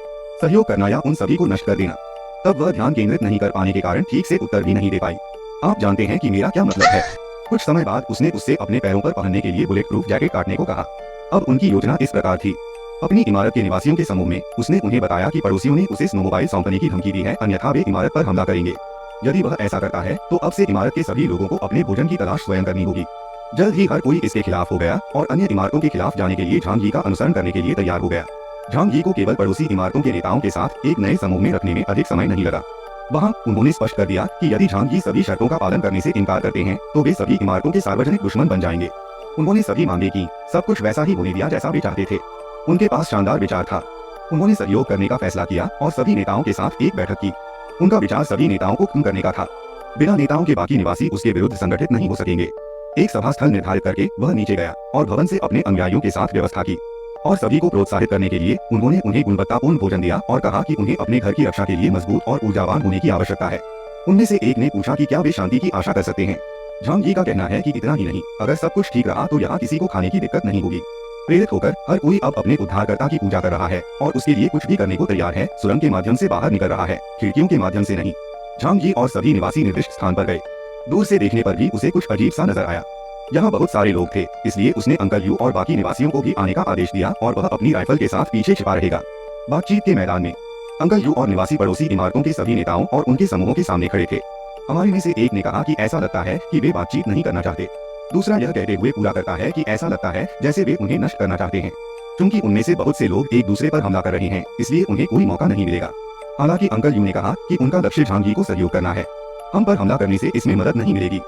सहयोग करना या उन सभी को नष्ट कर देना। तब वह ध्यान केंद्रित नहीं कर पाने के कारण ठीक से उत्तर भी नहीं दे पाई। आप जानते हैं कि मेरा क्या मतलब है। कुछ समय बाद उसने उससे अपने पैरों पर पहनने के लिए बुलेट प्रूफ जैकेट काटने को कहा। अब उनकी योजना इस प्रकार थी। अपनी इमारत के निवासियों के समूह में उसने उन्हें बताया कि पड़ोसियों ने उसे स्नोमोबाइल सौंपने की धमकी दी है, अन्यथा वे इमारत पर हमला करेंगे। यदि वह ऐसा करता है तो अब से इमारत के सभी लोगों को अपने भोजन की तलाश स्वयं करनी होगी। जल्द ही हर कोई इसके खिलाफ हो गया और अन्य इमारतों के खिलाफ जाने के लिए झांग जी का अनुसरण करने के लिए तैयार हो गया। झांग जी को केवल पड़ोसी इमारतों के नेताओं के साथ एक नए समूह में रखने में अधिक समय नहीं लगा। वहाँ उन्होंने स्पष्ट कर दिया कि यदि झांग यी सभी शर्तों का पालन करने से इनकार करते हैं तो वे सभी इमारतों के सार्वजनिक दुश्मन बन जाएंगे। उन्होंने सभी मांगे की सब कुछ वैसा ही होने दिया जैसा वे चाहते थे। उनके पास शानदार विचार था। उन्होंने सहयोग करने का फैसला किया और सभी नेताओं के साथ एक बैठक की। उनका विचार सभी नेताओं को खत्म करने का था। बिना नेताओं के बाकी निवासी उसके विरुद्ध संगठित नहीं हो सकेंगे। एक सभा स्थल निर्धारित करके वह नीचे गया और भवन से अपने अनुयायियों के साथ व्यवस्था की और सभी को प्रोत्साहित करने के लिए उन्होंने उन्हें गुणवत्तापूर्ण भोजन दिया और कहा कि उन्हें अपने घर की रक्षा के लिए मजबूत और ऊर्जावान होने की आवश्यकता है। उनमें से एक ने पूछा कि क्या वे शांति की आशा कर सकते हैं। झांग यी का कहना है कि इतना ही नहीं, अगर सब कुछ ठीक रहा तो यहाँ किसी को खाने की दिक्कत नहीं होगी। प्रेरित होकर हर कोई अब अपने उद्धारकर्ता की पूजा कर रहा है और उसके लिए कुछ भी करने को तैयार है। सुरंग के माध्यम से बाहर निकल रहा है, खिड़कियों के माध्यम से नहीं। झांग यी और सभी निवासी निर्दिष्ट स्थान पर गए। दूर से देखने पर भी उसे कुछ अजीब सा नजर आया। यहाँ बहुत सारे लोग थे, इसलिए उसने अंकल यू और बाकी निवासियों को भी आने का आदेश दिया और वह अपनी राइफल के साथ पीछे छिपा रहेगा। बातचीत के मैदान में अंकल यू और निवासी पड़ोसी इमारतों के सभी नेताओं और उनके समूहों के सामने खड़े थे। हमारे में से एक ने कहा कि ऐसा लगता है कि वे बातचीत नहीं करना चाहते। दूसरा यह कहते हुए पूरा करता है कि ऐसा लगता है जैसे वे उन्हें नष्ट करना चाहते हैं। क्योंकि उनमें से बहुत से लोग एक दूसरे पर हमला कर रहे हैं, इसलिए उन्हें कोई मौका नहीं मिलेगा। हालांकि अंकल यू ने कहा कि उनका लक्ष्य झांग यी को सहयोग करना है। हम पर हमला करने से इसमें मदद नहीं मिलेगी।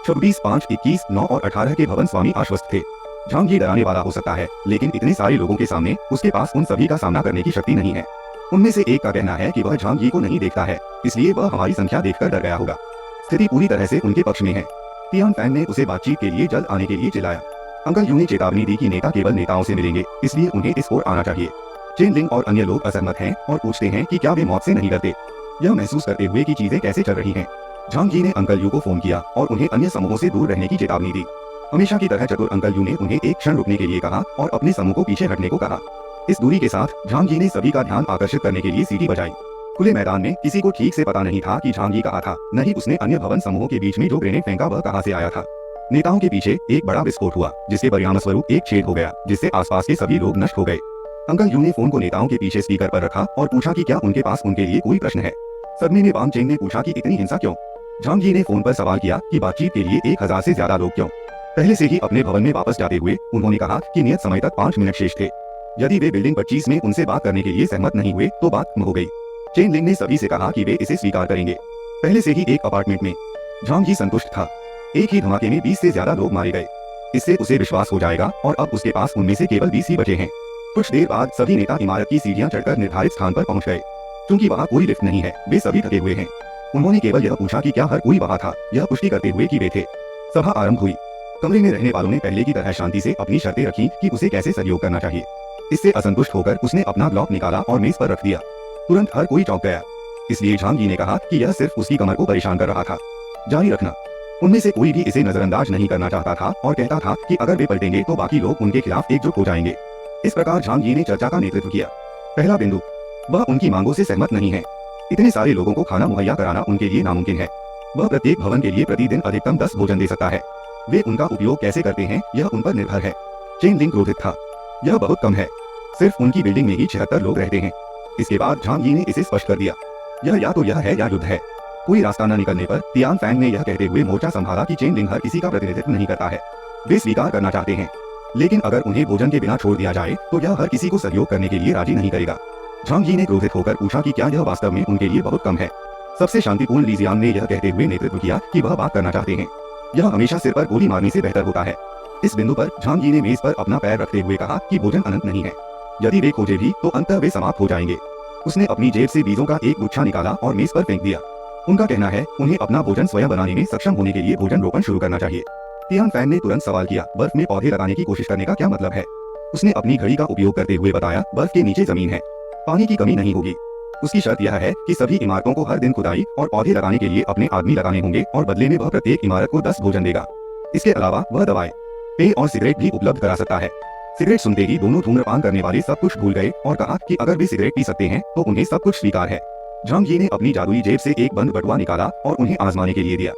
26, 5, 21, 9 और 18 के भवन स्वामी आश्वस्त थे। झांग यी डराने वाला हो सकता है, लेकिन इतने सारे लोगों के सामने उसके पास उन सभी का सामना करने की शक्ति नहीं है। उनमें से एक का कहना है कि वह झांग यी को नहीं देखता है, इसलिए वह हमारी संख्या देखकर डर गया होगा। स्थिति पूरी तरह से उनके पक्ष में है। तियान फैंग ने उसे बातचीत के लिए जल्द आने के लिए चिल्लाया। अंकल यू ने चेतावनी दी कि नेता केवल नेताओं से मिलेंगे, इसलिए उन्हें इस ओर आना चाहिए। चेन लिंग और अन्य लोग असहमत हैं और पूछते हैं कि क्या वे मौत से नहीं डरते, यह महसूस करते हुए कि चीजें कैसे चल रही हैं। झांग यी ने अंकल यू को फोन किया और उन्हें अन्य समूहों से दूर रहने की चेतावनी दी। हमेशा की तरह चतुर अंकल यू ने उन्हें एक क्षण रुकने के लिए कहा और अपने समूह को पीछे हटने को कहा। इस दूरी के साथ झांग यी ने सभी का ध्यान आकर्षित करने के लिए सीटी बजाई। खुले मैदान में किसी को ठीक से पता नहीं था कि झांग यी कहाँ था, न ही उसने अन्य भवन समूहों के बीच में जो ग्रेनेड फेंका वह कहाँ से आया था। नेताओं के पीछे एक बड़ा विस्फोट हुआ, जिसके परिणामस्वरूप एक छेद हो गया, जिससे आसपास के सभी लोग नष्ट हो गए। अंकल यू ने फोन को नेताओं के पीछे स्पीकर पर रखा और पूछा कि क्या उनके पास उनके लिए कोई प्रश्न है। सदमे में वांग चेंग ने पूछा कि इतनी हिंसा क्यों। झांग यी ने फोन पर सवाल किया कि बातचीत के लिए 1000 से ज्यादा लोग क्यों। पहले से ही अपने भवन में वापस जाते हुए उन्होंने कहा कि नियत समय तक 5 मिनट शेष थे। यदि वे बिल्डिंग 25 में उनसे बात करने के लिए सहमत नहीं हुए तो बात खत्म हो गई। चेन लिंग ने सभी से कहा कि वे इसे स्वीकार करेंगे। पहले से ही एक अपार्टमेंट में झांग यी संतुष्ट था। एक ही धमाके में 20 से ज्यादा लोग मारे गए। इससे उसे विश्वास हो जाएगा और अब उसके पास उनमें से केवल 20 ही बचे हैं। कुछ देर बाद सभी नेता इमारत की सीढ़ियां चढ़कर निर्धारित स्थान पर पहुंच गए। क्योंकि वहाँ कोई लिफ्ट नहीं है, वे सभी थके हुए हैं। उन्होंने केवल यह पूछा कि क्या हर कोई वहाँ था, यह पुष्टि करते हुए कि वे थे। सभा आरंभ हुई। कमरे में रहने वालों ने पहले की तरह शांति से अपनी शर्तें रखी कि उसे कैसे सहयोग करना चाहिए। इससे असंतुष्ट होकर उसने अपना ग्लॉक निकाला और मेज पर रख दिया। तुरंत हर कोई चौंक गया। इसलिए झांग यी ने कहा कि यह सिर्फ उसकी कमर को परेशान कर रहा था। जारी रखना। उनमें से कोई भी इसे नजरअंदाज नहीं करना चाहता था और कहता था कि अगर वे पलटेंगे तो बाकी लोग उनके खिलाफ एकजुट हो जाएंगे। इस प्रकार झांग यी ने चर्चा का नेतृत्व किया। पहला बिंदु, वह उनकी मांगों से सहमत नहीं है। इतने सारे लोगों को खाना मुहैया कराना उनके लिए नामुमकिन है। वह प्रत्येक भवन के लिए प्रतिदिन अधिकतम 10 भोजन दे सकता है। वे उनका उपयोग कैसे करते हैं यह उन पर निर्भर है। चेन लिंग क्रोधित था। यह बहुत कम है, सिर्फ उनकी बिल्डिंग में ही 76 लोग रहते हैं। इसके बाद झांग यी ने इसे स्पष्ट कर दिया, यह या तो यह है या युद्ध है। कोई रास्ता न निकलने पर तियान फैंग ने यह कहते हुए मोर्चा संभाला कि चेन लिंग हर किसी का प्रतिनिधित्व नहीं करता है। वे स्वीकार करना चाहते हैं, लेकिन अगर उन्हें भोजन के बिना छोड़ दिया जाए तो यह हर किसी को सहयोग करने के लिए राजी नहीं करेगा। झांग यी ने क्रोधित होकर पूछा कि क्या यह वास्तव में उनके लिए बहुत कम है। सबसे शांतिपूर्ण ली जियांग ने यह कहते हुए नेतृत्व किया कि वह बात करना चाहते हैं। यह हमेशा सिर पर गोली मारने से बेहतर होता है। इस बिंदु पर झांग यी ने मेज पर अपना पैर रखते हुए कहा कि भोजन अनंत नहीं है। यदि वे खोजे भी तो अंततः वे समाप्त हो जाएंगे। उसने अपनी जेब से बीजों का एक गुच्छा निकाला और मेज पर फेंक दिया। उनका कहना है उन्हें अपना भोजन स्वयं बनाने में सक्षम होने के लिए भोजन रोपण शुरू करना चाहिए। तियान फैंग ने तुरंत सवाल किया, बर्फ में पौधे लगाने की कोशिश करने का क्या मतलब है। उसने अपनी घड़ी का उपयोग करते हुए बताया, बर्फ के नीचे जमीन है, पानी की कमी नहीं होगी। उसकी शर्त यह है कि सभी इमारतों को हर दिन खुदाई और पौधे लगाने के लिए अपने आदमी लगाने होंगे और बदले में वह प्रत्येक इमारत को 10 भोजन देगा। इसके अलावा वह दवाएं, पेय और सिगरेट भी उपलब्ध करा सकता है। सिगरेट सुनते ही दोनों धूम्रपान करने वाले सब कुछ भूल गए और कहा कि अगर वे सिगरेट पी सकते हैं तो उन्हें सब कुछ स्वीकार है। झांग यी ने अपनी जादुई जेब से एक बंद बटुआ निकाला और उन्हें आजमाने के लिए दिया।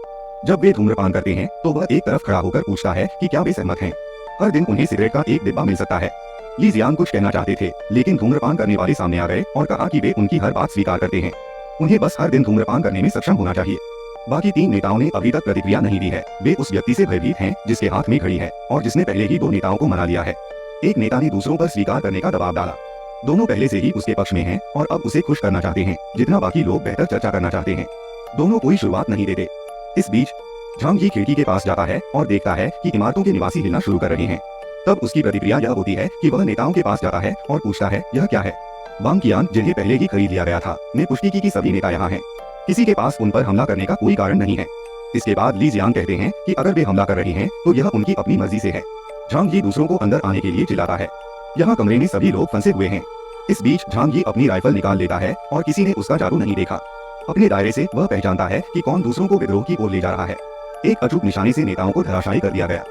जब वे धूम्रपान करते हैं तो वह एक तरफ खड़ा होकर पूछता है कि क्या वे सहमत हैं। हर दिन उन्हें सिगरेट का एक डिब्बा मिल सकता है। ली जियांग कुछ कहना चाहते थे, लेकिन धूम्रपान करने वाले सामने आ गए और कहा कि वे उनकी हर बात स्वीकार करते हैं। उन्हें बस हर दिन धूम्रपान करने में सक्षम होना चाहिए। बाकी 3 नेताओं ने अभी तक प्रतिक्रिया नहीं दी है। वे उस व्यक्ति से भयभीत हैं जिसके हाथ में घड़ी है और जिसने पहले ही 2 नेताओं को मना लिया है। एक नेता ने दूसरों पर स्वीकार करने का दबाव डाला। दोनों पहले से ही उसके पक्ष में हैं और अब उसे खुश करना चाहते हैं जितना बाकी लोग बेहतर चर्चा करना चाहते हैं। दोनों कोई शुरुआत नहीं देते। इस बीच झांग यी खिड़की के पास जाता है और देखता है कि इमारतों के निवासी हिलना शुरू कर रहे हैं। तब उसकी प्रतिक्रिया यह होती है कि वह नेताओं के पास जाता है और पूछता है यह क्या है। वांग कियान, जिन्हें पहले ही खरीद लिया गया था, ने पुष्टि की कि सभी नेता यहाँ हैं। किसी के पास उन पर हमला करने का कोई कारण नहीं है। इसके बाद ली जियांग कहते हैं कि अगर वे हमला कर रहे हैं तो यह उनकी अपनी मर्जी से है। झांग यी दूसरों को अंदर आने के लिए चिल्लाता है। यहाँ कमरे में सभी लोग फंसे हुए हैं। इस बीच झांग यी अपनी राइफल निकाल लेता है और किसी ने उसका जादू नहीं देखा। अपने दायरे से वह पहचानता है कि कौन दूसरों को विद्रोह की ओर ले जा रहा है। एक अचूक निशाने से नेताओं को धराशायी कर दिया गया।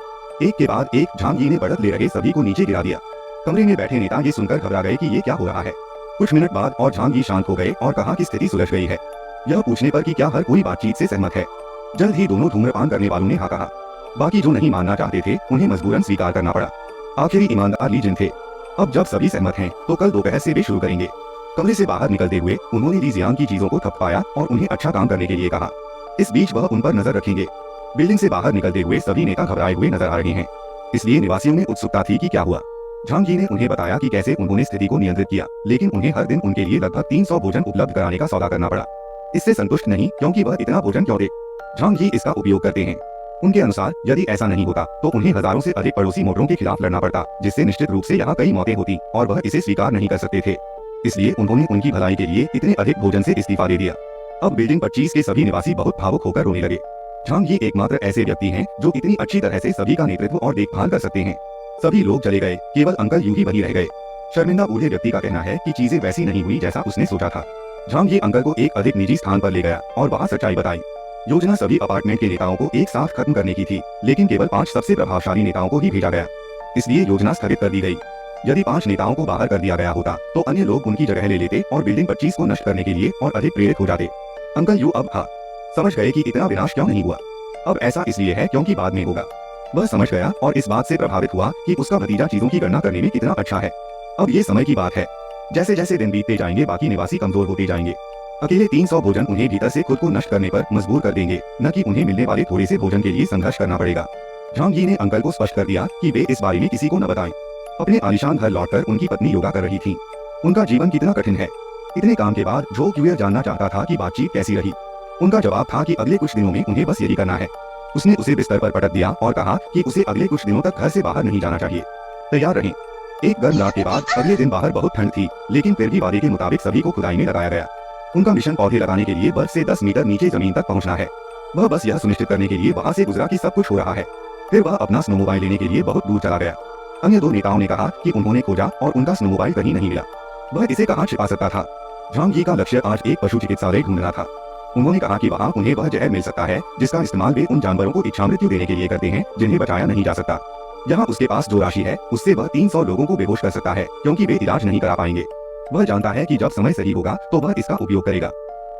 एक के बाद एक झांग यी ने बढ़त ले रहे सभी को नीचे गिरा दिया। कमरे में बैठे नेता ये सुनकर घबरा गए कि ये क्या हो रहा है। कुछ मिनट बाद और झांग यी शांत हो गए और कहा कि स्थिति सुलझ गई है। यह पूछने पर कि क्या हर कोई बातचीत से सहमत है। जल्द ही दोनों धूम्रपान करने वालों ने हाँ कहा। बाकी जो नहीं मानना चाहते थे उन्हें मजबूरन स्वीकार करना पड़ा। आखिरी ईमानदार ली जिन थे। अब जब सभी सहमत हैं तो कल दोपहर से वे शुरू करेंगे। कमरे से बाहर निकलते हुए उन्होंने ली जियांग की चीजों को थपथपाया और उन्हें अच्छा काम करने के लिए कहा। इस बीच वह उन पर नजर रखेंगे। बिल्डिंग से बाहर निकलते हुए सभी नेता घबराए हुए नजर आ रहे हैं। इसलिए निवासियों में उत्सुकता थी कि क्या हुआ। झांग यी ने उन्हें बताया कि कैसे उन्होंने स्थिति को नियंत्रित किया, लेकिन उन्हें हर दिन उनके लिए लगभग 300 भोजन उपलब्ध कराने का सौदा करना पड़ा। इससे संतुष्ट नहीं, क्योंकि वह इतना भोजन क्यों दे। झांग यी इसका उपयोग करते हैं। उनके अनुसार यदि ऐसा नहीं होता तो उन्हें हजारों से अधिक पड़ोसी मोटरों के खिलाफ लड़ना पड़ता, जिससे निश्चित रूप से यहाँ कई मौतें होती और वह इसे स्वीकार नहीं कर सकते थे। इसलिए उन्होंने उनकी भलाई के लिए इतने अधिक भोजन से इस्तीफा दे दिया। अब बिल्डिंग 25 के सभी निवासी बहुत भावुक होकर रोने लगे। झांग यी एकमात्र ऐसे व्यक्ति हैं जो इतनी अच्छी तरह से सभी का नेतृत्व और देखभाल कर सकते हैं। सभी लोग चले गए, केवल अंकल यू ही वही रह गए। शर्मिंदा बूढ़े व्यक्ति का कहना है कि चीजें वैसी नहीं हुई जैसा उसने सोचा था। झांग यी अंकल को एक अधिक निजी स्थान पर ले गया और वहाँ सच्चाई बताई। योजना सभी अपार्टमेंट के नेताओं को एक साथ खत्म करने की थी, लेकिन केवल 5 सबसे प्रभावशाली नेताओं को ही भेजा गया। इसलिए योजना स्थगित कर दी गई। यदि 5 नेताओं को बाहर कर दिया गया होता तो अन्य लोग उनकी जगह ले लेते और बिल्डिंग 25 को नष्ट करने के लिए और अधिक प्रेरित हो जाते। अंकल यू अब समझ गए कि इतना विनाश क्यों नहीं हुआ। अब ऐसा इसलिए है क्योंकि बाद में होगा। वह समझ गया और इस बात से प्रभावित हुआ कि उसका भतीजा चीजों की गणना करने में कितना अच्छा है। अब ये समय की बात है। जैसे जैसे दिन बीतते जाएंगे बाकी निवासी कमजोर होते जाएंगे। अकेले 300 भोजन उन्हें भीतर से खुद को नष्ट करने पर मजबूर कर देंगे, न कि उन्हें मिलने वाले थोड़े से भोजन के लिए संघर्ष करना पड़ेगा। झांग यी ने अंकल को स्पष्ट कर दिया कि वे इस बारे में किसी को न बताएं। अपने आलीशान घर लौटकर उनकी पत्नी योगा कर रही थी। उनका जीवन कितना कठिन है। इतने काम के बाद जो क्यूयर जानना चाहता था कि बातचीत कैसी रही। उनका जवाब था कि अगले कुछ दिनों में उन्हें बस यही करना है। उसने उसे बिस्तर पर पटक दिया और कहा कि उसे अगले कुछ दिनों तक घर से बाहर नहीं जाना चाहिए। तैयार रहें। एक गर्म रात के बाद अगले दिन बाहर बहुत ठंड थी, लेकिन फिर भी वादे के मुताबिक सभी को खुदाई में लगाया गया। उनका मिशन पौधे लगाने के लिए बर्फ से 10 मीटर नीचे जमीन तक पहुंचना है। वह बस यह सुनिश्चित करने के लिए वहां से गुजरा कि सब कुछ हो रहा है। फिर वह अपना स्नोमोबाइल लेने के लिए बहुत दूर चला गया। अन्य 2 नेताओं ने कहा कि उन्होंने खोजा और उनका स्नोमोबाइल कहीं नहीं मिला। वह इसे कहाँ छिपा सकता था। झांग यी का लक्ष्य आज एक पशु चिकित्सालय ढूंढना था। उन्होंने कहा कि वहाँ उन्हें वह जहर मिल सकता है जिसका इस्तेमाल वे उन जानवरों को इच्छा मृत्यु देने के लिए करते हैं जिन्हें बचाया नहीं जा सकता। यहाँ उसके पास जो राशि है उससे वह 300 लोगों को बेहोश कर सकता है, क्योंकि वे इलाज नहीं करा पाएंगे। वह जानता है कि जब समय सही होगा तो वह इसका उपयोग करेगा।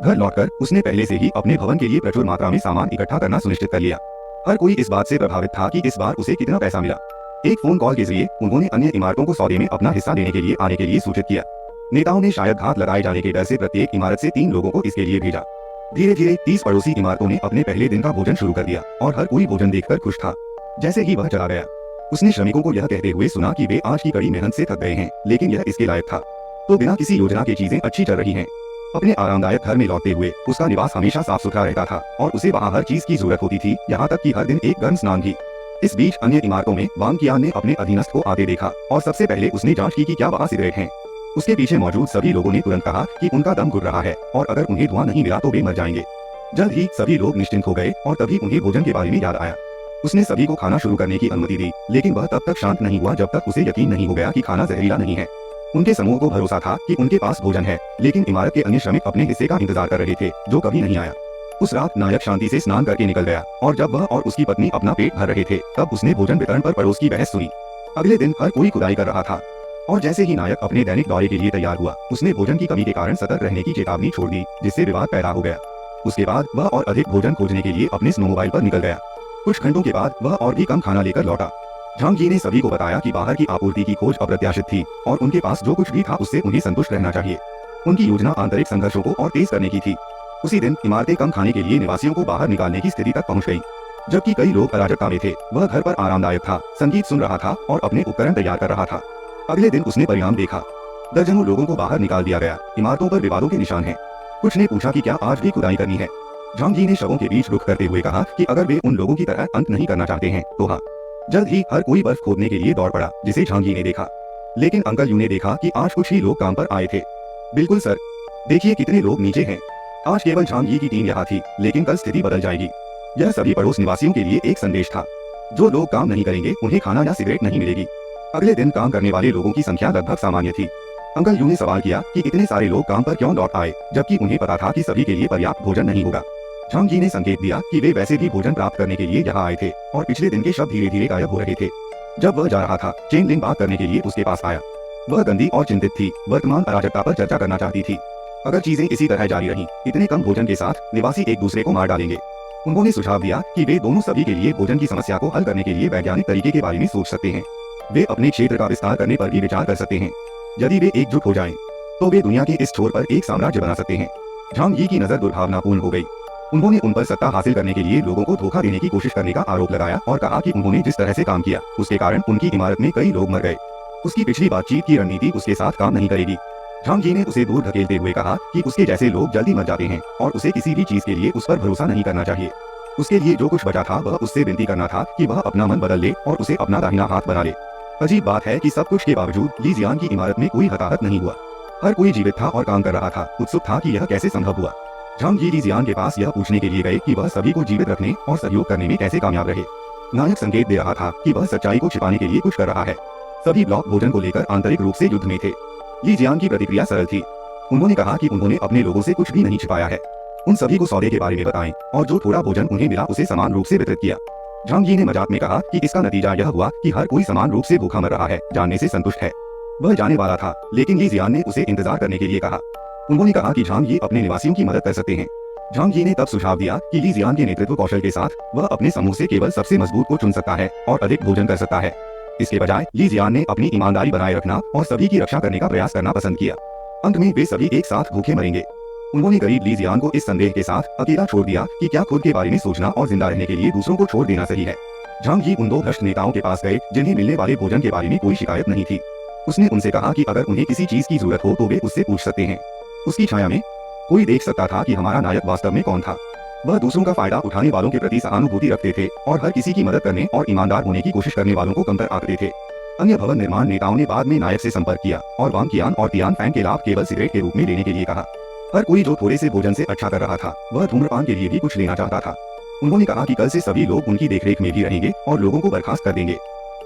घर लौटकर उसने पहले से ही अपने भवन के लिए प्रचुर मात्रा में सामान इकट्ठा करना सुनिश्चित कर लिया। हर कोई इस बात से प्रभावित था कि इस बार उसे कितना पैसा मिला। एक फोन कॉल के जरिए उन्होंने अन्य इमारतों को सौदे में अपना हिस्सा देने के लिए आने के लिए सूचित किया। नेताओं ने शायद घात लगाए जाने के डर से प्रत्येक इमारत से 3 लोगों को इसके लिए भेजा। धीरे धीरे 30 पड़ोसी इमारतों ने अपने पहले दिन का भोजन शुरू कर दिया और हर कोई भोजन देखकर खुश था। जैसे ही वह चला गया, उसने श्रमिकों को यह कहते हुए सुना कि वे आज की कड़ी मेहनत से थक गए हैं, लेकिन यह इसके लायक था। तो बिना किसी योजना के चीजें अच्छी चल रही हैं। अपने आरामदायक घर में लौटते हुए उसका निवास हमेशा साफ सुथरा रहता था और उसे वहाँ हर चीज की जरूरत होती थी, यहाँ तक कि हर दिन एक गर्म स्नान भी। इस बीच अन्य इमारतों में वांग कियान ने अपने अधीनस्थ को आते देखा और सबसे पहले उसने जांच की कि क्या वहाँ सिगरेट हैं। उसके पीछे मौजूद सभी लोगों ने तुरंत कहा कि उनका दम घुट रहा है और अगर उन्हें धुआं नहीं मिला तो वे मर जाएंगे। जल्द ही सभी लोग निश्चिंत हो गए और तभी उन्हें भोजन के बारे में याद आया। उसने सभी को खाना शुरू करने की अनुमति दी, लेकिन वह तब तक शांत नहीं हुआ जब तक उसे यकीन नहीं हो गया कि खाना जहरीला नहीं है। उनके समूह को भरोसा था कि उनके पास भोजन है, लेकिन इमारत के अन्य श्रमिक अपने हिस्से का इंतजार कर रहे थे जो कभी नहीं आया। उस रात नायक शांति से स्नान करके निकल गया और जब वह और उसकी पत्नी अपना पेट भर रहे थे तब उसने भोजन वितरण पर पड़ोस की बहस सुनी। अगले दिन हर कोई खुदाई कर रहा था और जैसे ही नायक अपने दैनिक दौरे के लिए तैयार हुआ, उसने भोजन की कमी के कारण सतर्क रहने की चेतावनी छोड़ दी, जिससे विवाद पैदा हो गया। उसके बाद वह और अधिक भोजन खोजने के लिए अपने स्नोमोबाइल पर निकल गया। कुछ घंटों के बाद वह और भी कम खाना लेकर लौटा। झांग यी ने सभी को बताया कि बाहर की आपूर्ति की खोज अप्रत्याशित थी और उनके पास जो कुछ भी था उससे उन्हें संतुष्ट रहना चाहिए। उनकी योजना आंतरिक संघर्षों को और तेज करने की थी। उसी दिन इमारतें कम खाने के लिए निवासियों को बाहर निकालने की स्थिति तक पहुंच गई। जबकि कई लोग अराजकता में थे, वह घर पर आरामदायक था, संगीत सुन रहा था और अपने उपकरण तैयार कर रहा था। अगले दिन उसने परिणाम देखा। दर्जनों लोगों को बाहर निकाल दिया गया। इमारतों पर विवादों के निशान हैं। कुछ ने पूछा कि क्या आज भी खुदाई करनी है। झांग जी ने शवों के बीच रुख करते हुए कहा कि अगर वे उन लोगों की तरह अंत नहीं करना चाहते हैं तो हाँ। जल्द ही हर कोई बर्फ खोदने के लिए दौड़ पड़ा, जिसे झांग जी ने देखा। लेकिन अंकल यू ने देखा कि आज कुछ ही लोग काम पर आए थे। बिल्कुल सर, देखिए कितने लोग नीचे हैं। आज केवल झांग जी की टीम यहाँ थी, लेकिन कल स्थिति बदल जाएगी। यह सभी पड़ोस निवासियों के लिए एक संदेश था। जो लोग काम नहीं करेंगे उन्हें खाना या सिगरेट नहीं मिलेगी। अगले दिन काम करने वाले लोगों की संख्या लगभग सामान्य थी। अंकल यू ने सवाल किया कि इतने सारे लोग काम पर क्यों लौट आए, जबकि उन्हें पता था कि सभी के लिए पर्याप्त भोजन नहीं होगा। झांग जी ने संकेत दिया कि वे वैसे भी भोजन प्राप्त करने के लिए यहाँ आए थे और पिछले दिन के शब्द धीरे धीरे गायब हो रहे थे। जब वह जा रहा था, चेन लिंग बात करने के लिए उसके पास आया। वह गंदी और चिंतित थी, वर्तमान अराजकता पर चर्चा करना चाहती थी। अगर चीजें इसी तरह जारी रहीं, इतने कम भोजन के साथ निवासी एक दूसरे को मार डालेंगे। उन्होंने सुझाव दिया कि वे दोनों सभी के लिए भोजन की समस्या को हल करने के लिए वैज्ञानिक तरीके के बारे में सोच सकते हैं। वे अपने क्षेत्र का विस्तार करने पर भी विचार कर सकते हैं। यदि वे एकजुट हो जाएं, तो वे दुनिया के इस छोर पर एक साम्राज्य बना सकते हैं। झांग यी की नजर दुर्भावनापूर्ण हो गई। उन्होंने उन पर सत्ता हासिल करने के लिए लोगों को धोखा देने की कोशिश करने का आरोप लगाया और कहा कि उन्होंने जिस तरह से काम किया उसके कारण उनकी इमारत में कई लोग मर गए। उसकी पिछली बातचीत की रणनीति उसके साथ काम नहीं करेगी। झांग जी ने उसे दूर धकेलते हुए कहा कि उसके जैसे लोग जल्दी मर जाते हैं और उसे किसी भी चीज के लिए उस पर भरोसा नहीं करना चाहिए। उसके लिए जो कुछ बचा था वह उससे विनती करना था कि वह अपना मन बदल ले और उसे अपना दाहिना हाथ बना ले। अजीब बात है कि सब कुछ के बावजूद ली जियान की इमारत में कोई हताहत नहीं हुआ। हर कोई जीवित था और काम कर रहा था, उत्सुक था कि यह कैसे संभव हुआ। झांग जी ली जियान के पास यह पूछने के लिए गए कि वह सभी को जीवित रखने और सहयोग करने में कैसे कामयाब रहे। नायक संकेत दे रहा था कि वह सच्चाई को छिपाने के लिए कुछ कर रहा है। सभी ब्लॉक भोजन को लेकर आंतरिक रूप से युद्ध में थे। ली जियान की प्रतिक्रिया सरल थी। उन्होंने कहा कि उन्होंने अपने लोगों से कुछ भी नहीं छिपाया है। उन सभी को सौदे के बारे में बताएं और जो थोड़ा भोजन उन्हें मिला उसे समान रूप से वितरित किया। झांग जी ने मजाक में कहा कि इसका नतीजा यह हुआ कि हर कोई समान रूप से भूखा मर रहा है, जानने से संतुष्ट है। वह जाने वाला था, लेकिन ली जियान ने उसे इंतजार करने के लिए कहा। उन्होंने कहा कि झांग जी अपने निवासियों की मदद कर सकते हैं। झांग जी ने तब सुझाव दिया कि ली जियान के नेतृत्व कौशल के साथ वह अपने समूह से केवल सबसे मजबूत को चुन सकता है और अधिक भोजन कर सकता है। इसके बजाय ली जियान ने अपनी ईमानदारी बनाए रखना और सभी की रक्षा करने का प्रयास करना पसंद किया। अंत में वे सभी एक साथ भूखे मरेंगे। उन्होंने गरीब ली जियान को इस संदेह के साथ अकेला छोड़ दिया कि क्या खुद के बारे में सोचना और जिंदा रहने के लिए दूसरों को छोड़ देना सही है। झांग जी उन दो भ्रष्ट नेताओं के पास गए जिन्हें मिलने वाले भोजन के बारे में कोई शिकायत नहीं थी। उसने उनसे कहा कि अगर उन्हें किसी चीज की जरूरत हो तो वे उससे पूछ सकते हैं। उसकी छाया में कोई देख सकता था कि हमारा नायक वास्तव में कौन था। वह दूसरों का फायदा उठाने वालों के प्रति सहानुभूति रखते थे और हर किसी की मदद करने और ईमानदार होने की कोशिश करने वालों को कमतर आंकते थे। अन्य भवन निर्माण नेताओं ने बाद में नायक से संपर्क किया और वांग कियान और तियान फैंग के लाभ केवल सिगरेट के रूप में लेने के लिए कहा। हर कोई जो थोड़े से भोजन से अच्छा कर रहा था वह धूम्रपान के लिए भी कुछ लेना चाहता था। उन्होंने कहा कि कल से सभी लोग उनकी देखरेख में भी रहेंगे और लोगों को बर्खास्त कर देंगे।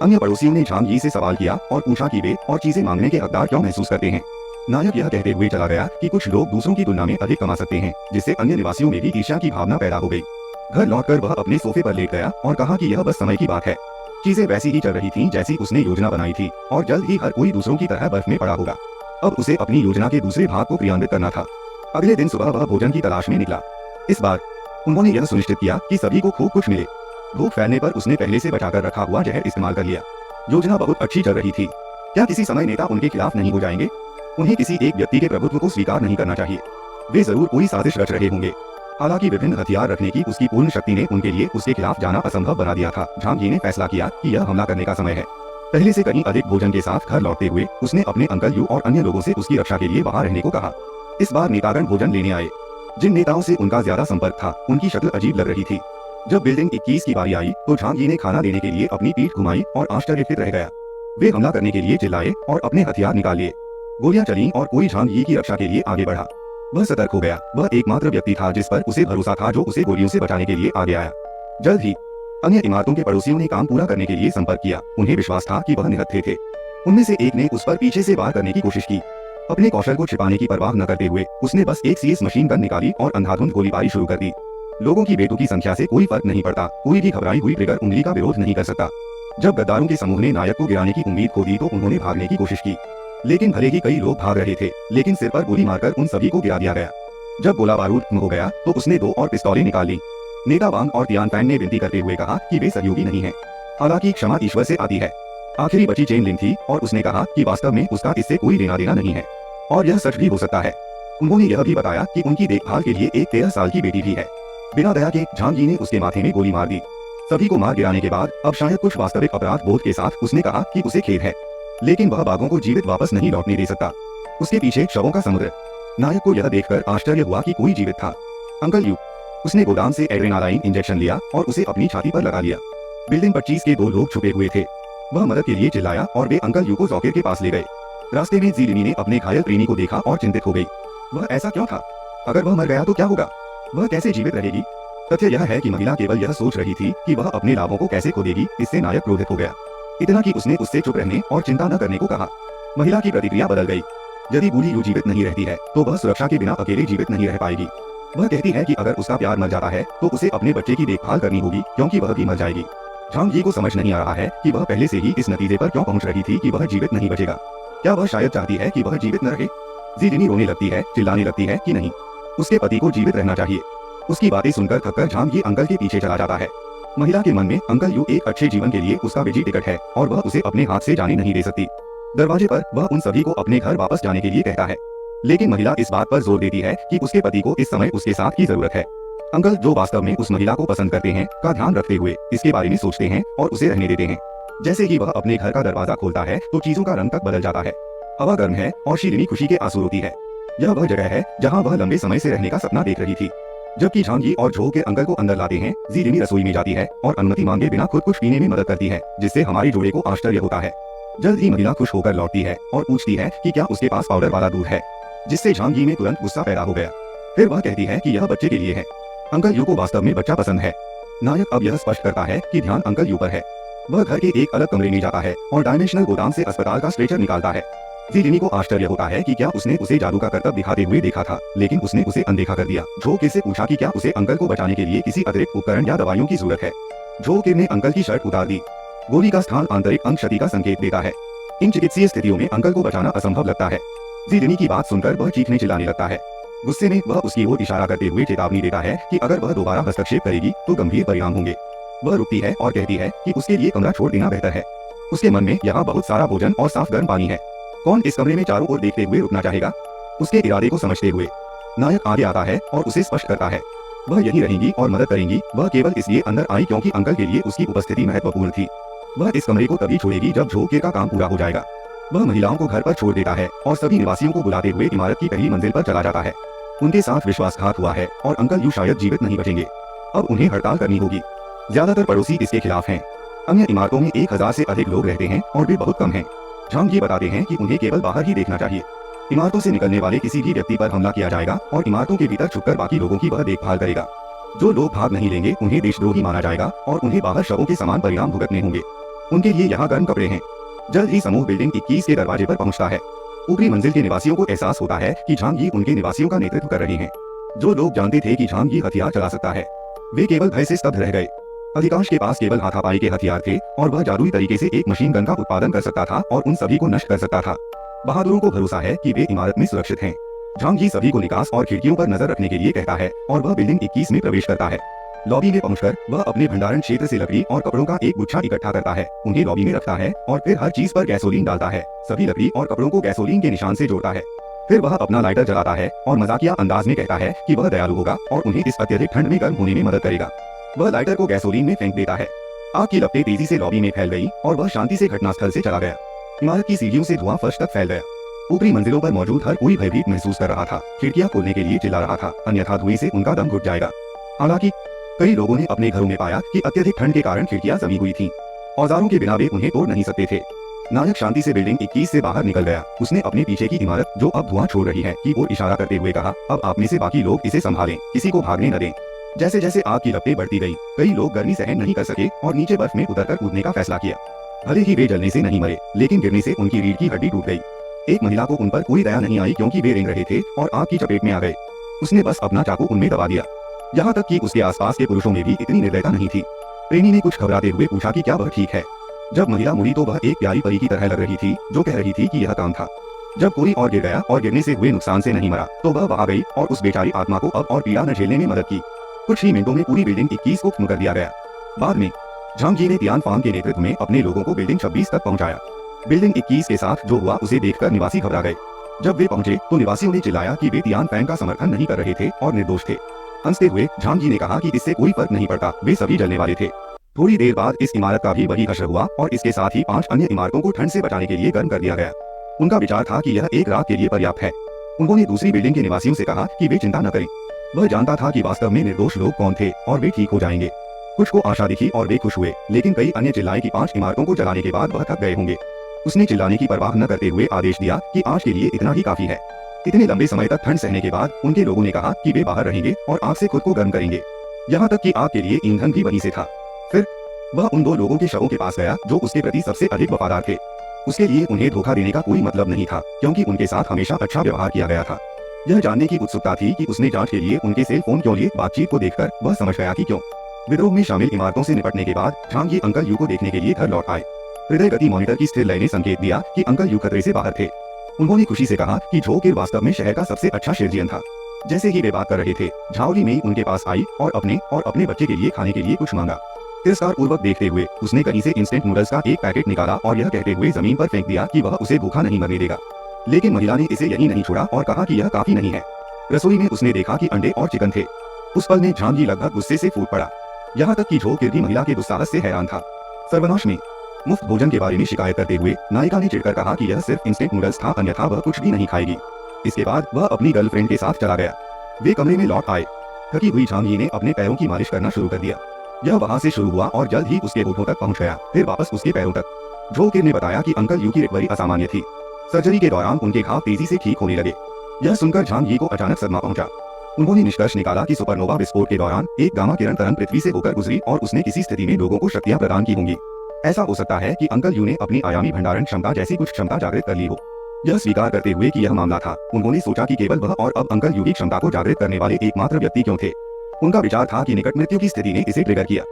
अन्य पड़ोसियों ने झांग जी से सवाल किया और पूछा कि वे और चीजें मांगने के हकदार क्यों महसूस करते हैं। नायक यह कहते हुए चला गया कि कुछ लोग दूसरों की तुलना में अधिक कमा सकते हैं, जिससे अन्य निवासियों में भी ईर्ष्या की भावना पैदा हो गई। घर लौटकर वह अपने सोफे पर लेट गया और कहा कि यह बस समय की बात है। चीजें वैसी ही चल रही थीं जैसी उसने योजना बनाई थी और जल्द ही हर कोई दूसरों की तरह बर्फ में पड़ा होगा। अब उसे अपनी योजना के दूसरे भाग को क्रियान्वित करना था। अगले दिन सुबह वह भोजन की तलाश में निकला। इस बार उन्होंने यह सुनिश्चित किया कि सभी को खूब कुछ मिले। भूख फैलने पर उसने पहले से बचाकर रखा हुआ जहर इस्तेमाल कर लिया। योजना बहुत अच्छी चल रही थी। क्या किसी समय नेता उनके खिलाफ नहीं हो जाएंगे? उन्हें किसी एक व्यक्ति के प्रभुत्व को स्वीकार नहीं करना चाहिए। वे जरूर कोई साजिश रच रहे होंगे। हालांकि विभिन्न हथियार रखने की उसकी पूर्ण शक्ति ने उनके लिए उसके खिलाफ जाना असंभव बना दिया था। झांग जी ने फैसला किया कि यह हमला करने का समय है। पहले से कहीं अधिक भोजन के साथ घर लौटते हुए उसने अपने अंकल यू और अन्य लोगों से उसकी रक्षा के लिए वहां रहने को कहा। इस बार नेतागण भोजन लेने आए। जिन नेताओं से उनका ज्यादा संपर्क था उनकी शक्ल अजीब लग रही थी। जब बिल्डिंग 21 की बारी आई तो झांग जी ने खाना देने के लिए अपनी पीठ घुमाई और आश्चर्यचकित रह गया। वे हमला करने के लिए चिल्लाए और अपने हथियार निकाल लिए। गोलियां चली और कोई झांग जी की रक्षा के लिए आगे बढ़ा। वह सतर्क हो गया। वह एकमात्र व्यक्ति था जिस पर उसे भरोसा था, जो उसे गोलियों से बचाने के लिए आगे आया। जल्द ही अन्य इमारतों के पड़ोसियों ने काम पूरा करने के लिए संपर्क किया। उन्हें विश्वास था कि वह निहत्थे थे। उनमें से एक ने उस पर पीछे से वार करने की कोशिश की। अपने कौशल को छिपाने की परवाह न करते हुए उसने बस एक CS मशीन गन निकाली और अंधाधुंध गोलीबारी शुरू कर दी। लोगों की बेतुकी संख्या से कोई फर्क नहीं पड़ता। कोई भी घबराई हुई ट्रिगर उंगली का विरोध नहीं कर सकता। जब गद्दारों के समूह ने नायक को गिराने की उम्मीद खो दी तो उन्होंने भागने की कोशिश की, लेकिन भले ही कई लोग भाग रहे थे, लेकिन सिर पर गोली मारकर उन सभी को गिरा दिया गया। जब गोला बारूद खत्म हो गया तो उसने 2 और पिस्तौलें निकाल ली। नेता वांग और तियान फैंग ने विनती करते हुए कहा कि वे सहयोगी नहीं हैं। हालांकि क्षमा ईश्वर से आती है। आखिरी बची चेन लिंग थी और उसने कहा कि वास्तव में उसका इससे कोई लेना देना नहीं है और यह सच भी हो सकता है। उन्होंने यह भी बताया कि उनकी देखभाल के लिए एक 13 साल की बेटी भी है। बिना दया के झांग जी ने उसके माथे में गोली मार दी। सभी को मार गिराने के बाद अब शायद कुछ वास्तविक अपराध बोध के साथ उसने कहा कि उसे खेद है, लेकिन वह बाघों को जीवित वापस नहीं लौटने दे सकता। उसके पीछे शवों का समुद्र। नायक को यह देखकर आश्चर्य हुआ कि कोई जीवित था। Uncle you. उसने गोदाम से एड्रेनालाइन इंजेक्शन लिया और उसे अपनी छाती पर लगा लिया। बिल्डिंग 25 के 2 लोग छुपे हुए थे। वह मदद के लिए चिल्लाया और वे अंकल यू को जॉकेर के पास ले गए। रास्ते में ज़ीलिनी ने अपने घायल प्रेमी को देखा और चिंतित हो गई। वह ऐसा क्यों था? अगर वह मर गया तो क्या होगा? वह कैसे जीवित रहेगी? तथ्य यह है कि महिला केवल यह सोच रही थी कि वह अपने लाभों को कैसे खो देगी। इससे नायक क्रोधित हो गया, इतना कि उसने उससे चुप रहने और चिंता न करने को कहा। महिला की प्रतिक्रिया बदल गई। यदि बूढ़ी यू जीवित नहीं रहती है तो वह सुरक्षा के बिना अकेले जीवित नहीं रह पाएगी। वह कहती है कि अगर उसका प्यार मर जाता है तो उसे अपने बच्चे की देखभाल करनी होगी, क्योंकि वह भी मर जाएगी। झांग यी को समझ नहीं आ रहा है कि वह पहले से ही इस नतीजे पर क्यों पहुंच रही थी कि वह जीवित नहीं बचेगा। क्या वह शायद चाहती है कि वह जीवित न रहे? ज़ीलिनी रोने लगती है, चिल्लाने लगती है कि नहीं, उसके पति को जीवित रहना चाहिए। उसकी बातें सुनकर थककर झांग यी अंकल के पीछे चला जाता है। महिला के मन में अंकल यू एक अच्छे जीवन के लिए उसका बिजी टिकट है और वह उसे अपने हाथ से जाने नहीं दे सकती। दरवाजे पर वह उन सभी को अपने घर वापस जाने के लिए कहता है, लेकिन महिला इस बात पर जोर देती है कि उसके पति को इस समय उसके साथ की जरूरत है। अंकल, जो वास्तव में उस महिला को पसंद करते हैं, का ध्यान रखते हुए इसके बारे में सोचते हैं और उसे रहने देते हैं। जैसे ही वह अपने घर का दरवाजा खोलता है तो चीजों का रंग तक बदल जाता है। हवा गर्म है और शीलिनी खुशी के आंसू रोती है। यह वह जगह है जहाँ वह लंबे समय से रहने का सपना देख रही थी। जबकि झांग यी और झो के अंकल को अंदर लाते हैं, ज़ीलिनी रसोई में जाती है और अनुमति मांगे बिना खुद कुछ पीने में मदद करती है, जिससे हमारे जोड़े को आश्चर्य होता है। जल्द ही महिला खुश होकर लौटती है और पूछती है कि क्या उसके पास पाउडर वाला दूध है, जिससे झांग यी में तुरंत गुस्सा पैदा हो गया। फिर वह कहती है कि यह बच्चे के लिए है। अंकल यू को वास्तव में बच्चा पसंद है। नायक अब यह स्पष्ट करता है कि ध्यान अंकल यू पर है। वह घर के एक अलग कमरे में जाता है और डायमेंशनल गोदाम से अस्पताल का स्ट्रेचर निकालता है। ज़ीलिनी को आश्चर्य होता है कि क्या उसने उसे जादू का करतब दिखाते हुए देखा था, लेकिन उसने उसे अनदेखा कर दिया। झो किर से पूछा कि क्या उसे अंकल को बचाने के लिए किसी अतिरिक्त उपकरण या दवाइयों की जरूरत है। झो किर ने अंकल की शर्ट उतार दी। गोली का स्थान आंतरिक अंग क्षति का संकेत देता है। इन चिकित्सीय स्थितियों में अंकल को बचाना असंभव लगता है। ज़ीलिनी की बात सुनकर वह चीखने चिल्लाने लगता है। गुस्से में वह उसकी ओर इशारा करते हुए चेतावनी देता है कि अगर वह दोबारा हस्तक्षेप करेगी तो गंभीर परिणाम होंगे। वह रुकती है और कहती है कि उसके लिए कमरा छोड़ देना बेहतर है। उसके मन में यहाँ बहुत सारा भोजन और साफ गर्म पानी है। कौन इस कमरे में चारों ओर देखते हुए रुकना चाहेगा? उसके इरादे को समझते हुए नायक आगे आता है और उसे स्पष्ट करता है वह यहीं रहेंगी और मदद करेंगी। वह केवल इसलिए अंदर आई क्योंकि अंकल के लिए उसकी उपस्थिति महत्वपूर्ण थी। वह इस कमरे को तभी छोड़ेगी जब झो किर का काम पूरा हो जाएगा। वह महिलाओं को घर पर छोड़ देता है और सभी निवासियों को बुलाते हुए इमारत की पहली मंजिल पर चला जाता है। उनके साथ विश्वासघात हुआ है और अंकल यू शायद जीवित नहीं बचेंगे। अब उन्हें हड़ताल करनी होगी। ज्यादातर पड़ोसी इसके खिलाफ हैं। अन्य इमारतों में 1000 से अधिक लोग रहते हैं और वे बहुत कम हैं। झांग ये बताते हैं कि उन्हें केवल बाहर ही देखना चाहिए। इमारतों से निकलने वाले किसी भी व्यक्ति पर हमला किया जाएगा और इमारतों के भीतर छुपकर बाकी लोगों की वह देखभाल करेगा। जो लोग भाग नहीं लेंगे उन्हें देशद्रोही माना जाएगा और उन्हें बाहर शवों के समान परिणाम भुगतने होंगे। उनके लिए यहाँ गर्म कपड़े हैं। जल्द ही समूह बिल्डिंग 21 के दरवाजे पर पहुंचता है। ऊपरी मंजिल के निवासियों को एहसास होता है कि झांग यी उनके निवासियों का नेतृत्व कर रहे हैं। जो लोग जानते थे कि झांग यी हथियार चला सकता है, वे केवल भय से स्तब्ध रह गए। अधिकांश के पास केवल हाथापाई के हथियार थे और वह जादुई तरीके से एक मशीन गन का उत्पादन कर सकता था और उन सभी को नष्ट कर सकता था। बहादुरों को भरोसा है कि वे इमारत में सुरक्षित हैं। झांग यी सभी को निकास और खिड़कियों पर नजर रखने के लिए कहता है और वह बिल्डिंग 21 में प्रवेश करता है। लॉबी में पहुंचकर वह अपने भंडारण क्षेत्र से लकड़ी और कपड़ों का एक गुच्छा इकट्ठा करता है, उन्हें लॉबी में रखता है और फिर हर चीज पर गैसोलीन डालता है। सभी लकड़ी और कपड़ों को गैसोलीन के निशान से जोड़ता है। फिर वह अपना लाइटर जलाता है और मजाकिया अंदाज में कहता है कि वह दयालु होगा और उन्हें इस अत्यधिक ठंड में गर्म होने में मदद करेगा। वह लाइटर को गैसोलीन में फेंक देता है। आग की लपटें तेजी से लॉबी में फैल गई और वह शांति से घटनास्थल से चला गया। इमारत की सीढ़ियों से धुआं फर्श तक फैल गया। ऊपरी मंजिलों पर मौजूद हर कोई भयभीत महसूस कर रहा था। खिड़कियां खोलने के लिए चिल्ला रहा था, अन्यथा धुएं से उनका दम घुट जाएगा। हालांकि कई लोगों ने अपने घरों में पाया कि अत्यधिक ठंड के कारण खिड़कियां जमी हुई थीं। औजारों के बिना वे उन्हें तोड़ नहीं सकते थे। नायक शांति से बिल्डिंग 21 से बाहर निकल गया। उसने अपने पीछे की इमारत, जो अब धुआं छोड़ रही है, की ओर इशारा करते हुए कहा, अब आप में से बाकी लोग इसे संभालें, किसी को भागने न दें। जैसे जैसे आग की लपटें बढ़ती गई, कई लोग गर्मी सहन नहीं कर सके और नीचे बर्फ में उतरकर कूदने का फैसला किया। भले ही वे जलने से नहीं मरे, लेकिन गिरने से उनकी रीढ़ की हड्डी टूट गई। एक महिला को उन पर कोई दया नहीं आई क्योंकि वे रेंग रहे थे और आग की चपेट में आ गए। उसने बस अपना चाकू उनमें दबा दिया। यहाँ तक कि उसके आसपास के पुरुषों में भी इतनी निर्दयता नहीं थी। प्रेमी ने कुछ घबराते हुए पूछा कि क्या वह ठीक है। जब महिला मुड़ी तो वह एक प्यारी परी की तरह लग रही थी, जो कह रही थी कि यह काम था। जब कोई और गिर गया और गिरने से हुए नुकसान से नहीं मरा, तो वह वहां गई और उस बेचारी आत्मा को अब और पीड़ा न झेलने में मदद की। कुछ ही मिनटों में पूरी बिल्डिंग 21 को खत्म कर दिया गया। बाद में झांग यी ने तियानफांग के नेतृत्व में अपने लोगों को बिल्डिंग 26 तक पहुंचाया। बिल्डिंग 21 के साथ जो हुआ उसे देखकर निवासी घबरा गए। जब वे पहुंचे तो निवासियों ने चिल्लाया कि वे तियानफांग का समर्थन नहीं कर रहे थे और निर्दोष थे। हंसते हुए झांग यी ने कहा कि इससे कोई फर्क नहीं पड़ता, वे सभी जलने वाले थे। थोड़ी देर बाद इस इमारत का भी वही हश्र हुआ और इसके साथ ही 5 अन्य इमारतों को ठंड से बचाने के लिए गर्म कर दिया गया। उनका विचार था कि यह एक रात के लिए पर्याप्त है। उन्होंने दूसरी बिल्डिंग के निवासियों से कहा कि वे चिंता न करें। वह जानता था कि वास्तव में निर्दोष लोग कौन थे और वे ठीक हो जाएंगे। कुछ को आशा दिखी और वे खुश हुए, लेकिन कई अन्य चिल्लाए कि 5 इमारतों को जलाने के बाद वह थक गए होंगे। उसने चिल्लाने की परवाह न करते हुए आदेश दिया कि आज के लिए इतना ही काफी है। इतने लंबे समय तक ठंड सहने के बाद उनके लोगों ने कहा कि वे बाहर रहेंगे और आग से खुद को गर्म करेंगे, यहाँ तक कि आग के लिए ईंधन भी वहीं से था। फिर वह उन 2 लोगों के शवों के पास गया जो उसके प्रति सबसे अधिक वफादार थे। उसके लिए उन्हें धोखा देने का कोई मतलब नहीं था, क्योंकि उनके साथ हमेशा अच्छा व्यवहार किया गया था। यह जानने की उत्सुकता थी कि उसने जांच के लिए उनके सेल फोन क्यों लिए। बातचीत को देखकर वह समझ गया कि क्यों। विद्रोह में शामिल इमारतों से निपटने के बाद झांग ये अंकल यू को देखने के लिए घर लौट आए। हृदय गति मॉनिटर की स्थिर लय ने संकेत दिया कि अंकल यू खतरे से बाहर थे। उन्होंने खुशी से कहा कि झो किर वास्तव में शहर का सबसे अच्छा शेरजियन था। जैसे ही वे बात कर रहे थे, झाओली मेई उनके पास आई और अपने बच्चे के लिए खाने के लिए कुछ मांगा। तिरस्कार पूर्वक देखते हुए उसने कहीं से इंस्टेंट नूडल्स का एक पैकेट निकाला और यह कहते हुए जमीन पर फेंक दिया कि वह उसे भूखा नहीं मरने देगा। लेकिन महिला ने इसे यहीं नहीं छोड़ा और कहा कि यह काफी नहीं है। रसोई में उसने देखा कि अंडे और चिकन थे। उस पल में झांगी लगभग गुस्से से फूट पड़ा, यहाँ तक कि झो किर भी महिला के दुस्साहस से हैरान था। सर्वनाश में मुफ्त भोजन के बारे में शिकायत करते हुए नायिका ने चिढ़कर कहा कि यह सिर्फ इंस्टेंट नूडल्स था, अन्यथा वह कुछ भी नहीं खाएगी। इसके बाद वह अपनी गर्लफ्रेंड के साथ चला गया। वे कमरे में लौट आए। थकी हुई झांगी ने अपने पैरों की मालिश करना शुरू कर दिया। यह वहां से शुरू हुआ और जल्द ही उसके होठों तक पहुंच गया, फिर वापस उसके पैरों तक। झो किर ने बताया कि अंकल यू की रिकवरी असामान्य थी। सर्जरी के दौरान उनके घाव तेजी से ठीक होने लगे। यह सुनकर झांगी को अचानक सदमा पहुंचा। उन्होंने निष्कर्ष निकाला कि सुपरनोवा विस्फोट के दौरान एक गामा किरण तरंग पृथ्वी से होकर गुजरी और उसने किसी स्थिति में लोगों को शक्तियां प्रदान की होंगी। ऐसा हो सकता है कि अंकल यू ने अपनी आयामी भंडारण क्षमता जैसी कुछ क्षमता जागृत कर ली हो। यह स्वीकार करते हुए कि यह मामला था, उन्होंने सोचा कि केवल वह और अब अंकल यू की क्षमता को जागृत करने वाले एकमात्र व्यक्ति क्यों थे। उनका विचार था कि निकट मृत्यु की स्थिति ने इसे ट्रिगर किया।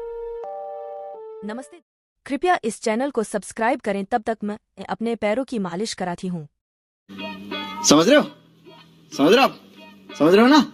नमस्ते, कृपया इस चैनल को सब्सक्राइब करें। तब तक मैं अपने पैरों की मालिश कराती हूँ। समझ रहे हो? समझ रहे हो आप? समझ रहे हो ना?